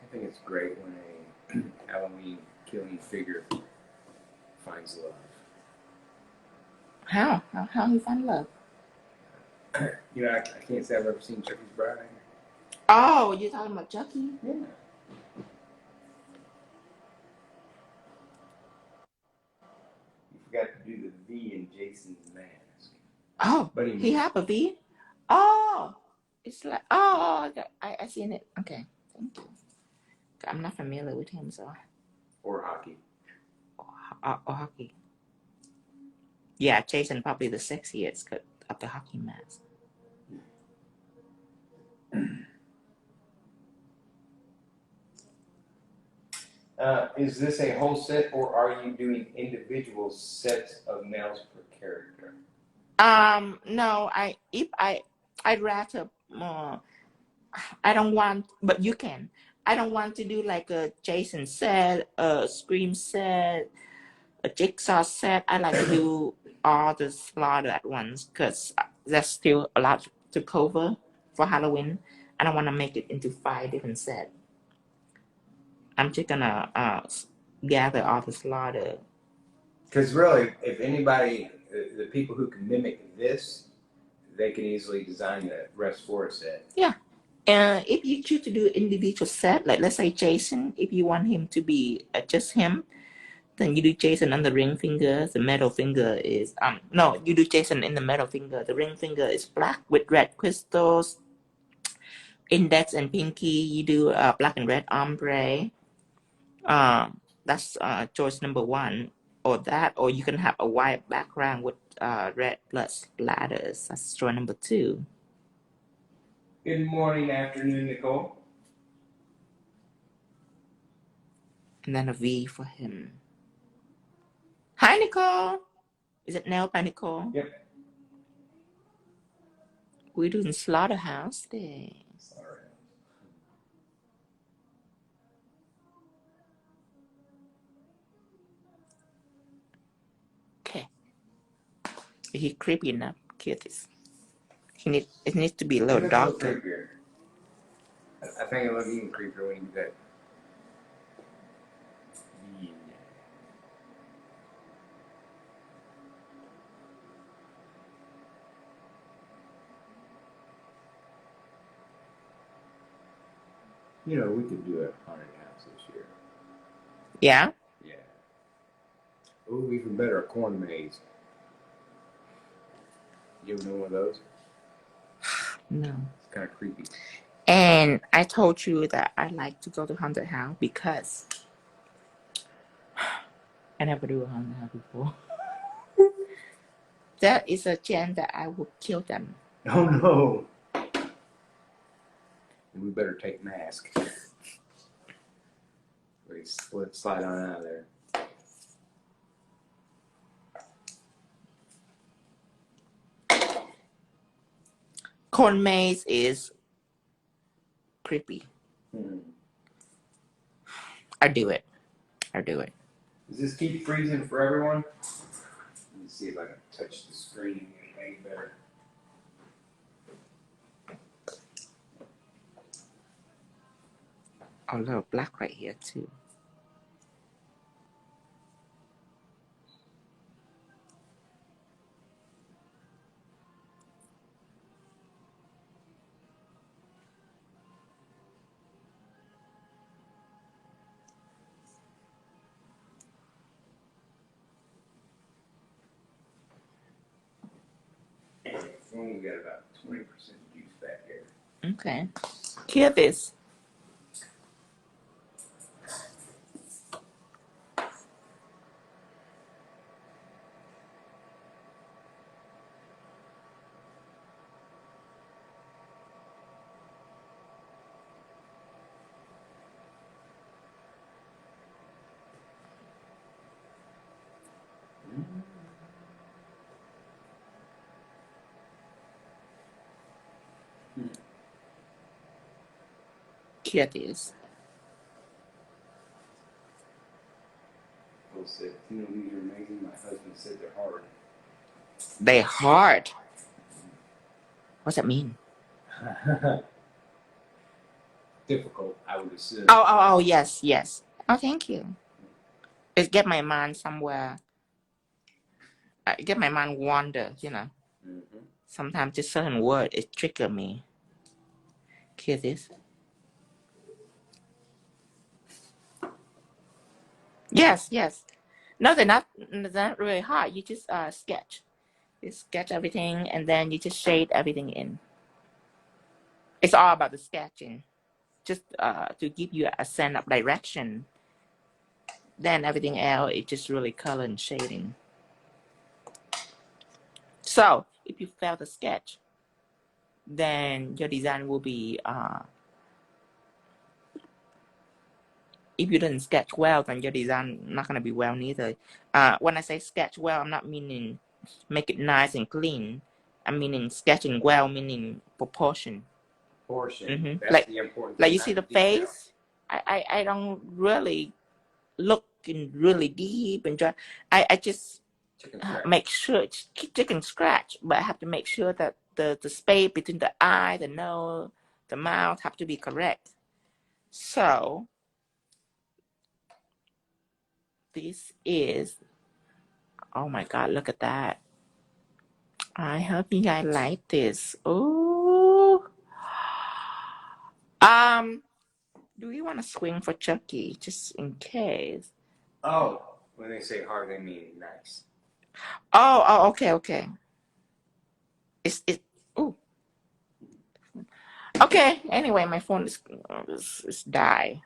B: I think it's great when a Halloween killing figure finds love.
A: How you find love?
B: You know, I can't say I've ever seen Chucky's Bride.
A: Oh, you're talking about Chucky?
B: Yeah. You forgot to do the V in Jason's mask.
A: Oh,
B: But
A: he have a V? Oh, it's like, oh, I seen it. Okay, thank you. I'm not familiar with him, so.
B: Or hockey.
A: Or hockey. Yeah, Jason probably the sexiest because of the hockey mask.
B: Is this a whole set, or are you doing individual sets of nails per character?
A: No, I'd rather I don't want, but you can. I don't want to do like a Jason set, a Scream set, a Jigsaw set. I like to do all the slaughter at once because there's still a lot to cover for Halloween. I don't want to make it into 5 different sets. I'm just gonna gather all the slaughter.
B: Because really, if anybody, the people who can mimic this, they can easily design the rest for a set.
A: Yeah. If you choose to do individual set, like let's say Jason, if you want him to be just him, then you do Jason on the ring finger. The middle finger is no, you do Jason in the middle finger. The ring finger is black with red crystals. Index and pinky, you do black and red ombre. That's choice number 1. Or that, or you can have a white background with red blood splatters. That's choice number 2.
B: Good morning, afternoon, Nicole.
A: And then a V for him. Hi, Nicole. Is it nail by Nicole?
B: Yep.
A: We're doing Slaughterhouse Day. Okay. He creepy enough. Kill this. It needs to be a little darker.
B: I think it looks even creepier when you do that. Yeah. You know, we could do a haunted house this year.
A: Yeah?
B: Yeah. Ooh, even better, a corn maze. You ever know one of those?
A: No.
B: It's kind of creepy.
A: And I told you that I like to go to haunted house because I never do a haunted house before. There is a chance that I will kill them.
B: Oh no. We better take mask. Let's slide on out of there.
A: Corn maze is creepy. I do it.
B: Does this keep freezing for everyone? Let me see if I can touch the screen and make it better.
A: A little black right here too.
B: We only got about 20% juice back here.
A: Okay. Kill this. Kill this.
B: Phil said, you know, these are amazing. My husband said they're hard.
A: They hard. What's that mean?
B: Difficult, I would assume.
A: Oh, yes. Oh, thank you. It get my mind somewhere. Get my mind wander, you know.
B: Mm-hmm.
A: Sometimes just certain word it trigger me. Kill this. Yes. No, they're not really hard. You just sketch. You sketch everything and then you just shade everything in. It's all about the sketching. Just to give you a sense of direction. Then everything else is just really color and shading. So if you fail the sketch, then your design will be, if you didn't sketch well, then your design not going to be well neither. When I say sketch well, I'm not meaning make it nice and clean. I'm meaning sketching well, meaning proportion.
B: That's
A: like,
B: the important
A: like
B: thing.
A: you see the face, I don't really look in really deep and try. I just make sure it's chicken scratch, but I have to make sure that the space between the eye, the nose, the mouth have to be correct. So this is, oh my God, look at that. I hope you guys like this. Oh, do we want to swing for Chucky just in case?
B: Oh, when they say hard, they mean nice.
A: Oh, okay. It's oh. Okay. Anyway, my phone is die.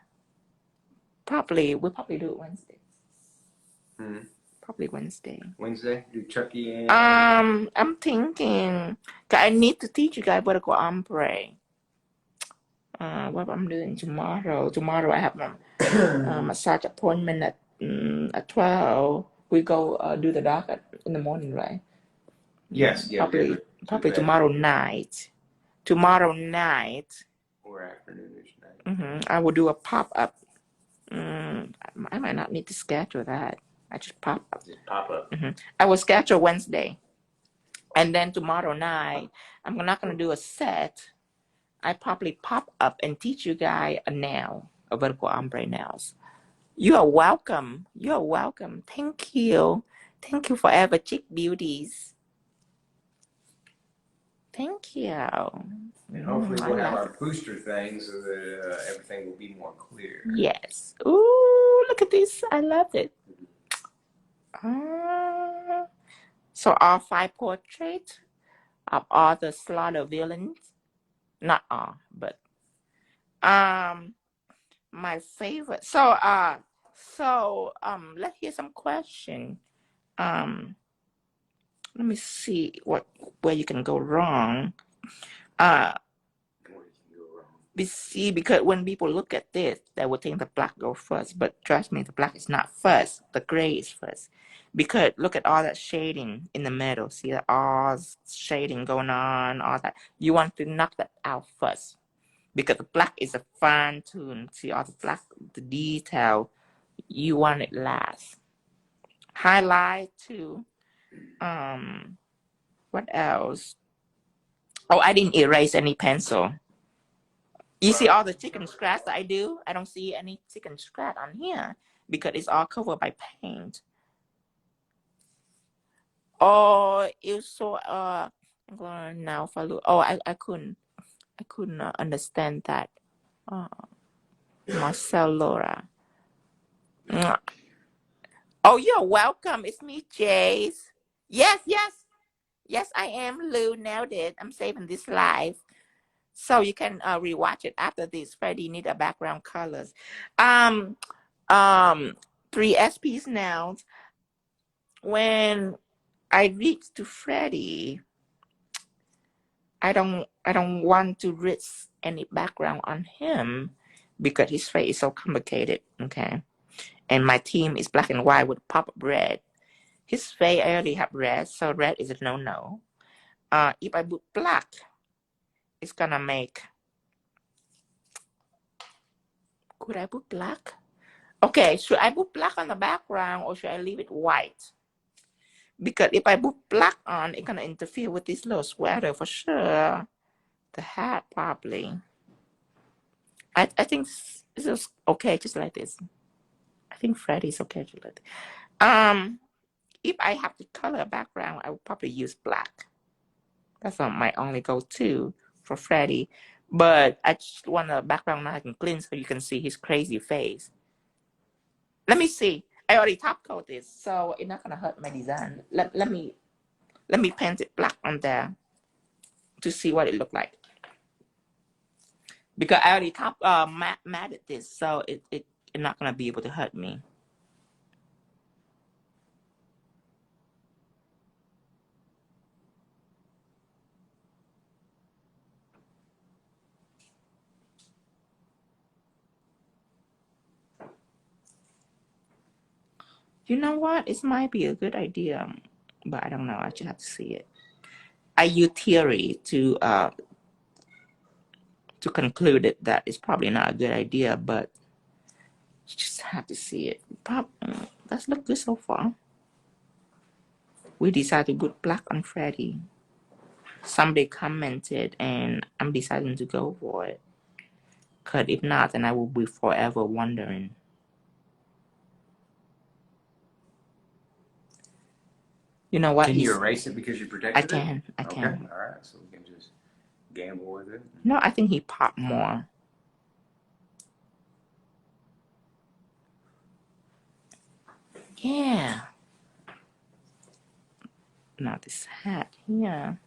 A: We'll probably do it Wednesday. Probably Wednesday.
B: Wednesday, do Chucky and.
A: I'm thinking. I need to teach you guys vertical ombre. What I'm doing tomorrow. Tomorrow I have a massage appointment at 12. We go do the dark in the morning, right?
B: Yes.
A: Probably tomorrow night. Tomorrow night.
B: Or afternoonish night.
A: I will do a pop up. I might not need to schedule that. I just pop up. I will schedule Wednesday, and then tomorrow night I'm not gonna do a set. I probably pop up and teach you guys a vertical ombre nails. You are welcome. Thank you forever, chick beauties. Thank you.
B: And hopefully we'll have our booster thing so that everything will be more clear.
A: Yes. Ooh, look at this. I love it. So all 5 portraits of all the slaughter villains. Not all, but my favorite. So let's hear some question. Let me see where you can go wrong. Because when people look at this, they will think the black go first. But trust me, the black is not first. The gray is first. Because look at all that shading in the middle. See that all shading going on, all that. You want to knock that out first. Because the black is a fine tune. See all the black, the detail. You want it last. Highlight too. What else? Oh, I didn't erase any pencil. You see all the chicken scratch that I do? I don't see any chicken scratch on here because it's all covered by paint. Oh, it's so I'm going now follow. Oh, I couldn't understand that. Marcel Laura. Oh, you're welcome. It's me, Jace. Yes, I am Lou. Nailed it. I'm saving this live. So you can rewatch it after this. Freddy need a background colors. 3 SPs now. When I reach to Freddy, I don't want to risk any background on him because his face is so complicated. Okay. And my team is black and white with pop-up red. His face I already have red, so red is a no-no. If I put black, it's gonna make. Could I put black? Okay, should I put black on the background or should I leave it white? Because if I put black on, it's gonna interfere with this little sweater for sure. The hat probably. I think this is okay, just like this. I think Freddy's okay, just like this. If I have to color a background, I would probably use black. That's my only go-to for Freddy. But I just want a background that I can clean so you can see his crazy face. Let me see. I already top coat this, so it's not gonna hurt my design. Let me paint it black on there to see what it looked like. Because I already top matted this, so it's not gonna be able to hurt me. You know what? It might be a good idea, but I don't know. I just have to see it. I use theory to conclude it that it's probably not a good idea, but you just have to see it. That's look good so far. We decided to put black on Freddy. Somebody commented, and I'm deciding to go for it. Because if not, then I will be forever wondering. You know what?
B: Can you erase it because you protected it?
A: I can.
B: Okay, all right. So we can just gamble with it.
A: No, I think he popped more. Yeah. Not this hat here.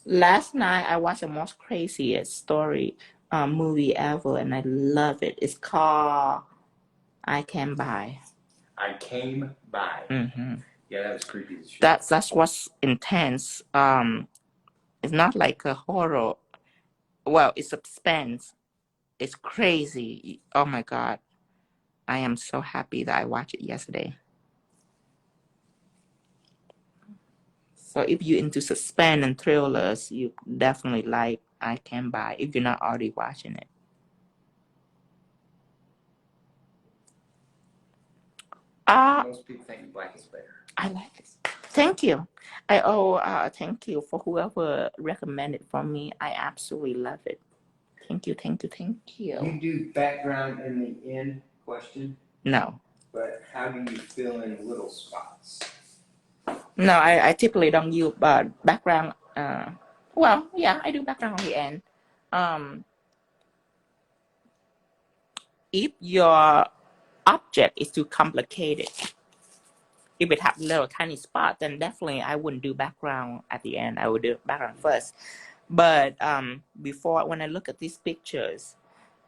A: Last night I watched the most craziest story movie ever, and I love it. It's called I Came By.
B: I Came By.
A: Mm-hmm.
B: Yeah, that was creepy as shit.
A: That's what's intense. It's not like a horror. Well, it's suspense. It's crazy. Oh my God. I am so happy that I watched it yesterday. So if you're into suspense and thrillers, you definitely like I Can Buy if you're not already watching it.
B: Most people think black is better.
A: I like it. Thank you. Thank you for whoever recommended for me. I absolutely love it. Thank you.
B: You do background in the end question?
A: No.
B: But how do you fill in little spots?
A: No, I typically don't use background. Well, yeah, I do background on the end. If your object is too complicated, if it has little tiny spot, then definitely I wouldn't do background at the end. I would do background first. But before, when I look at these pictures,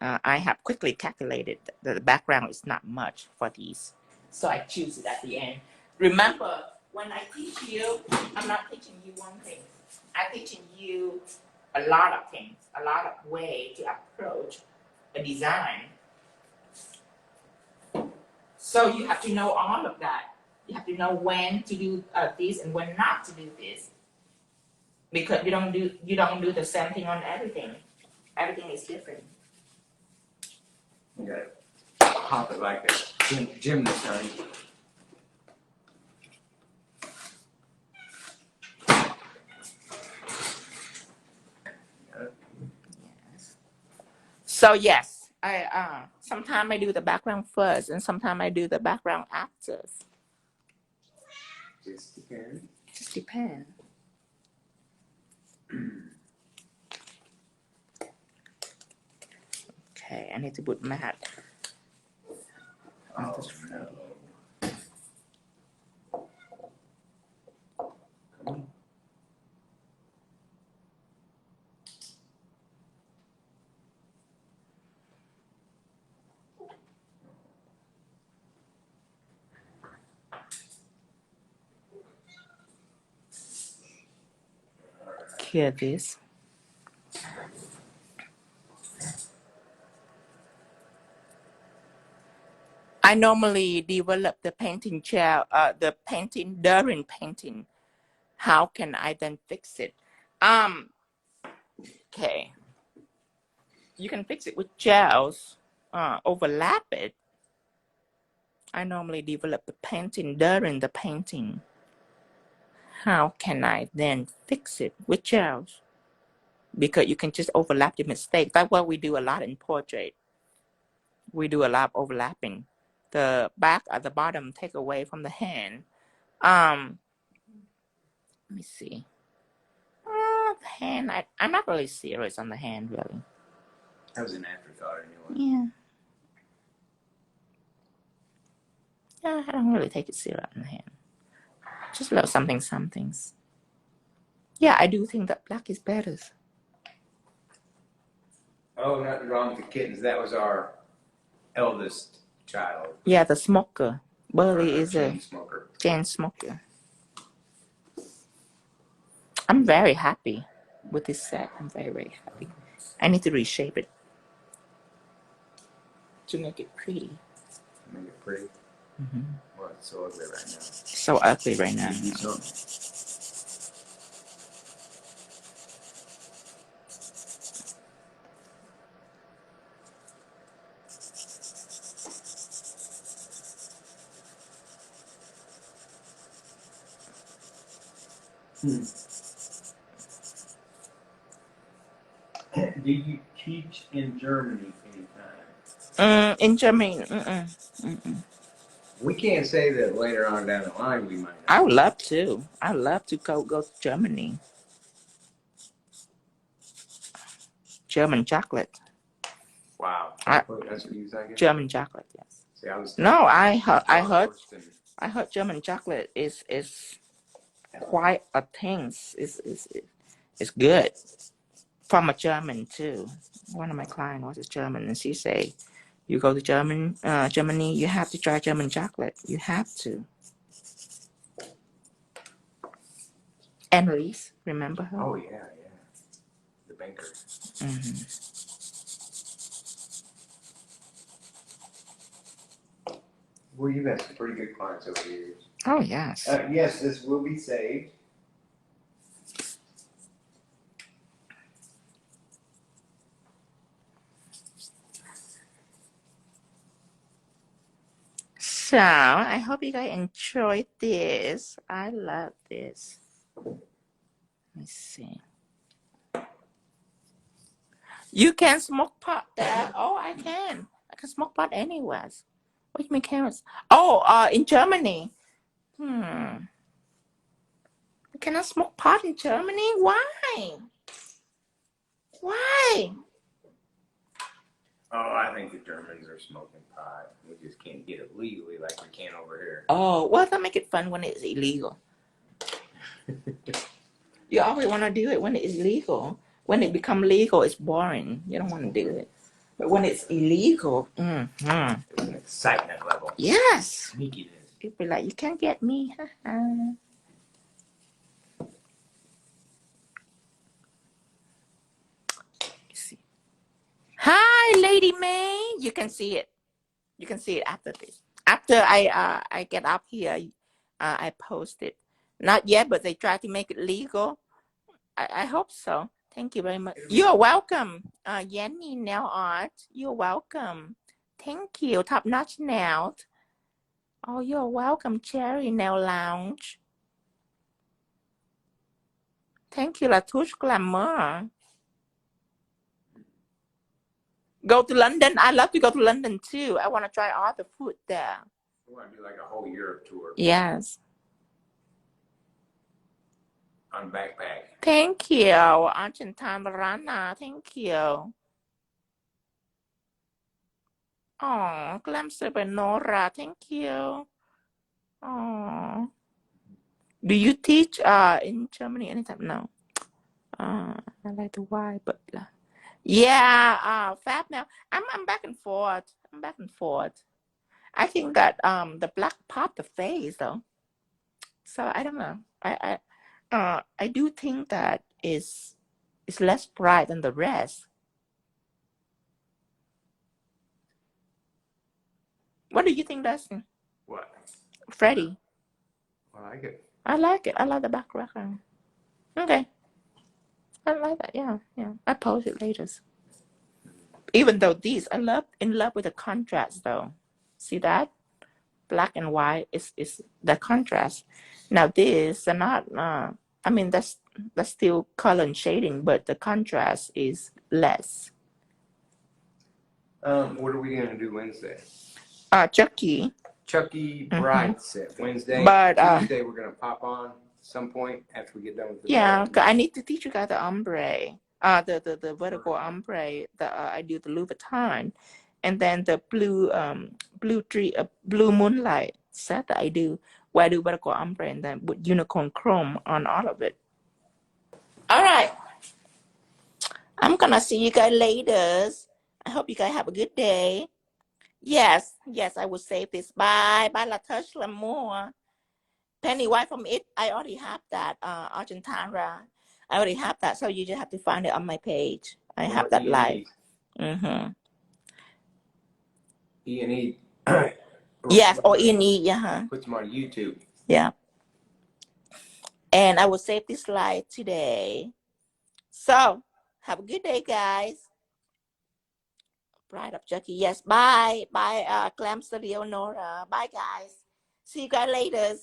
A: I have quickly calculated that the background is not much for these. So I choose it at the end. Remember, when I teach you, I'm not teaching you one thing. I'm teaching you a lot of things, a lot of ways to approach a design. So you have to know all of that. You have to know when to do this and when not to do this. Because you don't do the same thing on everything. Everything is different.
B: You gotta pop it like a gymnast, honey.
A: Yes. So yes, I sometimes I do the background first, and sometimes I do the background after.
B: Just depends.
A: Just depends. Okay, I need to put matte.
B: Oh no. Come on.
A: Clear this. I normally develop the painting chair, the painting during painting. How can I then fix it? Okay. You can fix it with gels, overlap it. I normally develop the painting during the painting. How can I then fix it with gels? Because you can just overlap the mistake. That's what we do a lot in portrait. We do a lot of overlapping. The back at the bottom take away from the hand. Let me see. The hand, I'm not really serious on the hand, really.
B: That was an afterthought anyway.
A: Yeah. Yeah, I don't really take it serious on the hand. Just a little somethings. Yeah, I do think that black is better.
B: Oh, nothing wrong with the kittens. That was our eldest child.
A: Yeah, the smoker. Burley is
B: chain
A: a
B: smoker.
A: chain smoker. I'm very happy with this set. I'm very, very happy. I need to reshape it. to make it pretty.
B: Make it pretty. Well, it's so ugly right now.
A: So ugly right now.
B: Do you teach in Germany anytime?
A: In Germany,
B: We can't say that later on down the line we might not.
A: I would love to. I'd love to go to Germany. German chocolate.
B: Wow. That's what you thinking?
A: German chocolate, yes.
B: See, I was
A: no, I heard German chocolate is quite a thing. It's good. From a German too. One of my clients was a German, and she say, "You go to Germany, you have to try German chocolate. You have to." Annalise, remember her?
B: Oh yeah. The banker. Well, you've had some pretty good clients over the years.
A: Oh yes.
B: Yes, this will be saved.
A: So I hope you guys enjoyed this. I love this. Let me see. You can smoke pot there. Oh, I can. I can smoke pot anywhere. What do you mean cameras? Oh, in Germany. You cannot smoke pot in Germany? Why? Why?
B: Oh, I think the Germans are smoking pot. We just can't get it legally like we can over here.
A: Oh, well, they'll make it fun when it's illegal. You always want to do it when it's illegal. When it becomes legal, it's boring. You don't want to do it. But when it's illegal,
B: It's an excitement level.
A: Yes.
B: Sneakiness.
A: You'd be like, you can't get me. See. Hi, Lady May. You can see it. You can see it after this. After I get up here, I post it. Not yet, but they try to make it legal. I hope so. Thank you very much. You're welcome. Yenny Nail Art. You're welcome. Thank you. Top Notch Nail. Oh, you're welcome. Cherry Nail Lounge. Thank you, Latouche Glamour. Go to London. I love to go to London too. I want to try all the food there.
B: We want to do like a whole Europe tour.
A: Yes.
B: On backpack.
A: Thank you, Argentine Rana. Thank you. Oh, Glam Nora. Thank you. Oh. Do you teach in Germany anytime? No. I like the why, but yeah, Fab now. I'm back and forth. I think that the black pop the face though. So I don't know. I do think that is less bright than the rest. What do you think, Dustin?
B: What?
A: Freddy.
B: I like it.
A: I like it. I like the background. Okay. I like that. Yeah. I post it later. Even though these, in love with the contrast though. See that? Black and white is the contrast. Now this are not. I mean that's still color and shading, but the contrast is less.
B: What are we gonna do Wednesday? Chucky Bride set Wednesday.
A: But
B: Tuesday we're gonna pop on some point after we get done with the
A: yeah, I need to teach you guys the ombre. The vertical ombre. I do the Louboutin, and then the blue moonlight set that I do, where I do vertical ombre and then with unicorn chrome on all of it. All right, I'm gonna see you guys later. I hope you guys have a good day. Yes, I will save this. Bye, La Touche L'amour. Penny White from it. I already have that. Argentina. I already have that, so you just have to find it on my page. I have that live.
B: E&E.
A: Yes, or E&E, yeah.
B: Put them on YouTube.
A: Yeah. And I will save this slide today. So, have a good day, guys. Bride of Jackie. Yes, bye. Bye, Clamster Leonora. Bye, guys. See you guys later.